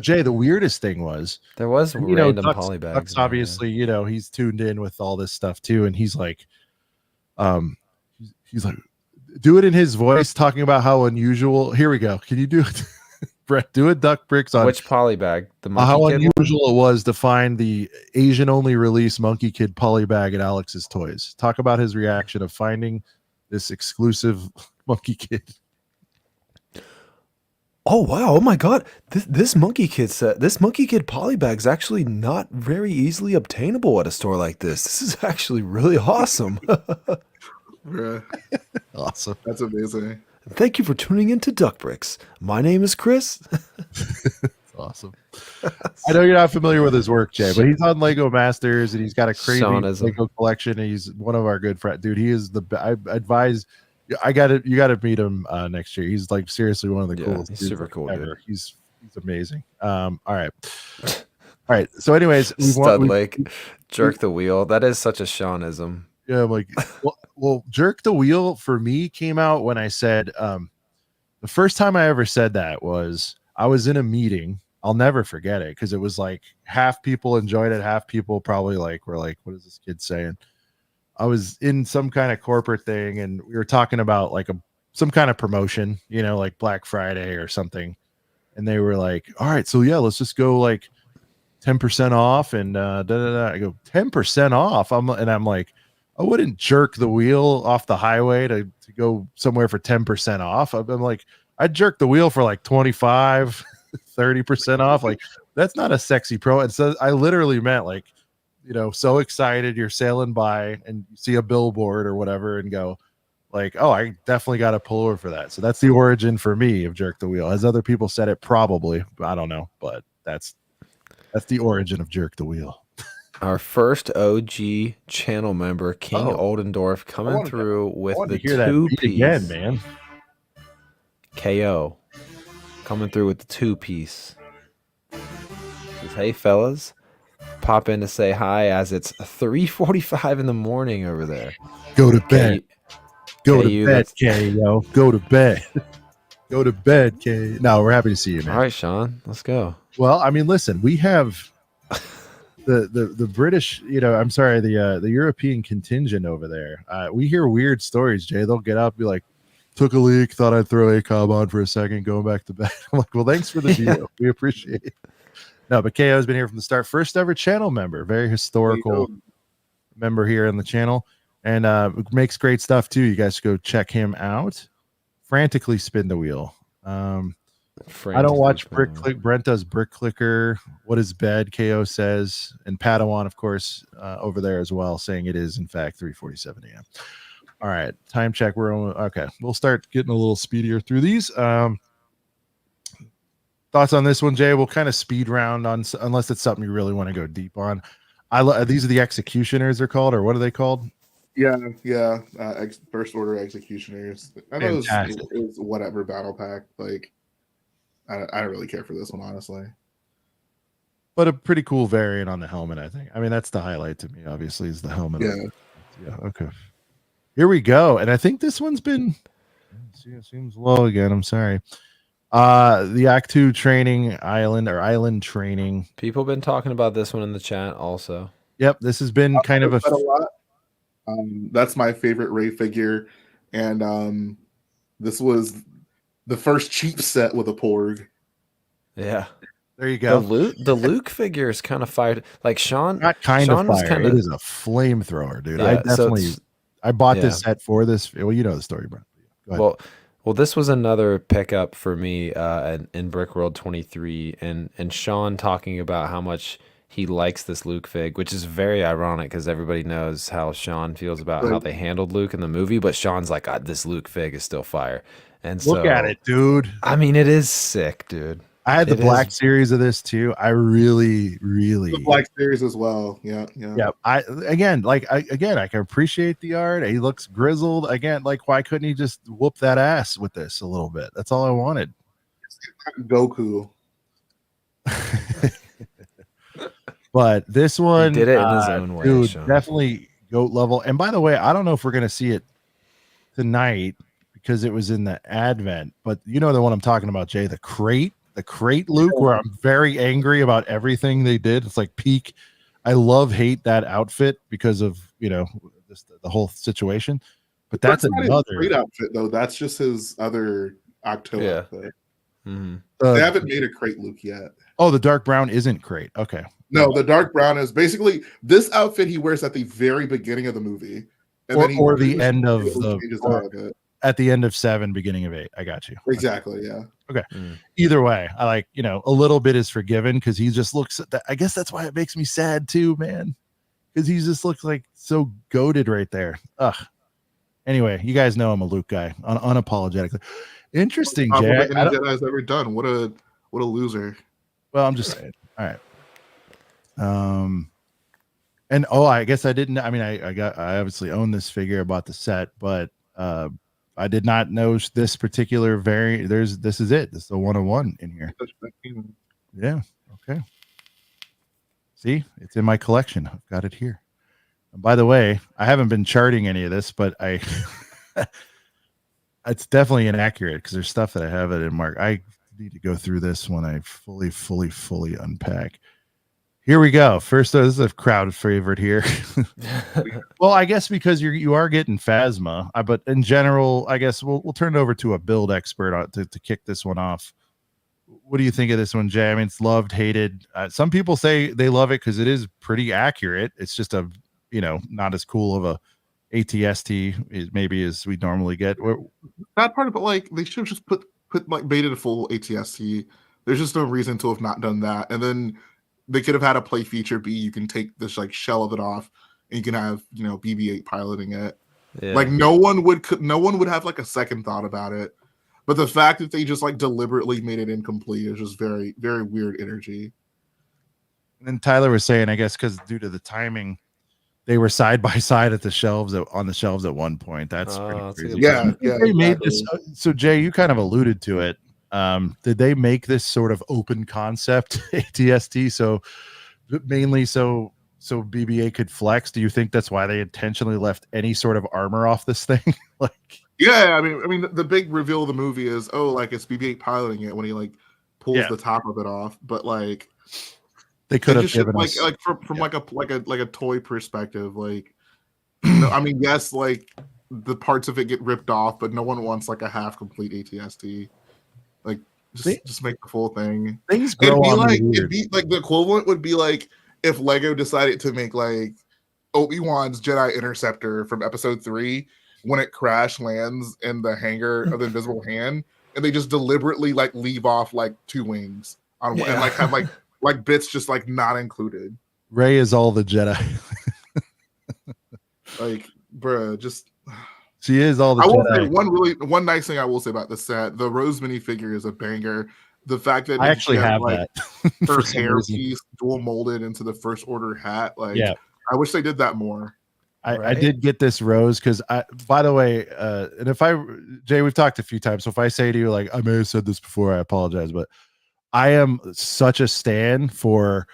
Jay, the weirdest thing was there was random polybags. Duck's obviously, he's tuned in with all this stuff too, and he's like, do it in his voice, talking about how unusual. Here we go. Can you do it, Brett? Do a Duck Bricks on which polybag? The Monkey how Kid unusual one? It was to find the Asian only release Monkey Kid polybag at Alex's Toys. Talk about his reaction of finding this exclusive Monkey Kid. Oh wow! Oh my God! This Monkey Kid polybag is actually not very easily obtainable at a store like this. This is actually really awesome. Bruh. Awesome. That's amazing. Thank you for tuning in to Duck Bricks. My name is Chris. Awesome. I know you're not familiar with his work, Jay, but he's on Lego Masters and he's got a crazy Shaunism. Lego collection. And he's one of our good friends, dude. He is I advise you got to meet him next year. He's like seriously one of the coolest. He's dudes super cool, ever. dude. He's amazing. All right. So, anyways, Stud Lake, jerk the wheel. That is such a Shaunism. Yeah, I'm like, well, jerk the wheel for me came out when I said the first time I ever said that was I was in a meeting. I'll never forget it because it was like half people enjoyed it, half people probably were like, what is this kid saying? I was in some kind of corporate thing and we were talking about like some kind of promotion, like Black Friday or something. And they were like, all right, so yeah, let's just go like 10% off and I go 10% off. I'm like, I wouldn't jerk the wheel off the highway to go somewhere for 10% off. I'm like, I'd jerk the wheel for like 25, 30% off. Like, that's not a sexy pro. And so I literally meant like, so excited you're sailing by and you see a billboard or whatever and go like, oh, I definitely got to pull over for that. So that's the origin for me of jerk the wheel. As other people said it, probably, I don't know, but that's the origin of jerk the wheel. Our first OG channel member, King Oldendorf, coming through with the two-piece. Again, man. KO coming through with the two-piece. Says, hey, fellas. Pop in to say hi as it's 3:45 in the morning over there. Go to bed. Go to bed, KO. Go to bed. Go to bed, KO. No, we're happy to see you, man. All right, Sean. Let's go. Well, I mean, listen, we have the British, I'm sorry, the European contingent over there. We hear weird stories, Jay. They'll get up, be like, took a leak, thought I'd throw ACOB on for a second, going back to bed. I'm like, well, thanks for the video. We appreciate it. No, but KO's been here from the start. First ever channel member, very historical member here on the channel, and makes great stuff too. You guys go check him out. Frantically spin the wheel. I don't watch Brick Click. Brent does Brick Clicker. What is bed? KO says, and Padawan, of course, over there as well, saying it is in fact 3:47 a.m. All right, time check. We're on. Okay, we'll start getting a little speedier through these. Thoughts on this one, Jay? We'll kind of speed round on, unless it's something you really want to go deep on. These are the executioners, they're called, or what are they called? Yeah. First order executioners. I know it was whatever battle pack. Like, I don't really care for this one, honestly. But a pretty cool variant on the helmet, I think. I mean, that's the highlight to me, obviously, is the helmet. Yeah. Okay. Here we go. And I think this one's been, it seems low again. I'm sorry. The Act 2 training island training. People have been talking about this one in the chat also. Yep. This has been kind of a lot. That's my favorite Ray figure. And this was the first cheap set with a Porg. Yeah. There you go. The Luke figure is kind of fired. Like Sean, not kind of fire. It is a flamethrower, dude. Yeah, I bought this set for this. Well, you know the story, bro. Go ahead. Well, this was another pickup for me in Brick World 23, and Sean talking about how much he likes this Luke fig, which is very ironic because everybody knows how Sean feels about how they handled Luke in the movie, but Sean's like, God, this Luke fig is still fire. And look at it, dude. I mean, it is sick, dude. I had the black series of this too. I really the black series as well. Yeah. I can appreciate the art. He looks grizzled. Again, like, why couldn't he just whoop that ass with this a little bit? That's all I wanted. Goku. But this one he did it in his own way, dude, Sean. Definitely GOAT level. And by the way, I don't know if we're gonna see it tonight because it was in the Advent, but you know the one I'm talking about, Jay, the crate Luke, where I'm very angry about everything they did. It's like peak. I hate that outfit because of the whole situation. But that's another great outfit though. That's just his other Octo outfit. Mm-hmm. They haven't made a crate Luke yet. Oh, the dark brown isn't crate. Okay. No, the dark brown is basically this outfit he wears at the very beginning of the movie, and or the end of at the end of 7, beginning of 8. I got you. Exactly. Yeah. Okay. Either way, I like, a little bit is forgiven because he just looks at that. I guess that's why it makes me sad too, man. Because he just looks like so goated right there. Ugh. Anyway, you guys know I'm a Luke guy, unapologetically. Interesting, Probably Jay. any Jedi's ever done. What a loser. Well, I'm just saying. All right. And I guess I didn't. I mean, I obviously own this figure. I bought the set, but I did not know this particular variant. This is it. This is the 101 in here. Yeah. Okay. See, it's in my collection. I've got it here. And by the way, I haven't been charting any of this, but it's definitely inaccurate because there's stuff that I have it in mark. I need to go through this when I fully unpack. Here we go. First, this is a crowd favorite here. Well, I guess because you are getting Phasma, but in general, I guess we'll turn it over to a build expert to kick this one off. What do you think of this one, Jay? I mean, it's loved, hated. Some people say they love it because it is pretty accurate. It's just not as cool of a ATST maybe as we normally get. That part of it, like they should have just put like made it a full ATST. There's just no reason to have not done that. And then they could have had a play feature B. You can take this like shell of it off, and you can have BB-8 piloting it. Yeah. Like no one would have like a second thought about it. But the fact that they just like deliberately made it incomplete is just very, very weird energy. And then Tyler was saying, I guess, because due to the timing, they were side by side at the shelves on the shelves at one point. That's pretty crazy. Yeah. They made this. So Jay, you kind of alluded to it. Did they make this sort of open concept ATST so mainly so BB-8 could flex? Do you think that's why they intentionally left any sort of armor off this thing? Like. Yeah, I mean, the big reveal of the movie is, like it's BB-8 piloting it when he like pulls the top of it off. But like, they could have given like us from like a toy perspective. Like, I mean, yes, like the parts of it get ripped off, but no one wants like a half complete ATST. Like, just make the full thing. Things grow on me weird. It'd be like the equivalent would be like if Lego decided to make like Obi-Wan's Jedi Interceptor from Episode 3. When it crash lands in the hangar of the Invisible Hand, and they just deliberately like leave off like 2 wings on one, and like have like bits just like not included. Rey is all the Jedi. Like, bruh, just she is all the I will Jedi. say one nice thing I will say about the set: the Rose minifigure is a banger. The fact that I actually have that her hair piece dual molded into the First Order hat, like, I wish they did that more. I did get this Rose because by the way, and Jay, we've talked a few times. So if I say to you, like, I may have said this before, I apologize, but I am such a stan for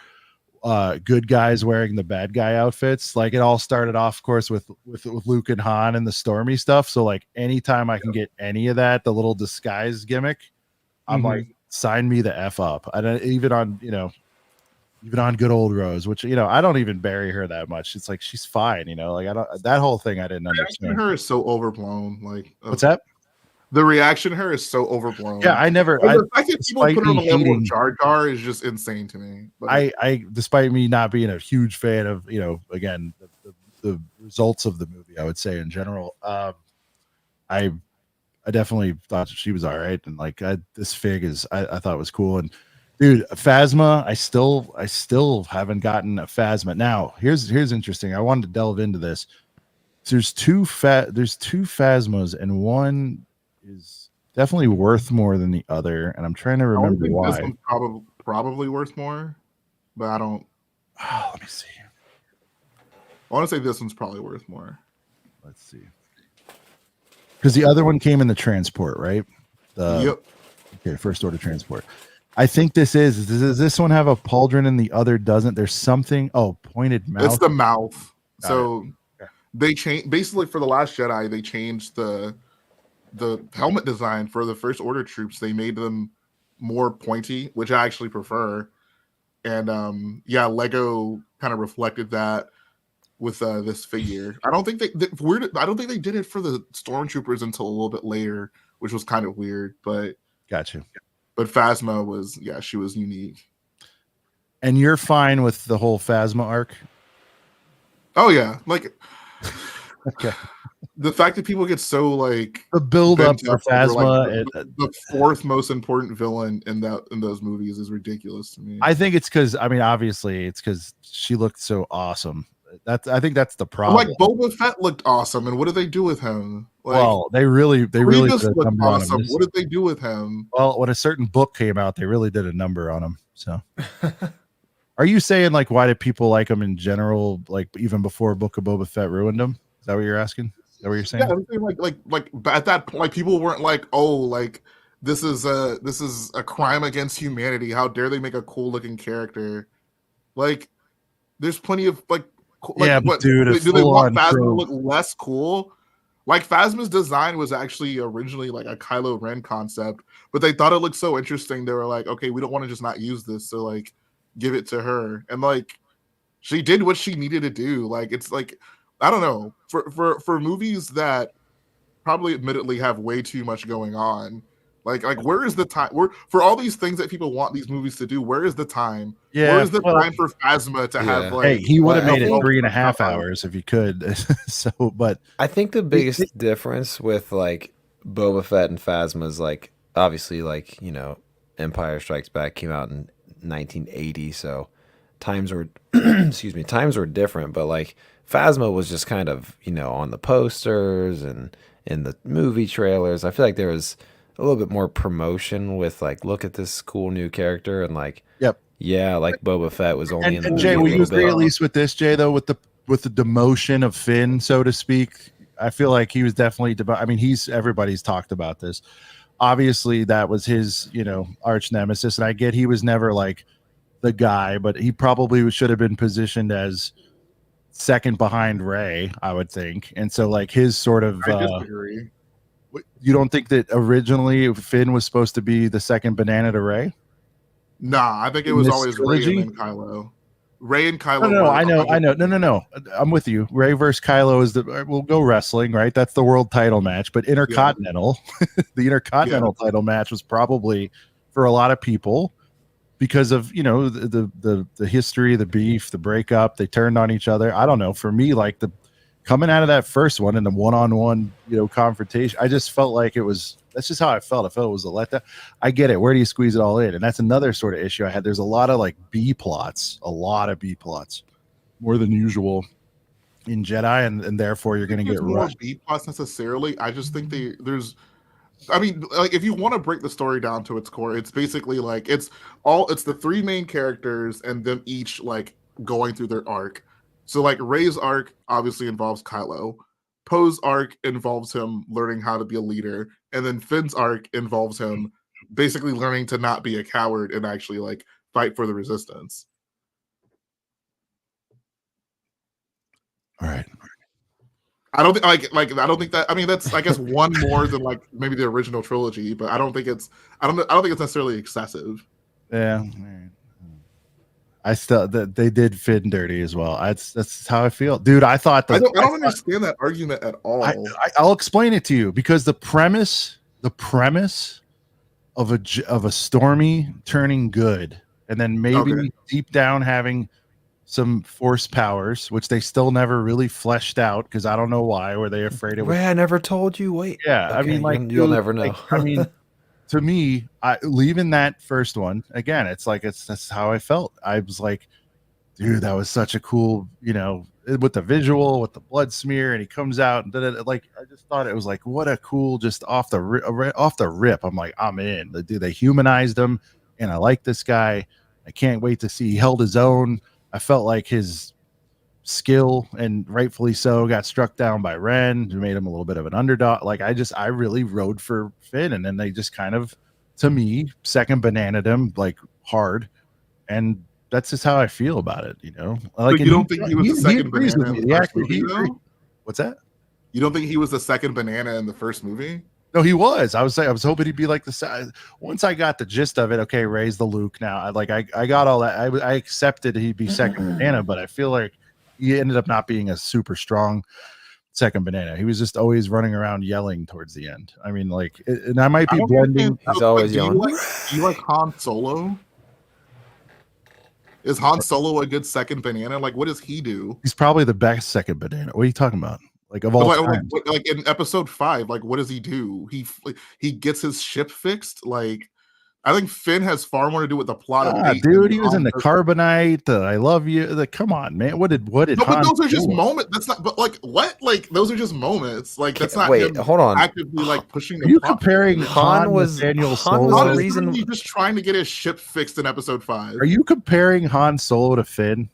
good guys wearing the bad guy outfits. Like, it all started off, of course, with Luke and Han and the Stormy stuff. So like anytime I can get any of that, the little disguise gimmick, I'm like, sign me the F up. And even on good old Rose, which I don't even bury her that much. It's like she's fine, like I don't. That whole thing I didn't understand. Her is so overblown. Like, what's that? The reaction to her is so overblown. Yeah, I never. The fact that people put her on the level of Jar Jar is just insane to me. But I, despite me not being a huge fan of again the results of the movie, I would say in general, I definitely thought she was all right, and like this fig I thought was cool. And dude, Phasma, I still haven't gotten a Phasma. Now, here's interesting. I wanted to delve into this. There's two Phasmas, and one is definitely worth more than the other, and I'm trying to remember why. This one's probably worth more, but I don't. Let me see. I want to say this one's probably worth more. Let's see. Because the other one came in the transport, right? Yep. Okay, First Order transport. I think does this one have a pauldron and the other doesn't? There's something. Oh, pointed mouth. It's the mouth. They changed basically for the Last Jedi. They changed the helmet design for the First Order troops. They made them more pointy, which I actually prefer. And Lego kind of reflected that with this figure. I don't think they did it for the Stormtroopers until a little bit later, which was kind of weird. But gotcha. But Phasma was, she was unique. And you're fine with the whole Phasma arc? Oh yeah, like okay. The fact that people get so like the build up for Phasma, the fourth most important villain in those movies is ridiculous to me. I think it's because obviously it's because she looked so awesome I think that's the Like problem. Boba Fett looked awesome, and what did they do with him? Like, Well, they really Grievous did a looked number on him. awesome. What did they do with him? Well, when a certain book came out, they really did a number on him. So, are you saying like why did people like him in general? Like even before Book of Boba Fett ruined him? Is that what you're asking? Is that what you're saying? Yeah, I'm saying like at that point, like people weren't like, oh, like this is a crime against humanity. How dare they make a cool looking character? Like, there's plenty of like Yeah, but what dude, do they full want on Phasma to trope. look less cool? Like Phasma's design was actually originally like a Kylo Ren concept, but they thought it looked so interesting. They were like, okay, we don't want to just not use this, so like give it to her. And like she did what she needed to do. Like it's like I don't know for movies that probably admittedly have way too much going on. Like where is the time? Where for all these things that people want these movies to do? Where is the time? Where Yeah, is the well, time for Phasma to have Yeah. like? hey, he would have Well, I made it think- 3.5 hours if he could. So, but I think the biggest difference with like Boba Fett and Phasma is like obviously like Empire Strikes Back came out in 1980, so times were excuse me, times were different. But like Phasma was just kind of on the posters and in the movie trailers. I feel like there was a little bit more promotion with like look at this cool new character and like yep. yeah, like Boba Fett was only in the And movie Jay, a will you little agree bit. at least with this, Jay? Though with the demotion of Finn, so to speak, I feel like he was definitely. I mean, everybody's talked about this. Obviously, that was his arch nemesis, and I get he was never like the guy, but he probably should have been positioned as second behind Ray, I would think. And so, like his sort of. I disagree. You don't think that originally Finn was supposed to be the second banana to Ray? Nah, I think it In was this always trilogy? Ray and then Kylo. Ray and Kylo. No, were I know. No. I'm with you. Ray versus Kylo is we'll go wrestling, right? That's the world title match. But Intercontinental, the Intercontinental title match was probably for a lot of people because of the history, the beef, the breakup. They turned on each other. I don't know. For me, like the coming out of that first one in the one-on-one confrontation, I just felt like that's just how I felt. I felt it was a letdown. I get it. Where do you squeeze it all in? And that's another sort of issue I had. There's a lot of like B plots, more than usual in Jedi, and therefore you're going to get rushed. B plots necessarily. I just think there's. I mean, like if you want to break the story down to its core, it's basically like it's the three main characters and them each like going through their arc. So like Rey's arc obviously involves Kylo. Poe's arc involves him learning how to be a leader, and then Finn's arc involves him basically learning to not be a coward and actually like fight for the resistance. All right. I don't think I don't think that. I mean, that's I guess one more than like maybe the original trilogy, but I don't think it's necessarily excessive. Yeah. I still they did Finn dirty as well. That's how I feel, dude. I thought I don't understand that argument at all. I'll explain it to you because the premise of a Stormy turning good and then maybe deep down having some force powers, which they still never really fleshed out because I don't know why. Were they afraid it was? Ray, I never told you. Wait. Yeah, Okay, I mean, like you'll never know. Like, I mean, to me, leaving that first one again, it's like that's how I felt. I was like, dude, that was such a cool, with the visual, with the blood smear, and he comes out and like I just thought it was like what a cool just off the rip. I'm like, I'm in. Dude, they humanized him, and I like this guy. I can't wait to see he held his own. I felt like his skill, and rightfully so, got struck down by Ren, who made him a little bit of an underdog. Like I really rode for Finn, and then they just kind of, to me, second bananaed him like hard, and that's just how I feel about it. Like you don't think he was the second banana in the first movie, though? What's that? You don't think he was the second banana in the first movie? No, he was. I was hoping he'd be like once I got the gist of it. Okay, raise the Luke now. I got all that. I accepted he'd be second banana, but I feel like he ended up not being a super strong second banana. He was just always running around yelling towards the end. I mean, like, and I might be blending. He's always yelling. Do you like Han Solo? Is Han Solo a good second banana? Like, what does he do? He's probably the best second banana. What are you talking about? Like of all time. Like in episode 5, like what does he do? He gets his ship fixed. Like I think Finn has far more to do with the plot of 8. Dude, he was in the Carbonite. I love you. Come on, man. What did? No, but Han those are just do? moments. That's not. But like what? Like those are just moments. Like that's not. Wait, him hold on. actively like pushing. Are you plot. comparing Han was with Daniel Han was Solo? the Han is reason. literally just trying to get his ship fixed in episode 5. Are you comparing Han Solo to Finn?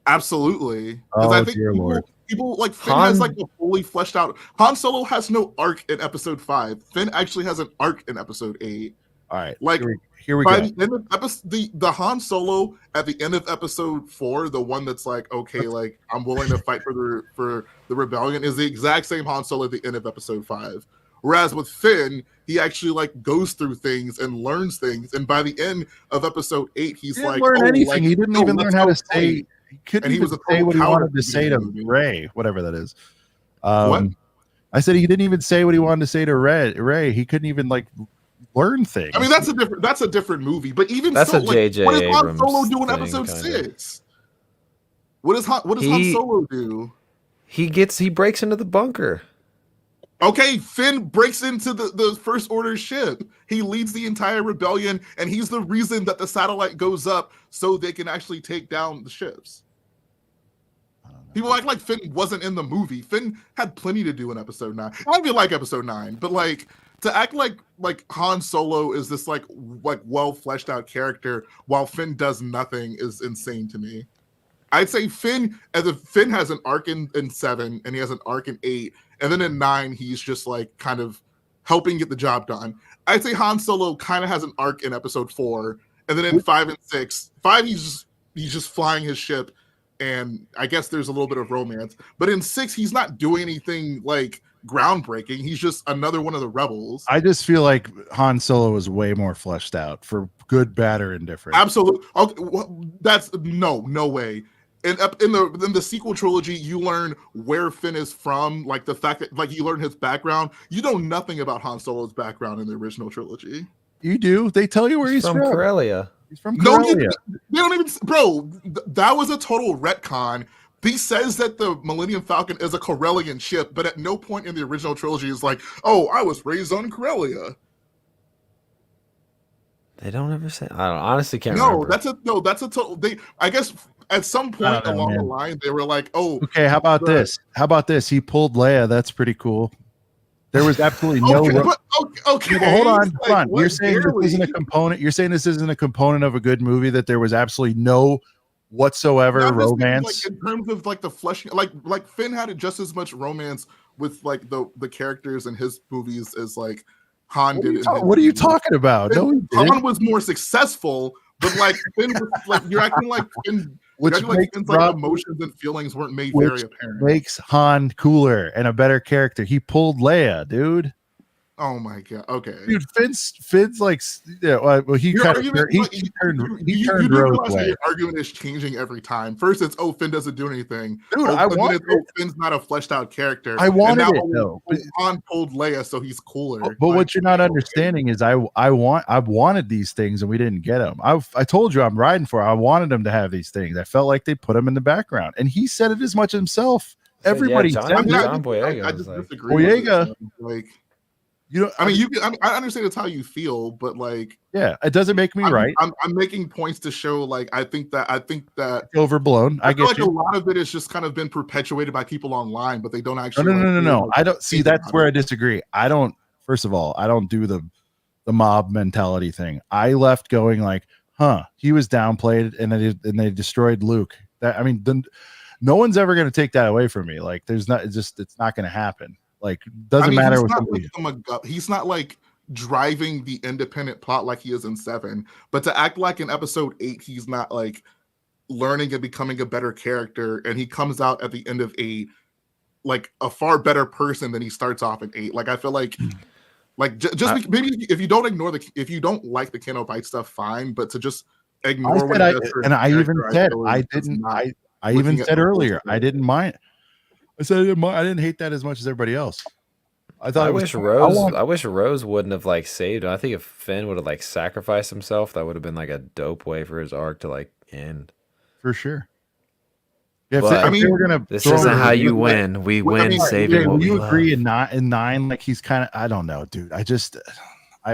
Absolutely. Because Oh, I think dear Lord. people like Finn Han- has like a fully fleshed out. Han Solo has no arc in episode 5. Finn actually has an arc in episode 8. All right, Like here we by go. the end of episode, the Han Solo at the end of episode 4, the one that's like, okay, like I'm willing to fight for the rebellion, is the exact same Han Solo at the end of episode 5. Whereas with Finn, he actually like goes through things and learns things, and by the end of episode 8, he's He didn't like, learn oh, anything. like, He didn't no, even let's learn how go to fight. say. He couldn't And he even was a say total what he coward wanted at the to say to beginning of the movie. Ray, whatever that is. What? I said he didn't even say what he wanted to say to Ray. He couldn't even like learn things. I mean, that's a different movie. But even That's so, a like, J.J. what does Han Abrams Solo do in thing, episode kinda. 6? What does Han Solo do? He breaks into the bunker. Okay, Finn breaks into the First Order ship. He leads the entire rebellion, and he's the reason that the satellite goes up so they can actually take down the ships. People act like Finn wasn't in the movie. Finn had plenty to do in episode 9. I don't even like episode 9, but like to act like Han Solo is this like well fleshed out character while Finn does nothing is insane to me. I'd say Finn has an arc in 7 and he has an arc in 8, and then in 9 he's just like kind of helping get the job done. I'd say Han Solo kind of has an arc in episode 4, and then in 5 and 6, 5 he's just flying his ship, and I guess there's a little bit of romance. But in 6 he's not doing anything like groundbreaking. He's just another one of the rebels. I just feel like Han Solo is way more fleshed out for good, bad, or indifferent. Absolutely. Okay, well, that's no way. In the sequel trilogy, you learn where Finn is from, like the fact that like you learn his background. You know nothing about Han Solo's background in the original trilogy. You do. They tell you where he's from. Corellia. He's from No, Corellia. they don't even, bro. That was a total retcon. He says that the Millennium Falcon is a Corellian ship, but at no point in the original trilogy is like, oh, I was raised on Corellia. They don't ever say. I don't honestly can't remember. That's a total. I guess at some point along the line they were like, oh, okay. How about this? He pulled Leia. That's pretty cool. There was absolutely no. Okay. Well, hold on. Like, You're saying this isn't a component. You're saying this isn't a component of a good movie. That there was absolutely no whatsoever romance. Like, in terms of like the fleshing, like Finn had just as much romance with like the characters in his movies as like Han did. What are you talking about? Finn, Han was more successful, but like Finn was like you're acting like Finn. Which makes Finn's like emotions and feelings weren't made very apparent. Makes Han cooler and a better character. He pulled Leia, dude. Oh my god. Okay, dude. Finn's like, yeah. Well, he turned Rose way. Your argument is changing every time. First, it's Finn doesn't do anything. Dude, Finn's not a fleshed out character. I wanted it though. Han pulled Leia, so he's cooler. But what you're not understanding is I wanted these things and we didn't get them. I told you I'm riding for it. I wanted them to have these things. I felt like they put them in the background, and he said it as much himself. Everybody said John Boyega. I just disagree. Boyega, like. You know, I mean, I understand it's how you feel, but like, yeah, it doesn't make me right. I'm making points to show, like, I think that overblown. I get like you. a lot of it has just kind of been perpetuated by people online, but they don't actually. No. I don't see. That's where I disagree. I don't. First of all, I don't do the mob mentality thing. I left going like, he was downplayed, and they destroyed Luke. That I mean, no one's ever going to take that away from me. Like, it's not going to happen. Like, doesn't matter what he's not like driving the independent plot like he is in 7, but to act like in episode 8 he's not like learning and becoming a better character, and he comes out at the end of 8 like a far better person than he starts off in 8. Like, I feel like maybe if you don't like the Cenobite stuff, fine, but to just ignore I even said earlier I didn't mind. I said I didn't hate that as much as everybody else. I wish Rose wouldn't have like saved him. I think if Finn would have like sacrificed himself, that would have been like a dope way for his arc to like end. For sure. Yeah, this isn't how you win. We win saving what we love. You agree in 9? Like, he's kind of, I don't know, dude. I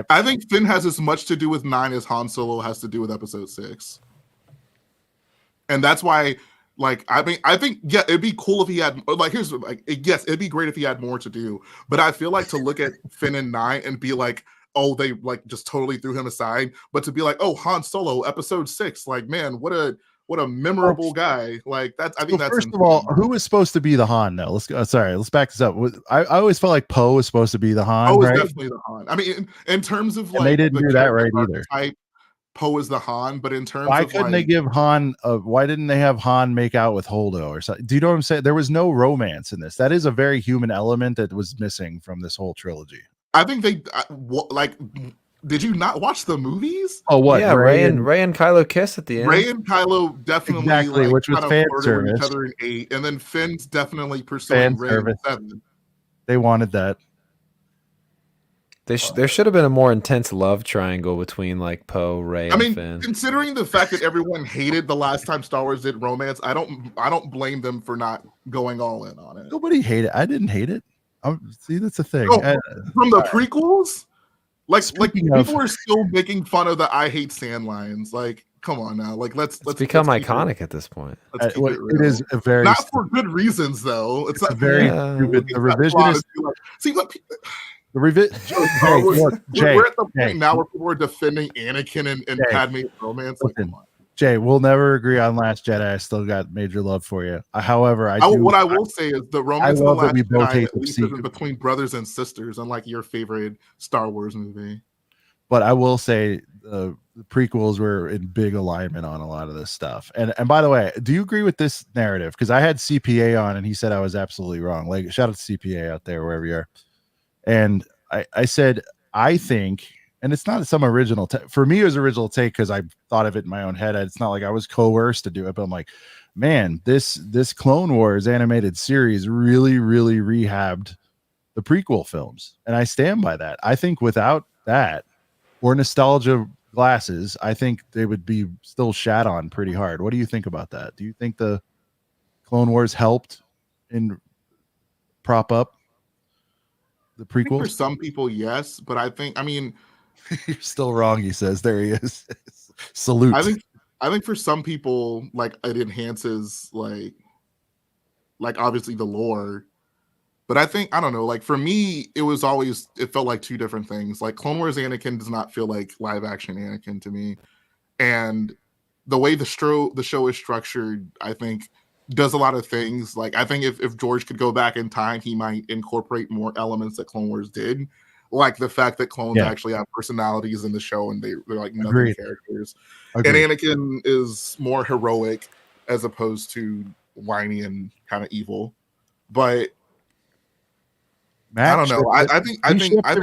I think Finn has as much to do with 9 as Han Solo has to do with Episode 6, and that's why. Like, I mean, I think, yeah, it'd be cool if he had, like, here's, like, yes, it'd be great if he had more to do, but I feel like to look at Finn and 9 and be like, oh, they, like, just totally threw him aside, but to be like, oh, Han Solo, Episode 6, like, man, what a memorable guy. Like, that's, I think that's first of all, who was supposed to be the Han? No, let's go. Sorry, let's back this up. I always felt like Poe was supposed to be the Han. Poe is right? definitely the Han. I mean, in terms of, like, and they didn't do that right either. Type, Poe is the Han, but in terms why of couldn't like, they give Han why didn't they have Han make out with Holdo or something? Do you know what I'm saying? There was no romance in this. That is a very human element that was missing from this whole trilogy. I think they like, did you not watch the movies? Oh, what? Yeah, Rey and Kylo kiss at the end. Rey and Kylo definitely exactly, like, which was fan service. with each other in 8, and then Finn's definitely pursuing Rey in 7. They wanted that. There should have been a more intense love triangle between like Poe, Rey, and Finn. Considering the fact that everyone hated the last time Star Wars did romance, I don't blame them for not going all in on it. Nobody hated it. I didn't hate it. See, that's the thing. Oh, from the prequels, like Speaking of, people are still making fun of the "I hate sand" lines. Like, come on now, like let's become iconic at this point. It is a very not for good reasons though. It's not very stupid. The revisionist. See, look. The we're at the point now where people are defending Anakin and Padme's romance. Like, come on. Jay, we'll never agree on Last Jedi. I still got major love for you. However, what I will say is the romance in the Last Jedi at least is between brothers and sisters, unlike your favorite Star Wars movie. But I will say the prequels were in big alignment on a lot of this stuff. And by the way, do you agree with this narrative? Because I had CPA on and he said I was absolutely wrong. Like, shout out to CPA out there, wherever you are. And I said, I think, and it's not some original for me, it was original take because I thought of it in my own head. It's not like I was coerced to do it, but I'm like, man, this Clone Wars animated series really, really rehabbed the prequel films. And I stand by that. I think without that or nostalgia glasses, I think they would be still shat on pretty hard. What do you think about that? Do you think the Clone Wars helped in prop up the prequel? For some people, yes, but I mean, you're still wrong. He says, there he is. Salute. I think for some people, like, it enhances like obviously the lore, but I don't know. Like, for me, it felt like two different things. Like, Clone Wars Anakin does not feel like live action Anakin to me, and the way the show is structured, I think, does a lot of things. Like, I think if George could go back in time, he might incorporate more elements that Clone Wars did, like the fact that clones actually have personalities in the show and they're like nothing characters. Agreed. And Anakin is more heroic as opposed to whiny and kind of evil. But I don't know. I think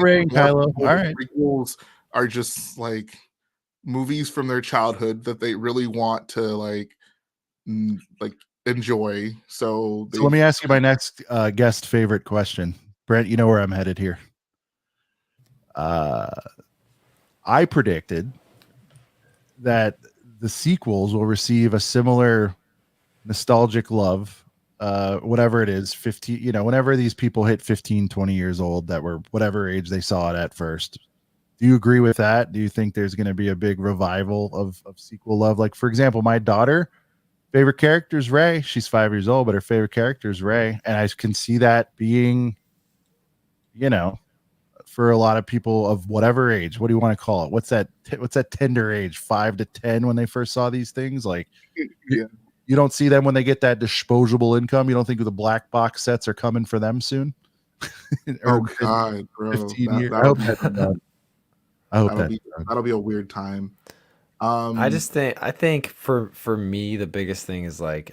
Rey and Kylo. All right. Prequels are just like movies from their childhood that they really want to like enjoy. So let me ask you my next guest favorite question. Brent, you know where I'm headed here. I predicted that the sequels will receive a similar nostalgic love, whatever it is, 15, whenever these people hit 15, 20 years old, that were whatever age they saw it at first. Do you agree with that? Do you think there's going to be a big revival of sequel love? Like, for example, my daughter, favorite character is Rey. She's 5 years old, but her favorite character is Rey. And I can see that being, for a lot of people of whatever age. What do you want to call it? What's that tender age? 5 to 10 when they first saw these things? Like, you don't see them when they get that disposable income. You don't think the black box sets are coming for them soon? Oh God, bro! 15 years. I hope that'll be a weird time. I think for me the biggest thing is like,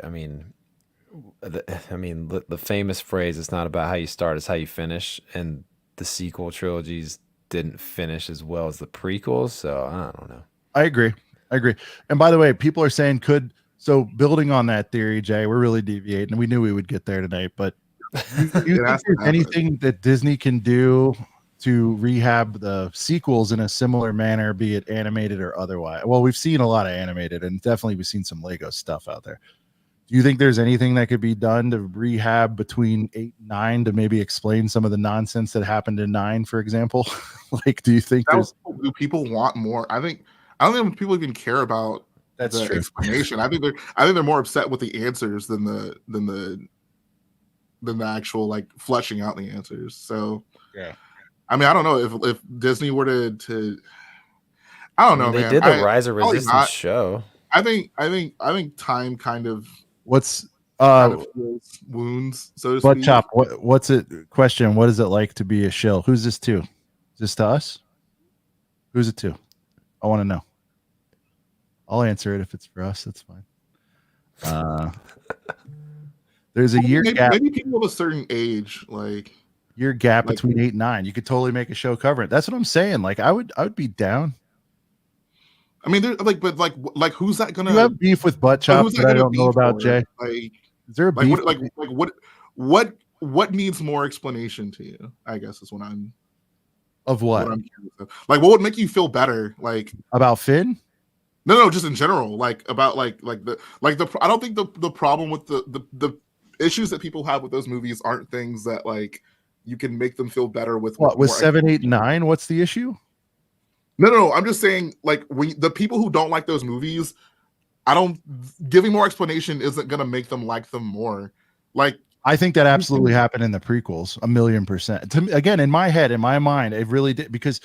the famous phrase, it's not about how you start, it's how you finish, and the sequel trilogies didn't finish as well as the prequels, so I don't know. I agree. And by the way, people are saying so building on that theory, Jay, we're really deviating. We knew we would get there tonight, but you think there's anything that Disney can do to rehab the sequels in a similar manner, be it animated or otherwise? Well, we've seen a lot of animated, and definitely we've seen some Lego stuff out there. Do you think there's anything that could be done to rehab between 8 and 9 to maybe explain some of the nonsense that happened in 9, for example? Like, do you think there's do people want more? I don't think people even care about That's the true. explanation. I think they're more upset with the answers than the actual like fleshing out the answers. So Yeah. I mean, I don't know if Disney were to I don't know, They man. did the Rise of Probably Resistance not. show. I think time kind of What's heals wounds, so to Butt speak. Chop, what's it question? What is it like to be a shill? Who's this to? Is this to us? Who's it to? I want to know. I'll answer it if it's for us. That's fine. There's a year gap. Maybe people of a certain age, like Year gap like- between 8 and 9. You could totally make a show covering it. That's what I'm saying. Like I would be down. I mean, there's like who's that gonna? You have beef with Butt Chop who's that I gonna don't know be about, for? Jay. Like, Is there a like beef? what needs more explanation to you? I guess is what I'm. Of what? I'm curious of. Like, what would make you feel better? Like About Finn? no, just in general. Like about like the I don't think the problem with the issues that people have with those movies aren't things that like you can make them feel better with. What was more 7, 8, 9? What's the issue? No. I'm just saying, like, the people who don't like those movies, giving more explanation isn't gonna make them like them more. Like, I think that absolutely happened in the prequels, 1,000,000%. To me, again, in my head, in my mind, it really did. Because,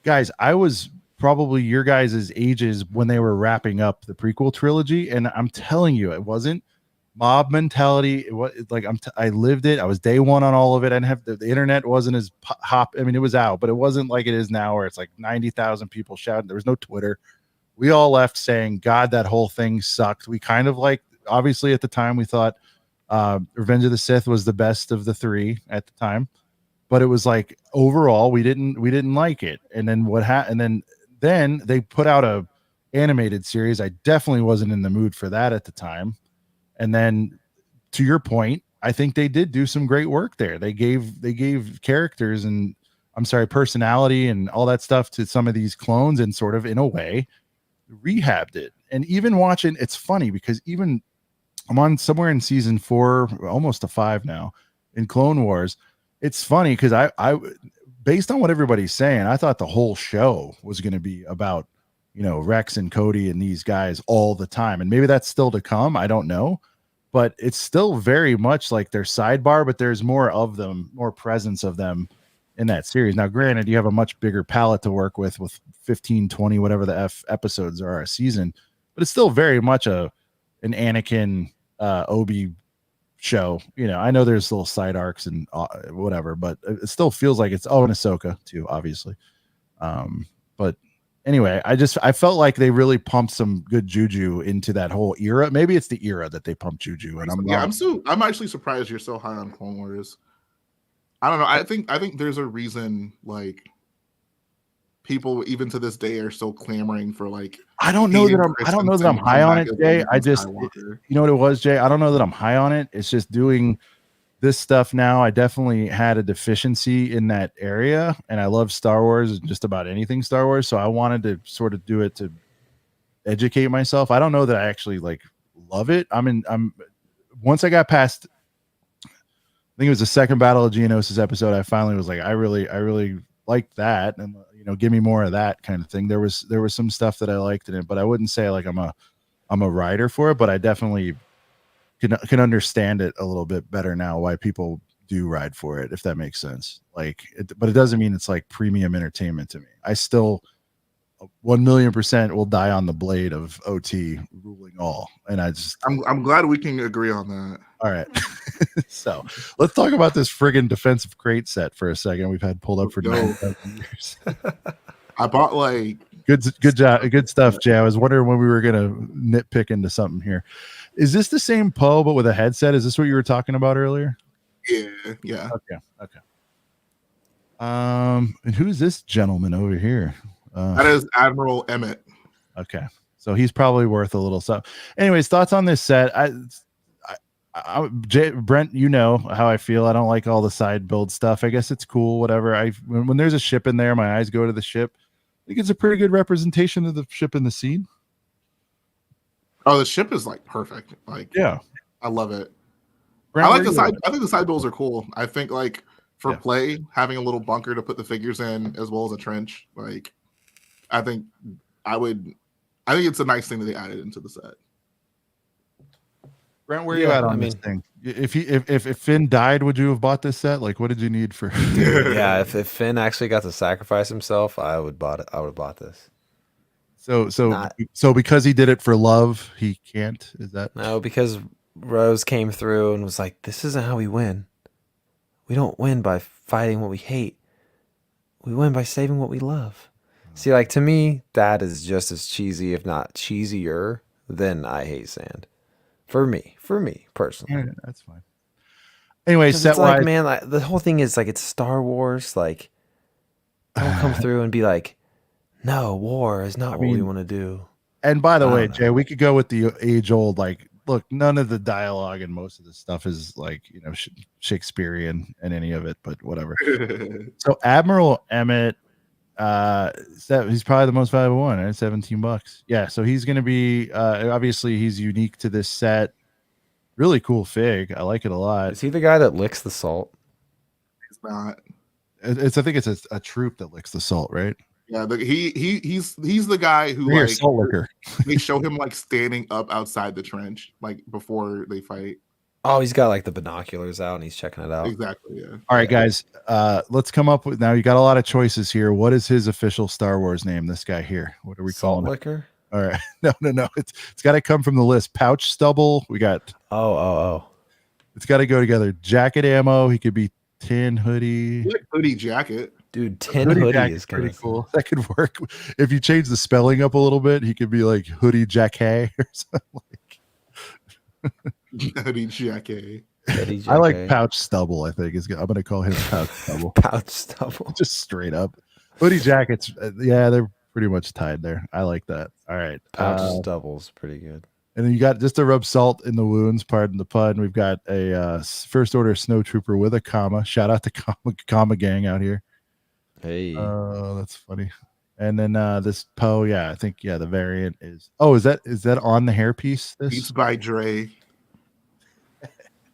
guys, I was probably your guys' ages when they were wrapping up the prequel trilogy, and I'm telling you, it wasn't mob mentality. It was like I lived it. I was day one on all of it. I didn't have the internet wasn't as hop. I mean, it was out, but it wasn't like it is now, where it's like 90,000 people shouting. There was no Twitter. We all left saying, "God, that whole thing sucked." We kind of like, obviously, at the time, we thought Revenge of the Sith was the best of the 3 at the time, but it was like overall we didn't like it. And then what happened? And then they put out a animated series. I definitely wasn't in the mood for that at the time. And then, to your point, I think they did do some great work there. They gave characters and personality and all that stuff to some of these clones, and sort of in a way rehabbed it. And even watching, it's funny because even I'm on somewhere in season 4, almost to 5 now in Clone Wars. It's funny because I based on what everybody's saying, I thought the whole show was going to be about, Rex and Cody and these guys all the time. And maybe that's still to come. I don't know. But it's still very much like their sidebar, but there's more of them, more presence of them in that series. Now, granted, you have a much bigger palette to work with 15, 20, whatever the episodes are a season, but it's still very much an Anakin Obi show. I know there's little side arcs and whatever, but it still feels like it's and Ahsoka too, obviously. But anyway, I felt like they really pumped some good juju into that whole era. Maybe it's the era that they pumped juju, and I'm actually surprised you're so high on Clone Wars. I don't know. I think there's a reason like people even to this day are still clamoring for like. I don't know that I'm high on it, Jay. You know what it was, Jay? I don't know that I'm high on it. It's just doing this stuff now. I definitely had a deficiency in that area, and I love Star Wars, just about anything Star Wars. So I wanted to sort of do it to educate myself. I don't know that I actually like love it. I'm once I got past, I think it was the second Battle of Geonosis episode, I finally was like, I really liked that, and give me more of that kind of thing. There was some stuff that I liked in it, but I wouldn't say like I'm a writer for it, but I definitely can understand it a little bit better now, why people do ride for it, if that makes sense. But it doesn't mean it's like premium entertainment to me. I still 1,000,000% will die on the blade of OT ruling all. And I'm glad we can agree on that. All right. So let's talk about this friggin' defensive crate set for a second. We've had pulled up for 9,000 years. I bought like good job, good stuff, Jay. I was wondering when we were gonna nitpick into something here. Is this the same Poe but with a headset? Is this what you were talking about earlier? Yeah. Okay. And who's this gentleman over here? That is Admiral Emmett. Okay, so he's probably worth a little stuff. Anyways, thoughts on this set? Brent, you know how I feel. I don't like all the side build stuff. I guess it's cool, whatever. When there's a ship in there, my eyes go to the ship. I think it's a pretty good representation of the ship in the scene. Oh, the ship is like perfect. Like, yeah, I love it. Brent, I like where the you side. at? I think the side bills are cool. I think like for Yeah. play, having a little bunker to put the figures in as well as a trench. Like, I think I would. I think it's a nice thing that they added into the set. Brent, where you Yeah, at I on this mean, thing? If Finn died, would you have bought this set? Like, what did you need for? yeah. If Finn actually got to sacrifice himself, I would bought it. I would have bought this. So Not because he did it for love, he can't. Is that? no, because Rose came through and was like, "This isn't how we win. We don't win by fighting what we hate. We win by saving what we love." See, like to me, that is just as cheesy, if not cheesier, than I Hate Sand. For me personally. Yeah, that's fine. Anyway, Because set it's like, wise, man, like, the whole thing is like it's Star Wars. Like, don't come through and be like, no, war is not I what we mean, want to do. and by the I way, don't know. Jay, we could go with the age old. Like, look, none of the dialogue and most of the stuff is like Shakespearean and any of it, but whatever. So Admiral Emmett, he's probably the most valuable one, right? $17. Yeah, so he's going to be obviously he's unique to this set. Really cool fig. I like it a lot. Is he the guy that licks the salt? It's not. I think it's a troop that licks the salt, right? Yeah, he's the guy who Right here, like salt licker. they show him like standing up outside the trench like before they fight. Oh, he's got like the binoculars out and he's checking it out. Exactly. Yeah. All right, guys. Let's come up with now. You got a lot of choices here. What is his official Star Wars name? This guy here. What are we Salt calling it? licker? All right. No. It's got to come from the list. Pouch stubble. We got. Oh. It's got to go together. Jacket ammo. He could be tin hoodie. Like hoodie jacket. Dude, tin hoodie jacket's is kind pretty of cool. That could work if you change the spelling up a little bit. He could be like hoodie jacket or something like. Hoodie jacket. I like pouch stubble. I think I'm going to call him pouch stubble. Pouch stubble. Just straight up. Hoodie jackets. Yeah, they're pretty much tied there. I like that. All right. Pouch stubble's pretty good. And then you got just to rub salt in the wounds, pardon the pun. We've got a first order snow trooper with a comma. Shout out to comma gang out here. Hey. Oh, that's funny. And then this Poe, yeah, I think the variant is. Oh, is that on the hairpiece? This Beats by Dre.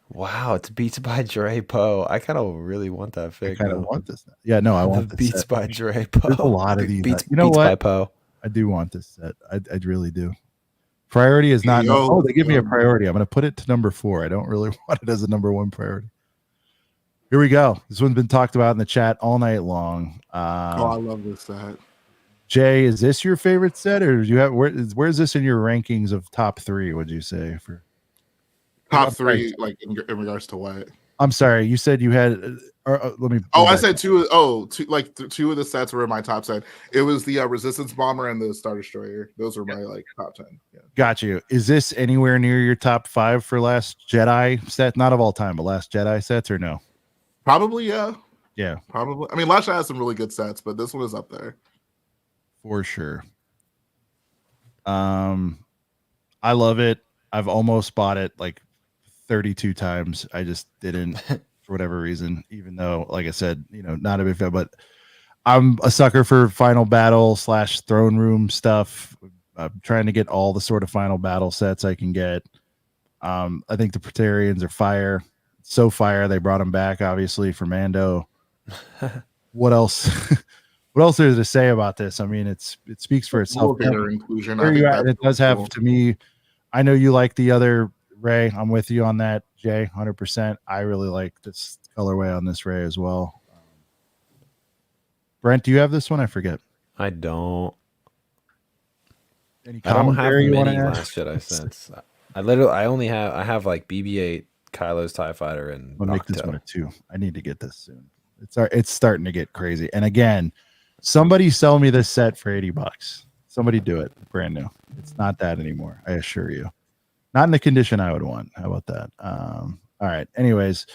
Wow, it's Beats by Dre Poe. I kind of really want that I fig. kind of want this. Yeah, no, I want the this Beats set. by Dre Poe. There's a lot of these. Beats, you know Beats what? by Poe. I do want this set. I really do. Priority is not. They give me a priority. I'm going to put it to number 4. I don't really want it as a number 1 priority. Here we go. This one's been talked about in the chat all night long. I love this set. Jay, is this your favorite set, or do you have where's this in your rankings of top 3? Would you say for top 3? Like in regards to what? I'm sorry, you said you had. Let me. I said two. Two of the sets were in my top set. It was the Resistance Bomber and the Star Destroyer. Those were my top 10. Yeah. Got you. Is this anywhere near your top 5 for Last Jedi set? Not of all time, but Last Jedi sets, or no? Probably, yeah. Yeah, probably. I mean, Last Jedi has some really good sets, but this one is up there for sure. I love it. I've almost bought it like 32 times. I just didn't for whatever reason, even though, like I said, not a big fan, but I'm a sucker for final battle / throne room stuff. I'm trying to get all the sort of final battle sets I can get. I think the Praetorians are fire. So fire. They brought them back, obviously, for Mando. What else? What else is there to say about this? I mean, it speaks for itself. Inclusion. It does have cool. To me. I know you like the other Ray. I'm with you on that, Jay. 100%. I really like this colorway on this Ray as well. Brent, do you have this one? I forget. I don't. Any I don't have you many Last Jedi sets. I have like BB-8, Kylo's TIE Fighter, and I'll make this one a 2. I need to get this soon. It's starting to get crazy. And again, somebody sell me this set for $80. Somebody do it. Brand new. It's not that anymore. I assure you. Not in the condition I would want. How about that? All right. Anyways,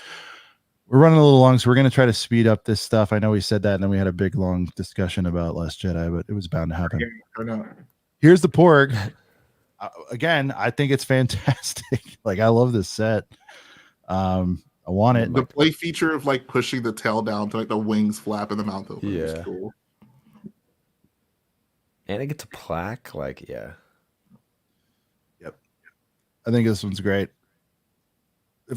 we're running a little long, so we're going to try to speed up this stuff. I know we said that, and then we had a big, long discussion about Last Jedi, but it was bound to happen. Here's the Porg. Again, I think it's fantastic. Like, I love this set. I want it. The play feature of like pushing the tail down to like the wings flap and the mouth open is cool. And it gets a plaque, like, yeah. Yep. I think this one's great.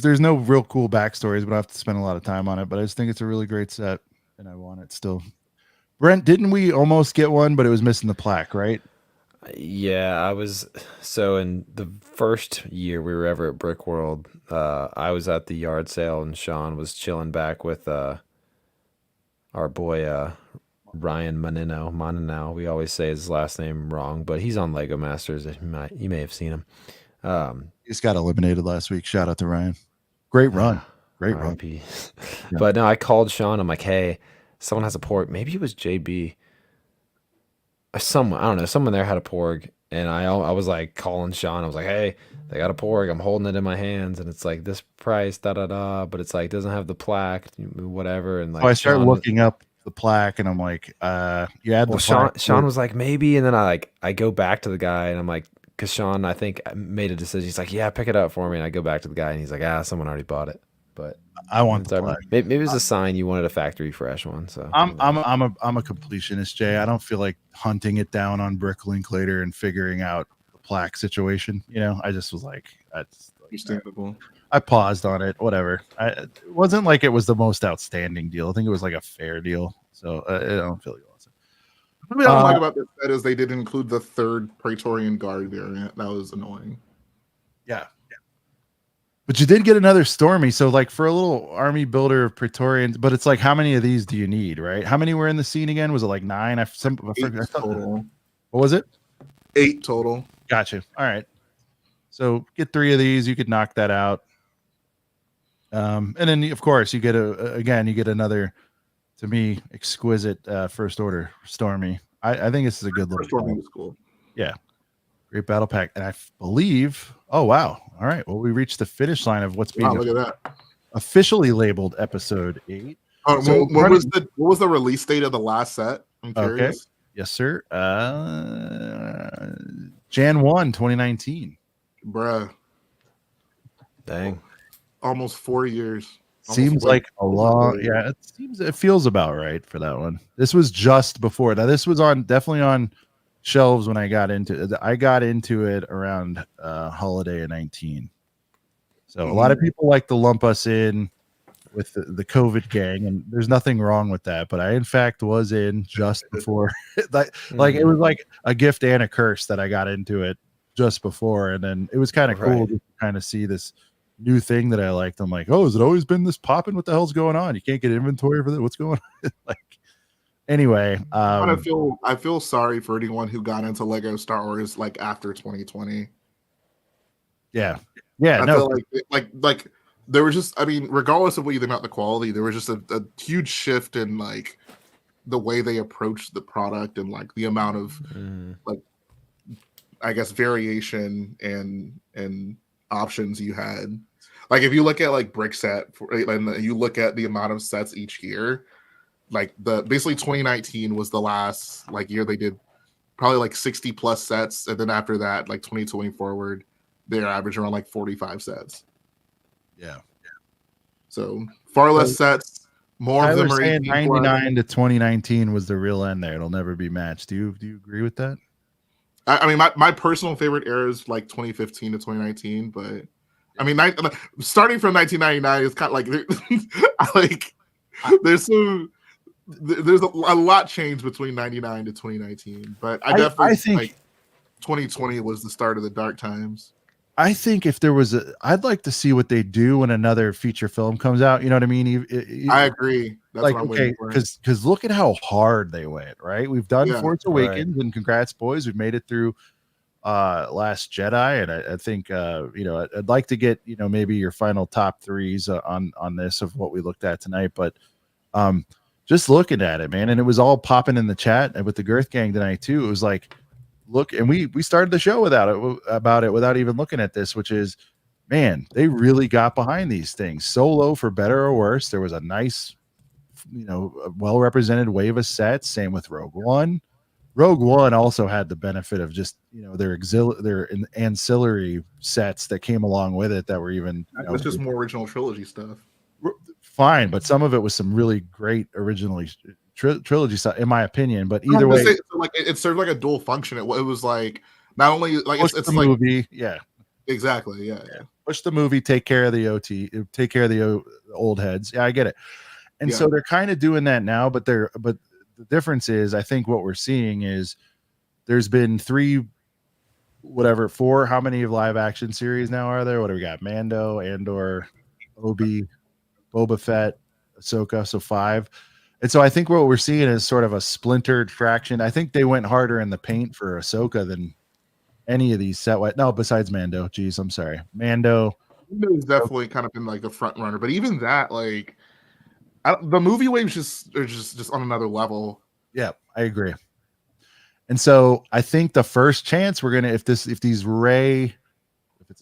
there's no real cool backstories, we don't have to spend a lot of time on it. But I just think it's a really great set, and I want it still. Brent, didn't we almost get one, but it was missing the plaque, right? Yeah, I was so in the first year we were ever at Brick World, I was at the yard sale and Sean was chilling back with our boy Ryan Manino. We always say his last name wrong, but he's on Lego Masters. You may have seen him. He just got eliminated last week. Shout out to Ryan. Great run. Great run. RIP. But no, I called Sean. I'm like, hey, someone has a porg. Maybe it was JB. Someone, I don't know, someone there had a porg, and I was like calling Sean. I was like, hey, they got a porg. I'm holding it in my hands, and it's like this price, da da da. But it's like doesn't have the plaque, whatever. And like, So I start looking up the plaque, and I'm like, you had the plaque. Sean was like, maybe, and then I go back to the guy, and I'm like, because Sean, I think, made a decision. He's like, yeah, pick it up for me, and I go back to the guy, and he's like, someone already bought it. But I want the plaque. Maybe it was a sign you wanted a factory fresh one. So I'm a completionist, Jay. I don't feel like hunting it down on Brick Linklater and figuring out the plaque situation. You know, I just was like, Understandable. I paused on it. Whatever. It wasn't like it was the most outstanding deal. I think it was like a fair deal. So I don't feel like it was. What I don't like about this set is they didn't include the third Praetorian Guard variant. That was annoying. Yeah. But you did get another Stormy, so like for a little army builder of Praetorians, but it's like, how many of these do you need, right? How many were in the scene again? Was it like 9? I Total. What was it? 8 total. Gotcha. All right. So get 3 of these, you could knock that out. And then of course you get you get another, to me, exquisite first order Stormy. I think this is a good little Stormy was cool. Yeah. Great battle pack. And I believe, oh wow. All right. Well, we reached the finish line of what's being look at that. Officially labeled episode 8. So what was the release date of the last set? I'm curious. Okay. Yes, sir. Jan 1, 2019. Bruh. Dang. Almost 4 years. Seems like a long, yeah. It feels about right for that one. This was just before. Now this was definitely on shelves when I got into it. I got into it around holiday of 19. So a lot of people like to lump us in with the COVID gang, and there's nothing wrong with that. But I, in fact, was in just before. Like it was like a gift and a curse that I got into it just before, and then it was kind of cool to kind of see this new thing that I liked. I'm like, oh, has it always been this popping? What the hell's going on? You can't get inventory for that. What's going on? Like, anyway, I feel sorry for anyone who got into Lego Star Wars like after 2020. Yeah. I feel like there was just, I mean, regardless of what you think about the quality, there was just a huge shift in like the way they approached the product and like the amount of like, I guess, variation and options you had. Like if you look at like brick set and you look at the amount of sets each year, like basically 2019 was the last like year they did probably like 60 plus sets, and then after that, like 2020 forward, they're average around like 45 sets. Yeah. So far less sets, more of them are saying 99 to 2019 was the real end there. It'll never be matched. Do you agree with that? I mean, my personal favorite era is like 2015 to 2019, but I mean, starting from 1999 is kind of like there's a lot changed between 99 to 2019, but I definitely think like 2020 was the start of the dark times. I think if there was I'd like to see what they do when another feature film comes out. You know what I mean? I agree. That's like, what I'm waiting for. Because look at how hard they went, right? We've done Force Awakens, and congrats, boys. We've made it through Last Jedi, and I think I'd like to get maybe your final top threes on this of what we looked at tonight, but just looking at it, man, and it was all popping in the chat and with the Girth Gang tonight too. It was like, look, and we started the show about it without even looking at this, which is, man, they really got behind these things. Solo, for better or worse, there was a nice, well represented wave of sets. Same with Rogue One. Rogue One also had the benefit of just their ancillary sets that came along with it that were even it's just more original trilogy stuff. Fine, but some of it was some really great originally trilogy stuff, in my opinion. But either way, it served like a dual function. It was like not only like it's the like movie, yeah. Exactly. Yeah. Push the movie, take care of the OT, take care of the old heads. Yeah, I get it. And Yeah. so they're kind of doing that now, but the difference is, I think what we're seeing is there's been four, how many of live action series now are there? What do we got? Mando, Andor, Obi, Boba Fett, Ahsoka, so 5. And so I think what we're seeing is sort of a splintered fraction. I think they went harder in the paint for Ahsoka than any of these besides Mando. Geez, I'm sorry. Mando. He's definitely kind of been like the front runner, but even that, like, the movie waves are just on another level. Yeah, I agree. And so I think the first chance we're gonna, if it's a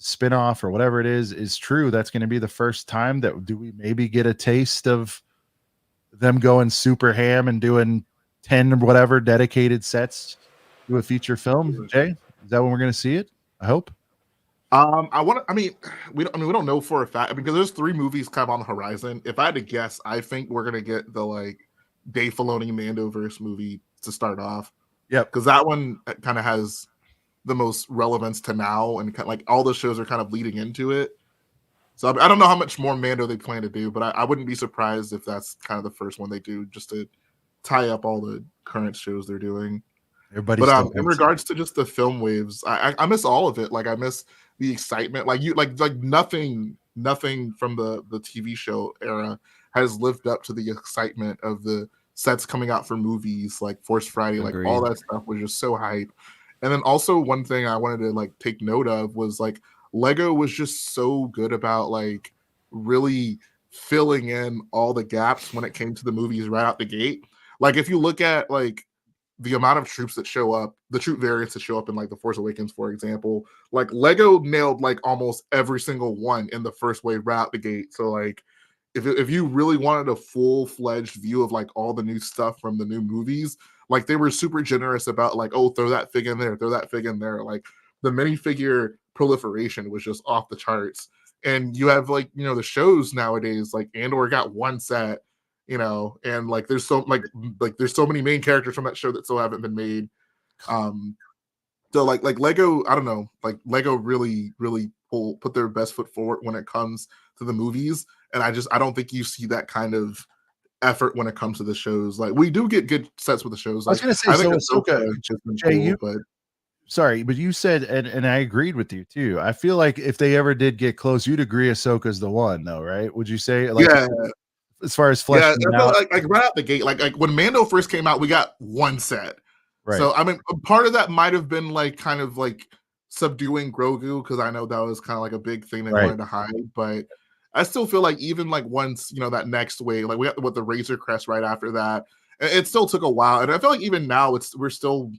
spinoff or whatever it is true, that's gonna be the first time that do we maybe get a taste of them going super ham and doing 10 or whatever dedicated sets to a feature film. Jay, is that when we're gonna see it? I hope. We don't know for a fact because there's 3 movies kind of on the horizon. If I had to guess, I think we're gonna get the like Dave Filoni Mandoverse movie to start off. Yep, because that one kind of has the most relevance to now, and kind of, like, all the shows are kind of leading into it. So I don't know how much more Mando they plan to do, but I wouldn't be surprised if that's kind of the first one they do, just to tie up all the current shows they're doing. everybody's. But in regards to just the film waves, I miss all of it. Like, I miss the excitement. Like nothing from the TV show era has lived up to the excitement of the sets coming out for movies like Force Friday. Agreed. Like, all that stuff was just so hype. And then also one thing I wanted to like take note of was like Lego was just so good about like really filling in all the gaps when it came to the movies right out the gate. Like, if you look at like the amount of troops that show up, the troop variants that show up in like the Force Awakens, for example, like Lego nailed like almost every single one in the first wave right out the gate. So like, if you really wanted a full-fledged view of like all the new stuff from the new movies, like they were super generous about like, oh, throw that fig in there, throw that fig in there. Like, the minifigure proliferation was just off the charts. And you have like, the shows nowadays, like Andor got 1 set, and like there's so there's so many main characters from that show that still haven't been made. So like Lego, I don't know, like Lego really put their best foot forward when it comes to the movies, and I don't think you see that kind of effort when it comes to the shows. Like, we do get good sets with the shows. Like, I was gonna say, think so Ahsoka, Jay, but sorry, but you said, and I agreed with you too. I feel like if they ever did get close, you'd agree Ahsoka's the one, though, right? Would you say, like, yeah, as far as fleshing it out? like right out the gate, like when Mando first came out, we got 1 set. Right. So I mean, part of that might have been like kind of like subduing Grogu, because I know that was kind of like a big thing they wanted to hide. But I still feel like even like once that next wave, like we got the Razor Crest right after that, it still took a while, and I feel like even now we're still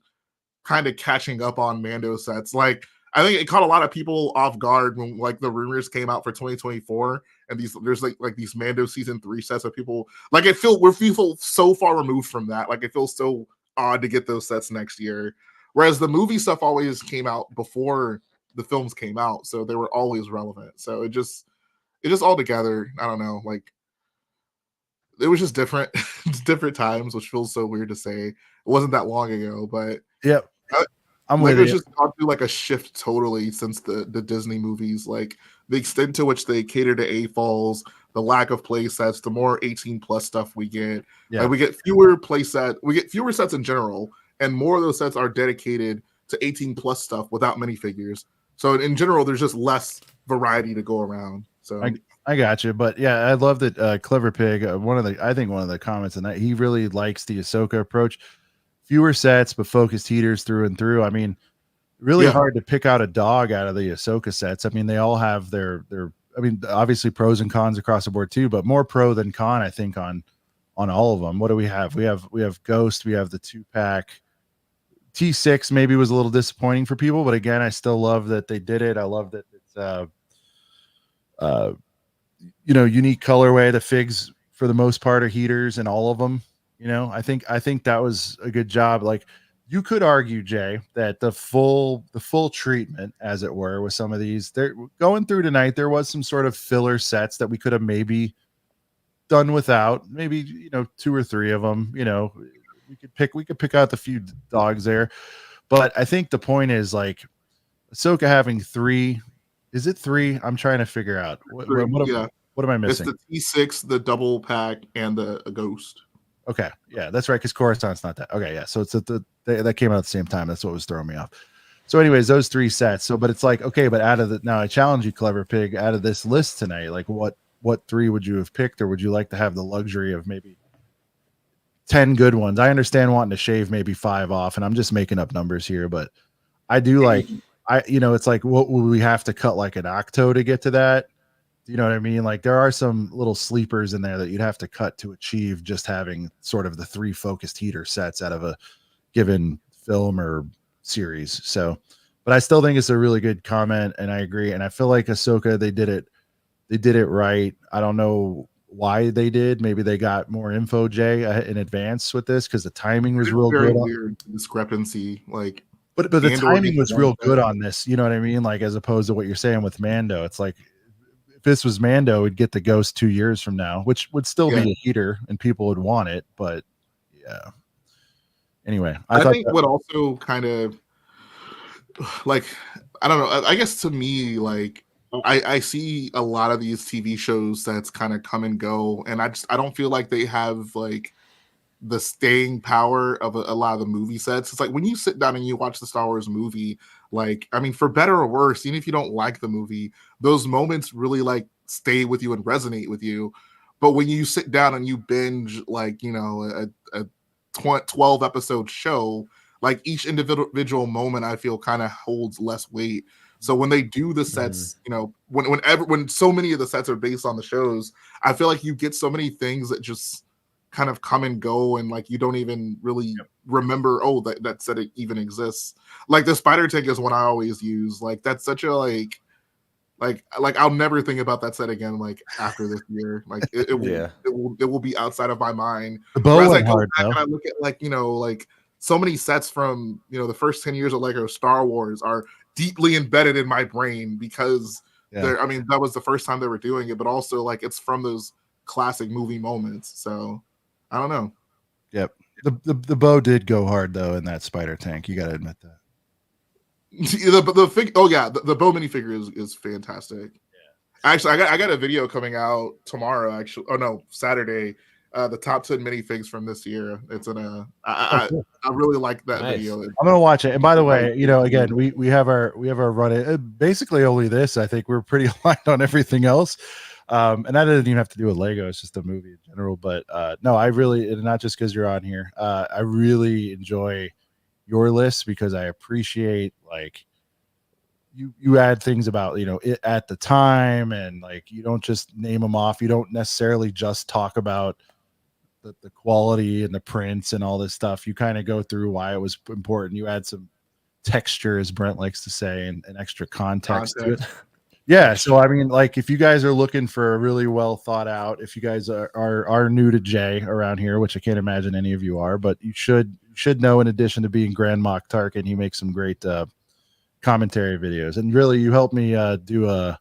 kind of catching up on Mando sets. Like, I think it caught a lot of people off guard when like the rumors came out for 2024, and there's like these Mando season 3 sets of people. Like, we feel so far removed from that. Like, it feels so odd to get those sets next year. Whereas the movie stuff always came out before the films came out, so they were always relevant. So it just all together, I don't know, like it was just different. It's different times, which feels so weird to say. It wasn't that long ago, but yep. I'm like, with it's you. just gone through like a shift totally since the Disney movies. Like, the extent to which they cater to AFOLs, the lack of play sets, the more 18 plus stuff we get. Yeah. Like, we get fewer fewer sets in general, and more of those sets are dedicated to 18 plus stuff without minifigures. So in general, there's just less variety to go around. So I got you, but yeah, I love that Clever Pig. One of the comments in that, he really likes the Ahsoka approach. Fewer sets, but focused heaters through and through. I mean, really hard to pick out a dog out of the Ahsoka sets. I mean, they all have their. I mean, obviously pros and cons across the board too, but more pro than con, I think, on all of them. What do we have? We have Ghost. We have the 2-pack. T6 maybe was a little disappointing for people, but again, I still love that they did it. I love that it's unique colorway. The figs for the most part are heaters and all of them. I think that was a good job. Like, you could argue, Jay, that the full treatment, as it were, with some of these, they're going through tonight, there was some sort of filler sets that we could have maybe done without, maybe 2 or 3 of them. We could pick out the few dogs there, but I think the point is, like, Ahsoka having 3 Is it 3? I'm trying to figure out. Yeah, What am I it's missing? the T6, the double pack, and the Ghost. Okay, yeah, that's right. Because Coruscant's not that. Okay, yeah. So it's that came out at the same time. That's what was throwing me off. So, anyways, those 3 sets. So, but it's like, okay, but out of the now, I challenge you, Clever Pig, out of this list tonight, like what 3 would you have picked, or would you like to have the luxury of maybe 10 good ones? I understand wanting to shave maybe 5 off, and I'm just making up numbers here, but I do like it's like, what would we have to cut, like an octo to get to that? You know what I mean? Like there are some little sleepers in there that you'd have to cut to achieve just having sort of the 3 focused heater sets out of a given film or series. So, but I still think it's a really good comment, and I agree. And I feel like Ahsoka, they did it right. I don't know why they did. Maybe they got more info, Jay, in advance with this because the timing was real very good. Weird discrepancy, like. But the Andor timing was gets real one good set. on this. You know what I mean? Like as opposed to what you're saying with Mando, it's like if this was Mando, we'd get the Ghost 2 years from now, which would still Yeah. be a heater and people would want it. But yeah. Anyway, I think what also kind of like, I don't know. I guess to me, like I see a lot of these TV shows that's kind of come and go, and I don't feel like they have like the staying power of a lot of the movie sets. It's like when you sit down and you watch the Star Wars movie, like, I mean, for better or worse, even if you don't like the movie, those moments really like stay with you and resonate with you. But when you sit down and you binge, like, a 12 episode show, like each individual moment, I feel kind of holds less weight. So when they do the sets, when so many of the sets are based on the shows, I feel like you get so many things that just kind of come and go, and like you don't even really remember, oh, that set it even exists. Like the spider tank is one I always use. Like that's such a like I'll never think about that set again. Like after this year, like it will be outside of my mind. the bow Whereas I went go hard back though. and I look at like so many sets from the first 10 years of Lego Star Wars are deeply embedded in my brain because I mean that was the first time they were doing it, but also like it's from those classic movie moments. So I don't know. Yep. The bow did go hard though in that spider tank. You got to admit that. The bow minifigure is fantastic. Yeah. Actually, I got a video coming out tomorrow. Actually, Saturday. The top 10 minifigs from this year. It's cool. I really like that video. I'm gonna watch it. And by the way, again, we have our run. Basically, only this. I think we're pretty aligned on everything else. And that doesn't even have to do with Lego. It's just a movie in general. But no, I really, and not just because you're on here. I really enjoy your list because I appreciate like you add things about it at the time, and like you don't just name them off. You don't necessarily just talk about the quality and the prints and all this stuff. You kind of go through why it was important. You add some texture, as Brent likes to say, and extra context to it. Yeah, so I mean, like, if you guys are looking for a really well thought out, if you guys are new to Jay around here, which I can't imagine any of you are, but you should know, in addition to being Grand Moff Tarkin, he makes some great commentary videos. And really, you helped me do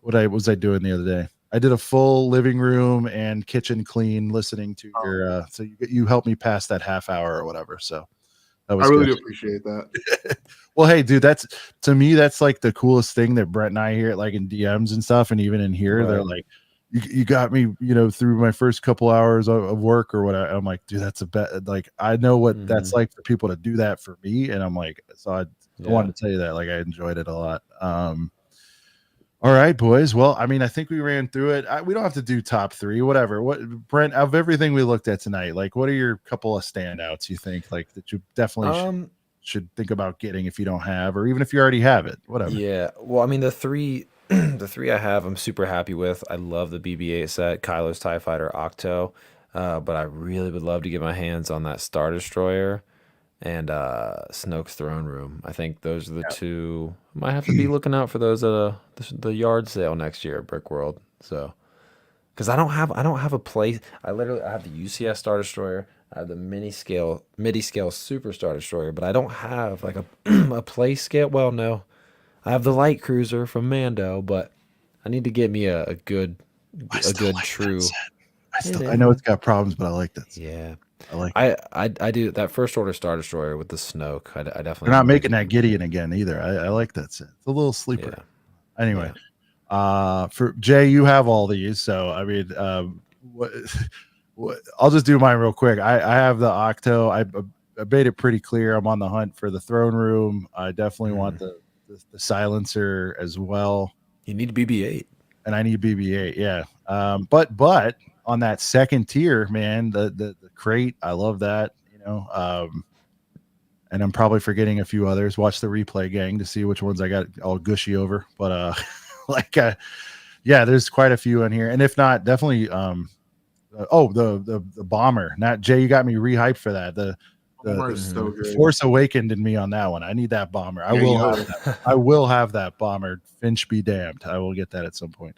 what was I doing the other day? I did a full living room and kitchen clean listening to your. So you helped me pass that half hour or whatever. So that was. I really do appreciate that. Well, hey, dude, that's to me, that's like the coolest thing that Brett and I hear, like in DMs and stuff, and even in here, Right. they're like, "You got me, through my first couple hours of work or whatever." I'm like, dude, that's a bet. Like, I know what that's like for people to do that for me, and I'm like, so I wanted to tell you that, like, I enjoyed it a lot. All right, boys. Well, I mean, I think we ran through it. We don't have to do top 3, whatever. What, Brent, of everything we looked at tonight, like, what are your couple of standouts you think, like, that you definitely should think about getting if you don't have, or even if you already have it, whatever? Yeah. Well, I mean, the three I have, I'm super happy with. I love the BB-8 set, Kylo's TIE Fighter Octo, but I really would love to get my hands on that Star Destroyer and Snoke's Throne Room. I think those are the two. Might have to be looking out for those at the yard sale next year at Brick World. So, because I don't have a place. I have the UCS Star Destroyer. I have the midi scale Super Star Destroyer, but I don't have like a play scale. Well, no, I have the light cruiser from Mando, but I need to get me a good true. I know it's got problems, but I like that. Yeah. I do that First Order Star Destroyer with the Snoke. I definitely. They're not making that Gideon again either. I like that set. It's a little sleeper. Yeah. Anyway, for Jay, you have all these, so I mean, I'll just do mine real quick. I have the Octo. I made it pretty clear. I'm on the hunt for the throne room. I definitely want the silencer as well. You need BB-8, and I need BB-8. Yeah. But on that second tier, man, the crate, I love that. And I'm probably forgetting a few others. Watch the replay, gang, to see which ones I got all gushy over. But yeah, there's quite a few in here. And if not, definitely the bomber. Not Jay, you got me rehyped for that. The Force Awakened in me on that one. I need that bomber. I will have that bomber. Finch be damned. I will get that at some point.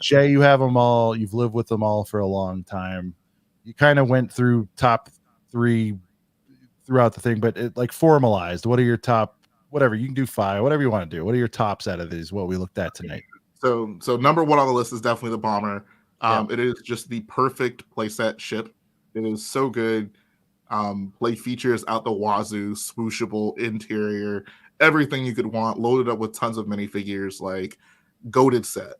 Jay, you have them all. You've lived with them all for a long time. You kind of went through top 3 throughout the thing, but it like formalized. What are your top? Whatever, you can do 5. Whatever you want to do. What are your tops out of these? What we looked at tonight. So number 1 on the list is definitely the bomber. It is just the perfect playset ship. It is so good. Play features out the wazoo, swooshable interior, everything you could want, loaded up with tons of minifigures, like goated set.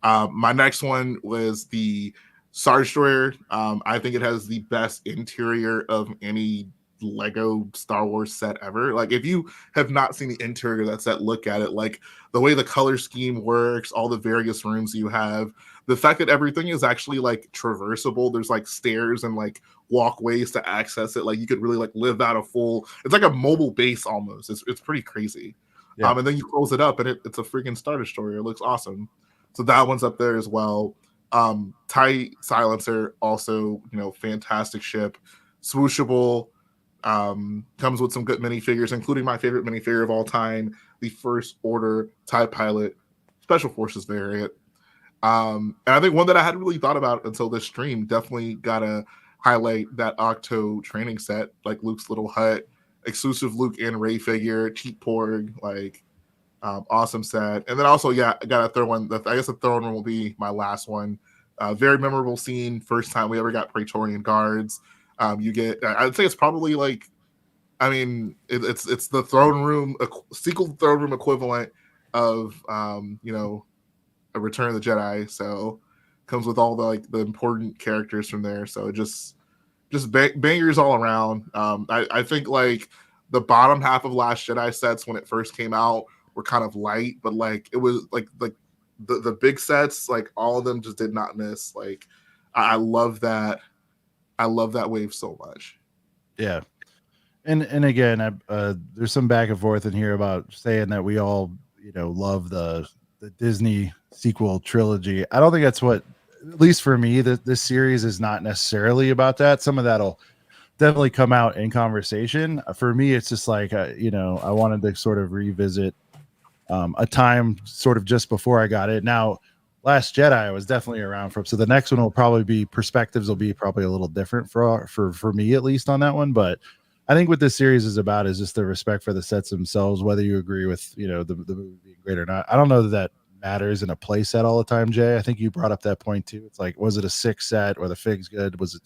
My next one was the Star Destroyer. I think it has the best interior of any Lego Star Wars set ever. Like, if you have not seen the interior of that set, look at it. Like, the way the color scheme works, all the various rooms you have, the fact that everything is actually like traversable. There's like stairs and like walkways to access it. Like, you could really like live out a full, it's like a mobile base almost. It's pretty crazy. And then you close it up and it's a freaking Star Destroyer. It looks awesome. So that one's up there as well. TIE Silencer, also, fantastic ship. Swooshable, comes with some good minifigures, including my favorite minifigure of all time, the First Order TIE Pilot Special Forces variant. And I think one that I hadn't really thought about until this stream, definitely gotta highlight that Octo training set, like Luke's little hut, exclusive Luke and Rey figure, cheap Porg, like awesome set. And then also, I got a third one. I guess the third one will be my last one. Very memorable scene, first time we ever got Praetorian Guards. You get, I'd say it's probably like, I mean, it's the throne room, sequel throne room equivalent of, a Return of the Jedi. So comes with all the important characters from there. So just bangers all around. I think like the bottom half of Last Jedi sets when it first came out were kind of light, but like it was like the big sets, like all of them just did not miss. Like I love that. I love that wave so much. Yeah. And again, there's some back and forth in here about saying that we all, love the Disney sequel trilogy. I don't think that's what, at least for me, this series is not necessarily about that. Some of that'll definitely come out in conversation. For me, it's just like, I wanted to sort of revisit a time sort of just before I got it. Now, Last Jedi I was definitely around for, so the next one will probably be, perspectives will be probably a little different for me, at least on that one. But I think what this series is about is just the respect for the sets themselves, whether you agree with the movie being great or not. I don't know that matters in a play set all the time, Jay. I think you brought up that point too. It's like, was it a 6 set or the fig's good? Was it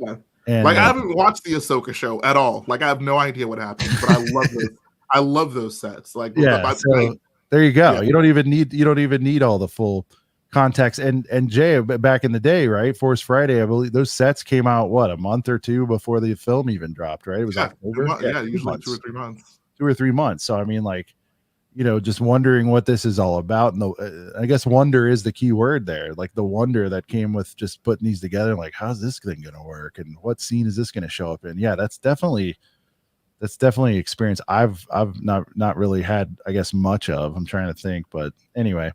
Yeah. And like I haven't watched the Ahsoka show at all. Like I have no idea what happened, but I love those. I love those sets. Like so there you go. Yeah. You don't even need all the full context. And Jay, back in the day, right? Force Friday, I believe those sets came out a month or 2 before the film even dropped, right? It was October. Usually 2 or 3 months. 2 or 3 months. So I mean, like, just wondering what this is all about. And I guess wonder is the key word there. Like the wonder that came with just putting these together. Like, how's this thing going to work? And what scene is this going to show up in? Yeah, that's definitely experience I've not really had, I guess, much of. I'm trying to think, but anyway.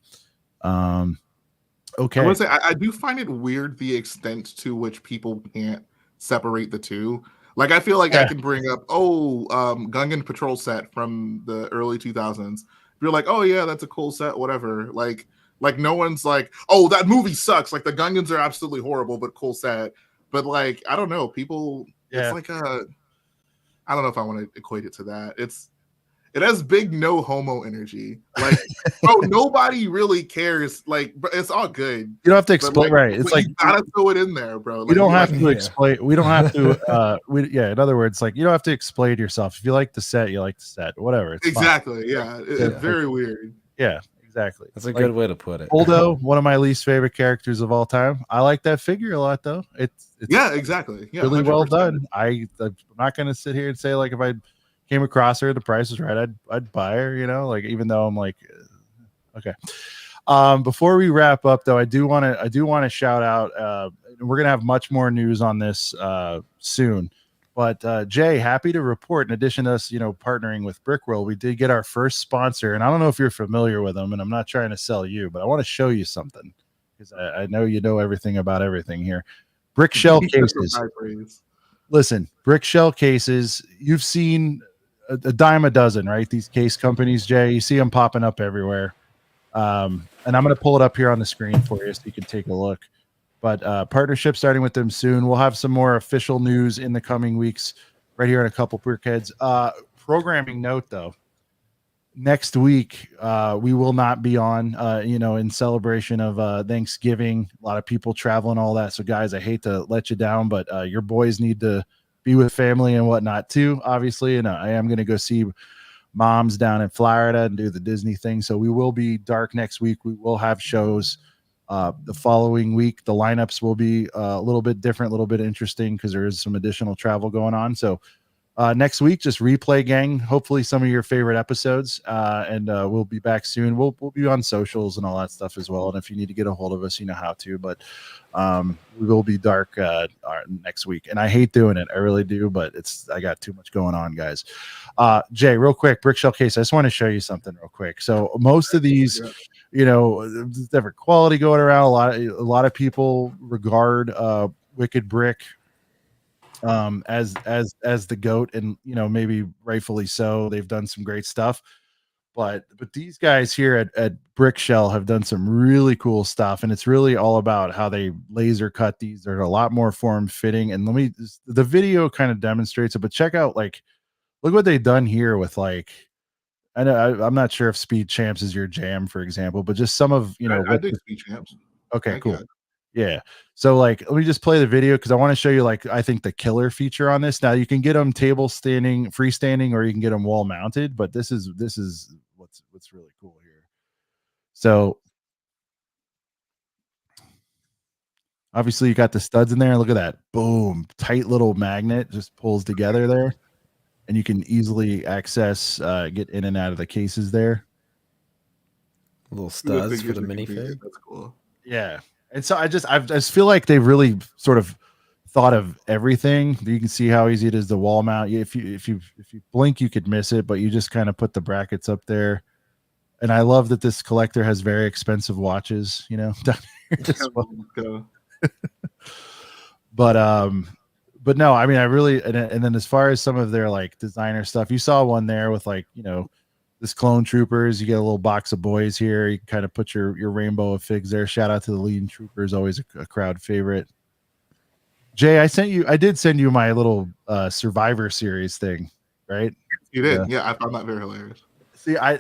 Okay. I want to say I do find it weird the extent to which people can't separate the two. Like I feel like I can bring up Gungan Patrol set from the early 2000s. You're like, oh yeah, that's a cool set, whatever. Like no one's like, oh, that movie sucks. Like the Gungans are absolutely horrible, but cool set. But like I don't know, people. It's like I don't know if I want to equate it to that. It has big no homo energy. Like, nobody really cares. Like, it's all good. You don't have to explain, right? It's like you gotta throw it in there, bro. Like, you don't have to explain. We don't have to. In other words, like you don't have to explain yourself. If you like the set, you like the set. Whatever. It's exactly. fine. Yeah. It's very weird. Yeah. exactly. That's a Like, good way to put it. Holdo, one of my least favorite characters of all time. I like that figure a lot, though. It's Yeah, exactly. Yeah, really well 100%. done. I'm not going to sit here and say like if I came across her, the price was right, I'd buy her. You know, like even though I'm like, okay. Before we wrap up, though, I do want to shout out. We're gonna have much more news on this soon. But Jay, happy to report, in addition to us, partnering with Brickworld, we did get our first sponsor, and I don't know if you're familiar with them, and I'm not trying to sell you, but I want to show you something because I know you know everything about everything here. Brick shell cases. Listen, brick shell cases. You've seen a dime a dozen, right? These case companies, Jay. You see them popping up everywhere. And I'm going to pull it up here on the screen for you so you can take a look. But partnership starting with them soon. We'll have some more official news in the coming weeks right here on a couple Brickheads. Programming note, though. Next week, we will not be on, in celebration of Thanksgiving. A lot of people traveling, all that. So, guys, I hate to let you down, but your boys need to be with family and whatnot, too, obviously. And I am going to go see Mom's down in Florida and do the Disney thing. So we will be dark next week. We will have shows the following week. The lineups will be a little bit different, a little bit interesting because there is some additional travel going on. So next week, just replay, gang. Hopefully some of your favorite episodes. And we'll be back soon. We'll be on socials and all that stuff as well. And if you need to get a hold of us, you know how to. But we will be dark next week. And I hate doing it. I really do. But I got too much going on, guys. Jay, real quick, Brickshell case. I just want to show you something real quick. So most of these, different quality going around. A lot of people regard Wicked Brick as the GOAT, and maybe rightfully so. They've done some great stuff, but these guys here at Brick Shell have done some really cool stuff, and it's really all about how they laser cut these. They're a lot more form fitting, and the video kind of demonstrates it, but check out, like, look what they've done here with, like, I know I'm not sure if Speed Champs is your jam, for example, but just some of I dig Speed Champs. Okay, cool. Yeah. So, like, let me just play the video because I want to show you, like, I think the killer feature on this. Now you can get them table standing, freestanding, or you can get them wall mounted, but this is what's really cool here. So obviously you got the studs in there. Look at that. Boom. Tight little magnet just pulls together there. And you can easily access, get in and out of the cases there. Little studs for the minifig. That's cool. Yeah. And so I just feel like they've really sort of thought of everything. You can see how easy it is to wall mount. If you blink, you could miss it, but you just kind of put the brackets up there. And I love that this collector has very expensive watches, down here as well. But no, I mean, I really, and then as far as some of their, like, designer stuff, you saw one there with, like, this Clone Troopers. You get a little box of boys here. You can kind of put your rainbow of figs there. Shout out to the Lean Troopers, always a crowd favorite. Jay, I did send you my little Survivor Series thing, right? You did, yeah. I found that very hilarious. See, I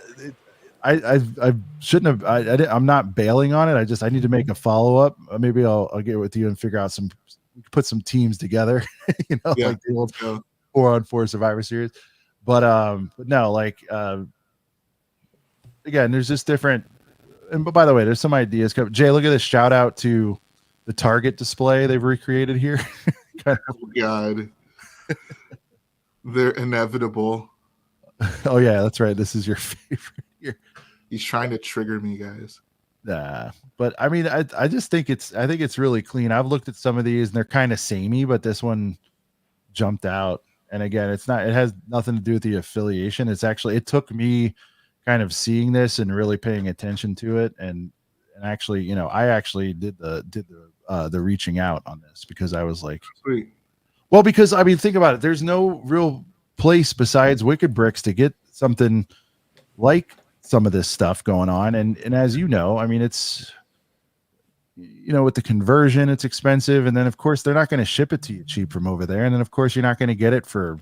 shouldn't have. I'm not bailing on it. I need to make a follow up. Maybe I'll get with you and figure out put some teams together. Like the old 4-on-4 Survivor Series. But no, like, again, there's just different. And but by the way, there's some ideas. Jay, look at this. Shout out to the Target display they've recreated here. Oh God, they're inevitable. Oh yeah, that's right. This is your favorite here. He's trying to trigger me, guys. But I mean, I just think it's really clean. I've looked at some of these and they're kind of samey, but this one jumped out. And again, it has nothing to do with the affiliation. It took me kind of seeing this and really paying attention to it, and actually, I actually did the reaching out on this because I was like, sweet. Well, because I mean, think about it. There's no real place besides Wicked Bricks to get something like some of this stuff going on, and as you know, I mean, it's, with the conversion, it's expensive, and then of course they're not going to ship it to you cheap from over there, and then of course you're not going to get it for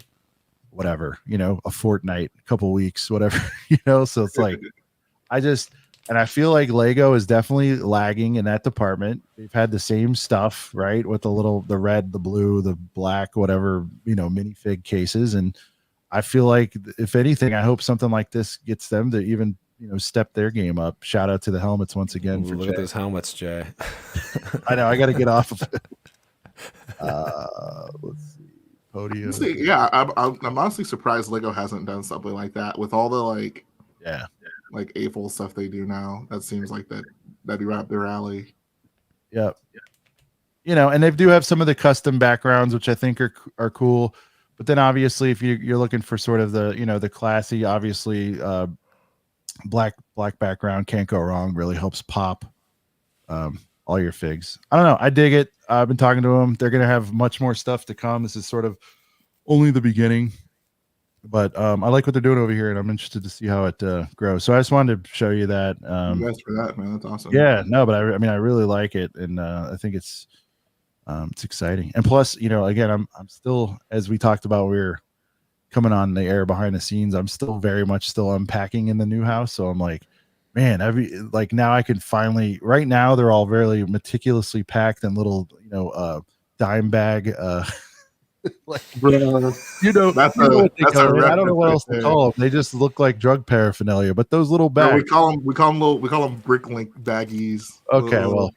whatever, a fortnight, a couple weeks, whatever, so it's like, I feel like Lego is definitely lagging in that department. They've had the same stuff, right, with the red, the blue, the black, whatever, minifig cases, and I feel like if anything, I hope something like this gets them to even stepped their game up. Shout out to the helmets once again for Look Jay. at those helmets, Jay. I know I got to get off of it. Let's see. Podium. See, yeah, I'm honestly surprised Lego hasn't done something like that with all the like AFOL stuff they do now. That seems like that'd be right up their alley. Yep. And they do have some of the custom backgrounds, which I think are cool. But then obviously, if you're looking for sort of the the classy, obviously black background, can't go wrong. Really helps pop all your figs. I don't know. I dig it. I've been talking to them. They're gonna have much more stuff to come. This is sort of only the beginning, but I like what they're doing over here, and I'm interested to see how it grows. So I just wanted to show you that. Thanks for that, man. That's awesome. Yeah, no, but I mean, I really like it, and I think it's exciting. And plus, again, I'm still, as we talked about, we were coming on the air behind the scenes. I'm still very much still unpacking in the new house, so I'm like, man, now I can finally. Right now, they're all very meticulously packed in little, dime bag. Like, that's I don't know what else to call them. They just look like drug paraphernalia, but those little bags. No, we call them Bricklink baggies. Okay, well,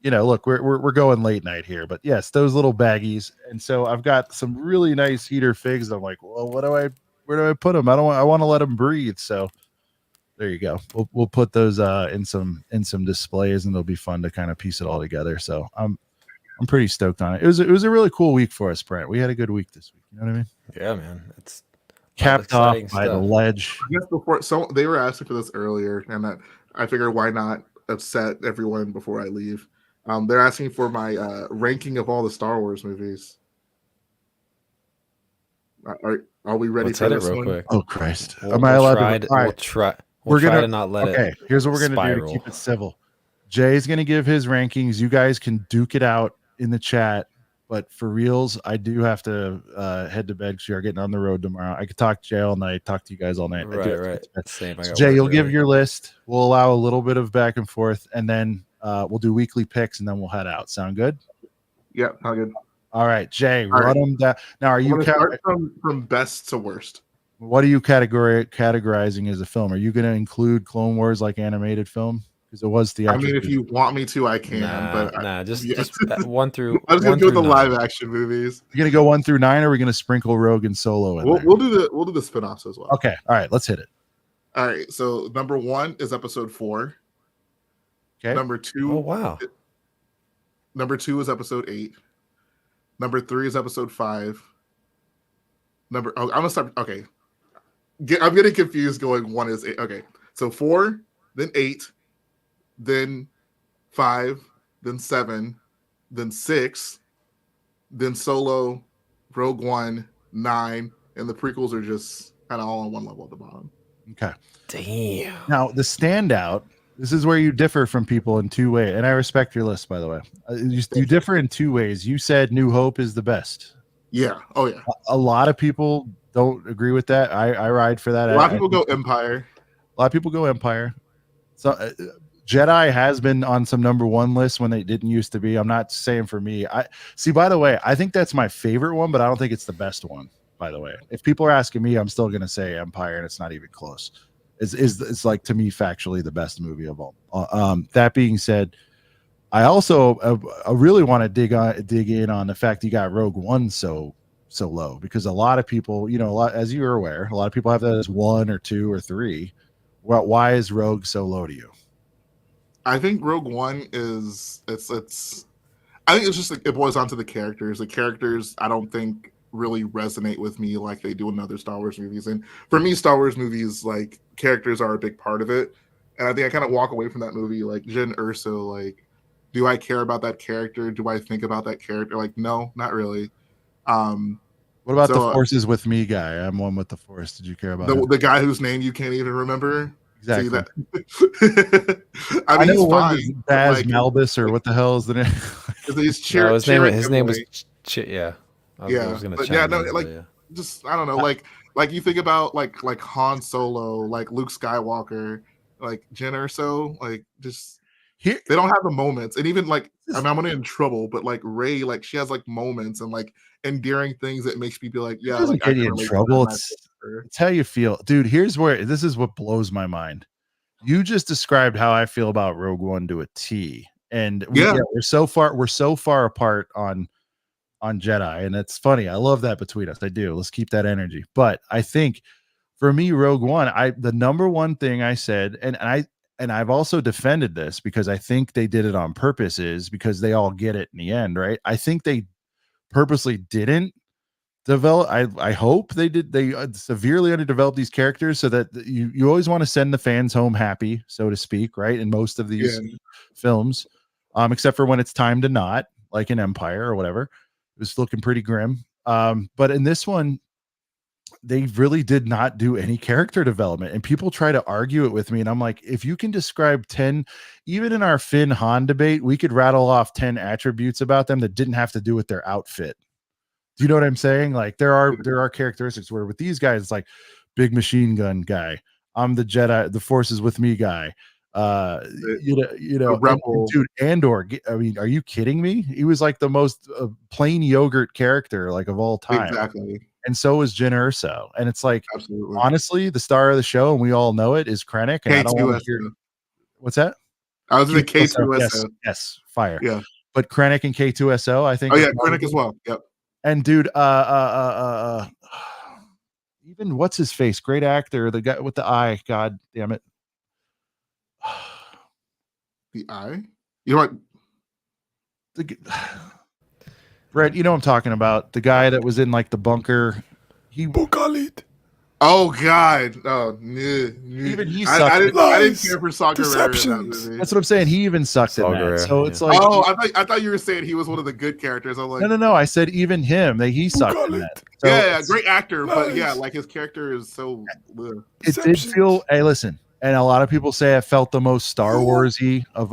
yeah. Look, we're going late night here, but yes, those little baggies. And so I've got some really nice heater figs. I'm like, well, where do I put them? I want to let them breathe. So there you go. We'll put those in some displays, and it'll be fun to kind of piece it all together. So I'm pretty stoked on it. It was a really cool week for us, Brent. We had a good week this week. You know what I mean? Yeah, man. It's capped off by the ledge. I guess before, so they were asking for this earlier, and that I figured why not upset everyone before I leave. They're asking for my ranking of all the Star Wars movies. Are we ready for this one? Quick. Oh Christ! Am I allowed to? All right. We're gonna not let it. Okay, here's what we're gonna do to keep it civil. Jay's gonna give his rankings. You guys can duke it out in the chat, but for reals, I do have to head to bed because we are getting on the road tomorrow. I could talk to Jay all night, talk to you guys all night. Right. Same. So Jay, you'll give your list. We'll allow a little bit of back and forth, and then we'll do weekly picks, and then we'll head out. Sound good? Yeah, sound good. All right, Jay, run them down. Now, are you start from best to worst? What are you categorizing as a film? Are you going to include Clone Wars like animated film? Because it was theatrical. I mean, if you want me to, I can. Just 1 through. I was going to do the live action movies. You're going to go 1 through 9, or are we going to sprinkle Rogue and Solo in there? We'll do the spinoffs as well. Okay, all right, let's hit it. All right, so number 1 is episode 4. Okay. Number 2. Oh wow. Number 2 is episode 8. Number 3 is episode 5. I'm gonna start. Okay, I'm getting confused. Going 1 is 8. Okay, so 4, then 8, then 5, then 7, then 6, then Solo, Rogue One, 9, and the prequels are just kind of all on one level at the bottom. Okay. Damn. Now the standout. This is where you differ from people in 2 ways, and I respect your list, by the way. You differ in 2 ways. You said New Hope is the best. Yeah. Oh yeah. A lot of people don't agree with that. I ride for that. A lot of people go Empire. A lot of people go Empire. So Jedi has been on some number 1 lists when they didn't used to be. I'm not saying for me. I see. By the way, I think that's my favorite one, but I don't think it's the best one. By the way, if people are asking me, I'm still going to say Empire, and it's not even close. It's like, to me, factually the best movie of all. That being said, I also I really want to dig in on the fact you got Rogue One so low, because a lot of people, as you're aware, a lot of people have that as 1 or 2 or 3. Well, why is Rogue so low to you? I think Rogue One is I think it's just like it boils down to the characters. The characters, I don't think really resonate with me like they do in other Star Wars movies. And for me, Star Wars movies, like, characters are a big part of it. And I think I kind of walk away from that movie like Jyn Erso, like, do I care about that character? Do I think about that character? Like, no, not really. What about the Forces with me guy? I'm one with the Force. Did you care about the guy whose name you can't even remember? Exactly. See that? I mean, he's fine. Baz Malbus, or what the hell is the name? His name was yeah. Just I don't know, like you think about like Han Solo, like Luke Skywalker, like Jyn Erso, like just they don't have the moments. And even like I'm gonna get in trouble, but like Rey, like she has like moments and like endearing things that makes me be like, yeah, doesn't like, get you in trouble. It's how you feel, dude. Here's where this is what blows my mind. You just described how I feel about Rogue One to a T, and we're so far apart on Jedi, and it's funny. I love that between us. I do. Let's keep that energy. But I think for me, Rogue One, the number one thing I said, and I've also defended this because I think they did it on purpose, is because they all get it in the end, right? I think they purposely didn't develop. I hope they did. They severely underdeveloped these characters so that you always want to send the fans home happy, so to speak, right? In most of these films, except for when it's time to not, like in Empire or whatever. It was looking pretty grim. But in this one, they really did not do any character development, and people try to argue it with me, and I'm like, if you can describe 10, even in our Finn Han debate, we could rattle off 10 attributes about them that didn't have to do with their outfit. Do you know what I'm saying? Like there are characteristics where with these guys, it's like big machine gun guy. I'm the Jedi, the Force is with me guy. And dude, Andor. I mean, are you kidding me? He was like the most plain yogurt character like of all time. Exactly. And so is Jyn Erso. And it's like, absolutely, honestly, the star of the show, and we all know it, is Krennic. And I don't want to hear. What's that? I was in the K2SO. Yes, fire. Yeah. But Krennic and K2SO, I think. Oh yeah, Krennic as well. Yep. And dude, even what's his face? Great actor, the guy with the eye. God damn it. The eye? You know what? Brett, you know what I'm talking about. The guy that was in like the bunker. Bukalit. Oh God! Oh, even he sucked. I didn't care for Saw Gerrera. That's what I'm saying. He even sucked in that. So it's like, I thought you were saying he was one of the good characters. I'm like, no. I said even him. He sucked in that. So yeah, great actor, but yeah, like his character is so. It did feel. Hey, listen. And a lot of people say I felt the most Star Warsy of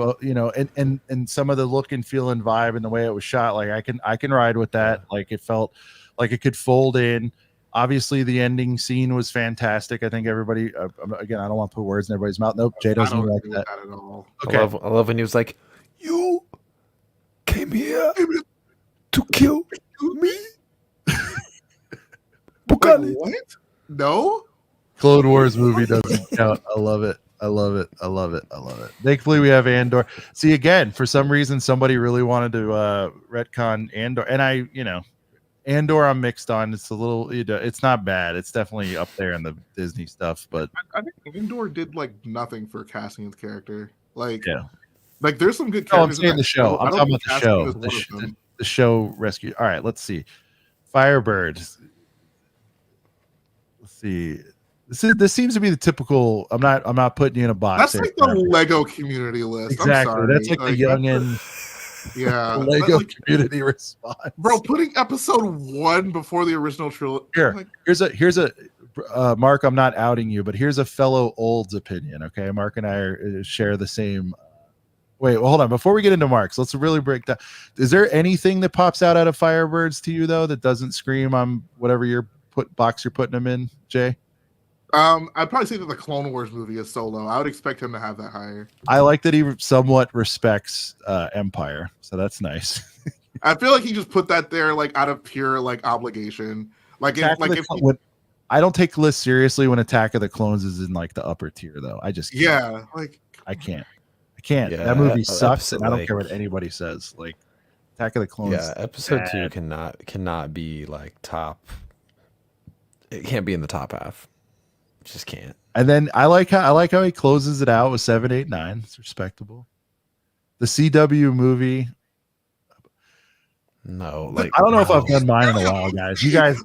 and some of the look and feel and vibe and the way it was shot. Like I can ride with that. Like it felt like it could fold in. Obviously, the ending scene was fantastic. I think everybody. Again, I don't want to put words in everybody's mouth. Nope, Jay doesn't like that at all. Okay. I love when he was like, "You came here to kill me." What? No. Clone Wars movie doesn't count. I love it. Thankfully, we have Andor. See, again, for some reason, somebody really wanted to retcon Andor, and Andor I'm mixed on. It's a little, it's not bad. It's definitely up there in the Disney stuff, but I think Andor did like nothing for casting his character. Like there's some good characters. I'm saying the show. I'm talking about the show. The show rescue. All right, let's see. Firebird. Let's see. This seems to be the typical. I'm not putting you in a box. That's like the Lego community list. Exactly. That's like the youngin. Yeah. Lego community response. Bro, putting episode 1 before the original trilogy. Here's a Mark. I'm not outing you, but here's a fellow old's opinion. Okay, Mark and I share the same. Wait, well, hold on. Before we get into Mark's, let's really break down. Is there anything that pops out of Firebirds to you though that doesn't scream on whatever box you're putting them in, Jay? I'd probably say that the Clone Wars movie is so low. I would expect him to have that higher. I like that he somewhat respects Empire, so that's nice. I feel like he just put that there like out of pure like obligation. I don't take the list seriously when Attack of the Clones is in like the upper tier though. I just can't. I can't. Yeah, that movie sucks, and I don't care what anybody says. Like Attack of the Clones. Yeah, episode 2 cannot be like top. It can't be in the top half. Just can't. And then I like how he closes it out with 7, 8, 9. It's respectable. The CW movie. No, like I don't know if I've done mine in a while, guys. You guys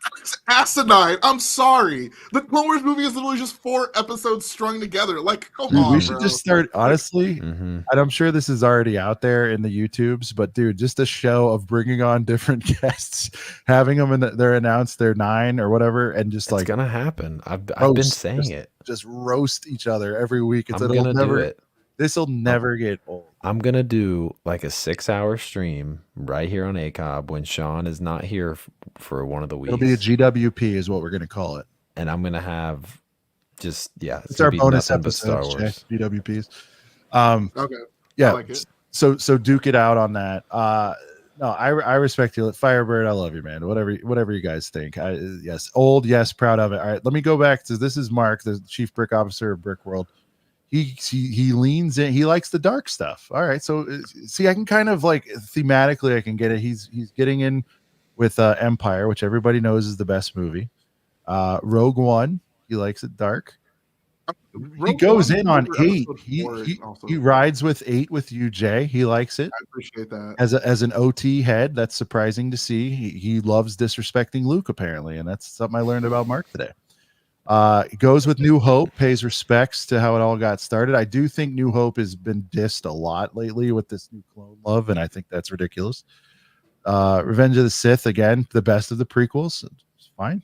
that's asinine. I'm sorry. The Clone Wars movie is literally just 4 episodes strung together. Like, come on, we should just start honestly. And I'm sure this is already out there in the YouTubes, but dude, just a show of bringing on different guests, having them they're announced they're 9 or whatever, and just it's gonna happen. I've been saying it. Just roast each other every week. I'm gonna do it. This will never get old. I'm gonna do like a 6-hour stream right here on ACOB when Sean is not here for one of the weeks. It'll be a GWP is what we're gonna call it, and I'm gonna have it's our bonus episodes, GWPs. Okay, yeah. I like it. So duke it out on that. No, I respect you. Firebird, I love you, man. Whatever you guys think. Yes, old, yes, proud of it. All right, let me go back to this is Mark, the chief brick officer of Brick World. He leans in. He likes the dark stuff. All right, so see, I can kind of like thematically, I can get it. He's getting in with Empire, which everybody knows is the best movie. Rogue One, he likes it dark. He Rogue goes One in on over 8. episode 4 is also He rides with 8 with you, Jay. He likes it I appreciate that. as an OT head. That's surprising to see. He loves disrespecting Luke apparently, and that's something I learned about Mark today. Goes with New Hope, pays respects to how it all got started. I do think New Hope has been dissed a lot lately with this new clone love, and I think that's ridiculous. Revenge of the Sith, again, the best of the prequels. It's fine.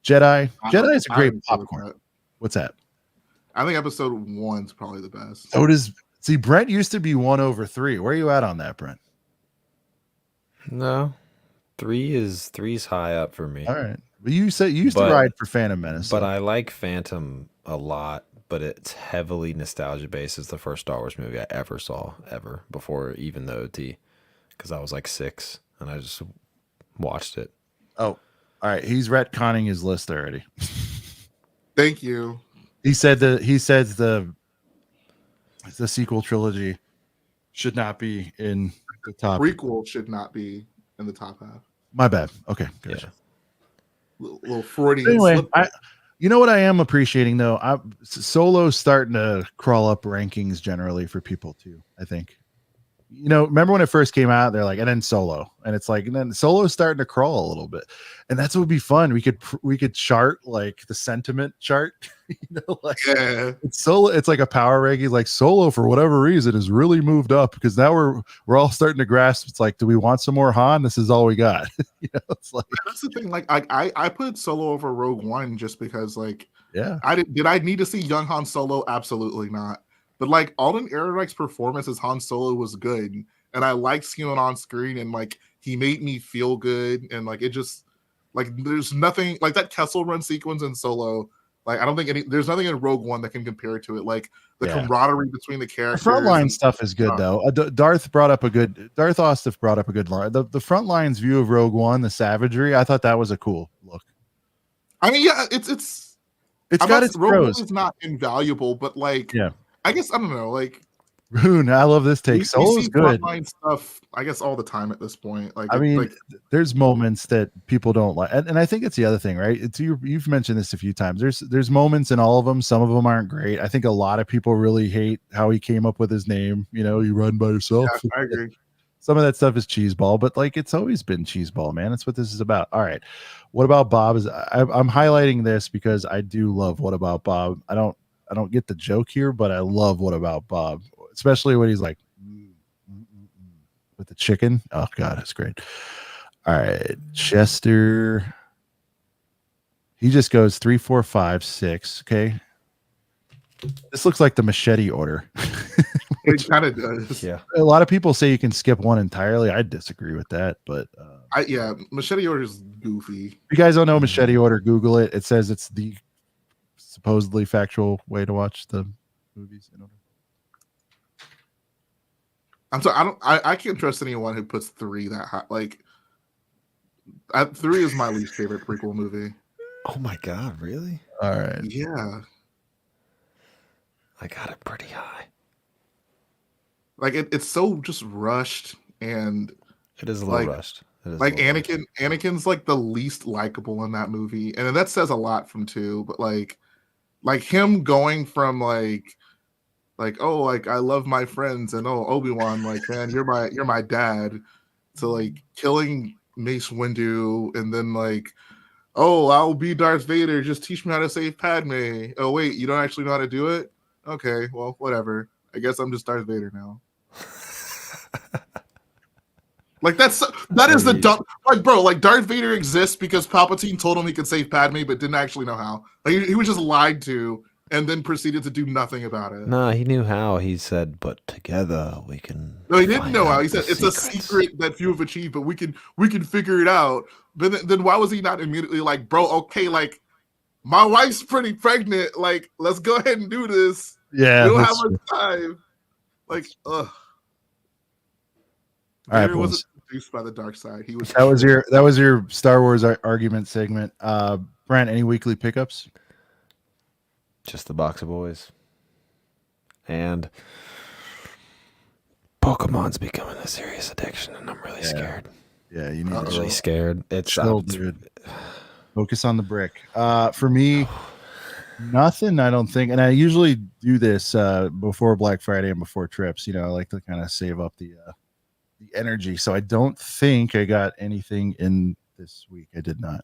Jedi is a great popcorn. What's that? I think episode 1's probably the best. So does see Brent used to be 1 over 3. Where are you at on that, Brent? No, three's high up for me. All right. But you said you used to ride for Phantom Menace. But I like Phantom a lot, but it's heavily nostalgia based. It's the first Star Wars movie I ever saw, ever, before even the OT, because I was like 6 and I just watched it. Oh, all right. He's retconning his list already. Thank you. He says the sequel trilogy should not be in the top. Prequel should not be in the top half. My bad. Okay, gotcha. Yeah. Little Freudian anyway, slip. you know what I am appreciating though? Solo's starting to crawl up rankings generally for people too. I think. You know, remember when it first came out? They're like, and then Solo, and it's like, and then Solo's starting to crawl a little bit, and that's what would be fun. We could chart like the sentiment chart, you know, like it's Solo. It's like a power ranking, like Solo for whatever reason has really moved up because now we're all starting to grasp. It's like, do we want some more Han? This is all we got. You know, it's like that's the thing. Like I put Solo over Rogue One just because, like, yeah, did I need to see young Han Solo? Absolutely not. But like Alden Ehrenreich's performance as Han Solo was good, and I liked seeing him on screen, and like he made me feel good, and like it just like there's nothing like that Kessel Run sequence in Solo. Like I don't think there's nothing in Rogue One that can compare to it. Like the camaraderie between the characters. The frontline stuff is good though. Darth Ostov brought up a good line. The frontline's view of Rogue One, the savagery. I thought that was a cool look. I mean, yeah, it's got its Rogue pros. One is not invaluable, but like I guess I don't know. Like Rune, I love this take. Solo's good. Stuff, I guess, all the time at this point. Like I mean, there's moments that people don't like, and I think it's the other thing, right? It's you've mentioned this a few times. There's moments in all of them. Some of them aren't great. I think a lot of people really hate how he came up with his name. You know, you run by yourself. Yeah, I agree. Some of that stuff is cheeseball, but like it's always been cheeseball, man. That's what this is about. All right, What About Bob is I'm highlighting this because I do love What About Bob. I don't get the joke here, but I love What About Bob, especially when he's like with the chicken. Oh God, it's great. All right, Chester. He just goes 3, 4, 5, 6. Okay, this looks like the machete order. It kind of does. Yeah, a lot of people say you can skip one entirely. I disagree with that, but machete order is goofy. If you guys don't know machete order, Google it. It says it's the supposedly factual way to watch the movies in order. I'm sorry, I can't trust anyone who puts 3 that high. Like 3 is my least favorite prequel movie. Oh my God, really? All right. Yeah. I got it pretty high. Like it's so just rushed, and it is a little rushed. Like Anakin's like the least likable in that movie, and that says a lot from 2. But like him going from like oh, like I love my friends, and oh, Obi-Wan, like, man, you're my dad, to like killing Mace Windu, and then like, oh, I'll be Darth Vader, just teach me how to save Padme. Oh wait, you don't actually know how to do it? Okay, well, whatever. I guess I'm just Darth Vader now. Like that is the dumb, like, bro, like Darth Vader exists because Palpatine told him he could save Padme but didn't actually know how. Like he was just lied to and then proceeded to do nothing about it. No, he knew how. He said, but together we can. No, he didn't know how. He said it's a secret that few have achieved, but we can figure it out. But then why was he not immediately like, bro, okay, like my wife's pretty pregnant, like let's go ahead and do this. Yeah, we don't have much time. Like, ugh. All right, seduced by the dark side. He was. That was your Star Wars argument segment. Brent, any weekly pickups? Just the box of boys. And Pokemon's becoming a serious addiction, and I'm really scared. Yeah, you need I'm to really scared. It's chill, dude. Focus on the brick. For me, nothing, I don't think. And I usually do this before Black Friday and before trips. I like to kind of save up the energy. So I don't think I got anything in this week. I did not.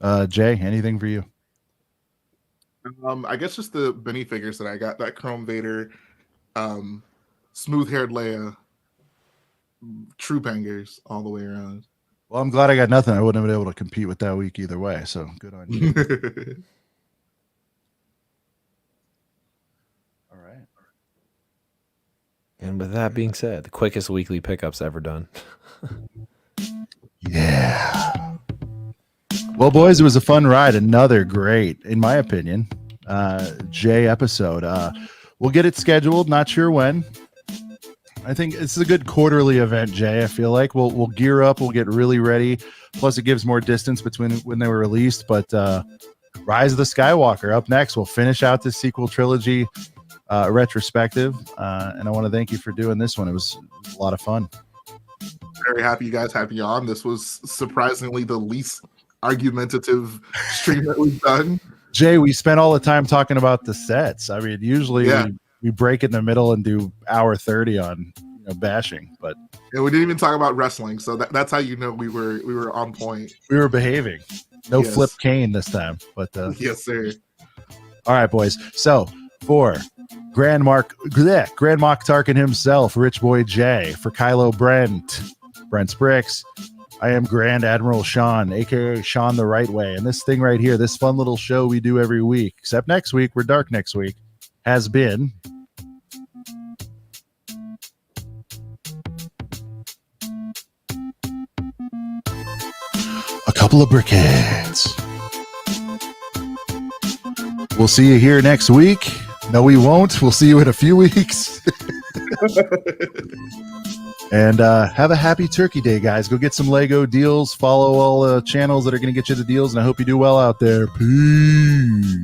No. Jay, anything for you? I guess just the minifigures that I got. That Chrome Vader, smooth-haired Leia, true bangers all the way around. Well, I'm glad I got nothing. I wouldn't have been able to compete with that week either way. So good on you. All right. And with that being said, the quickest weekly pickups ever done. Yeah. Well, boys, it was a fun ride. Another great, in my opinion, Jay episode. We'll get it scheduled. Not sure when. I think it's a good quarterly event, Jay. I feel like we'll gear up. We'll get really ready. Plus, it gives more distance between when they were released. But Rise of the Skywalker up next. We'll finish out this sequel trilogy retrospective. And I want to thank you for doing this one. It was a lot of fun. Very happy you guys had me on. This was surprisingly the least argumentative stream that we've done. Jay, we spent all the time talking about the sets. I mean, usually we break in the middle and do hour 30 on bashing, but we didn't even talk about wrestling. So that's how we were on point. We were behaving. No Flip Kane this time, but yes, sir. All right, boys. So for Grand Mock Tarkin himself, Rich Boy Jay, for Kylo Brent's Bricks, I am Grand Admiral Sean, aka Sean the Right Way. And this thing right here, this fun little show we do every week, except next week, we're dark next week, has been a couple of brickheads. We'll see you here next week. No, we won't. We'll see you in a few weeks. And have a happy Turkey Day, guys. Go get some Lego deals. Follow all the channels that are going to get you the deals, and I hope you do well out there. Peace.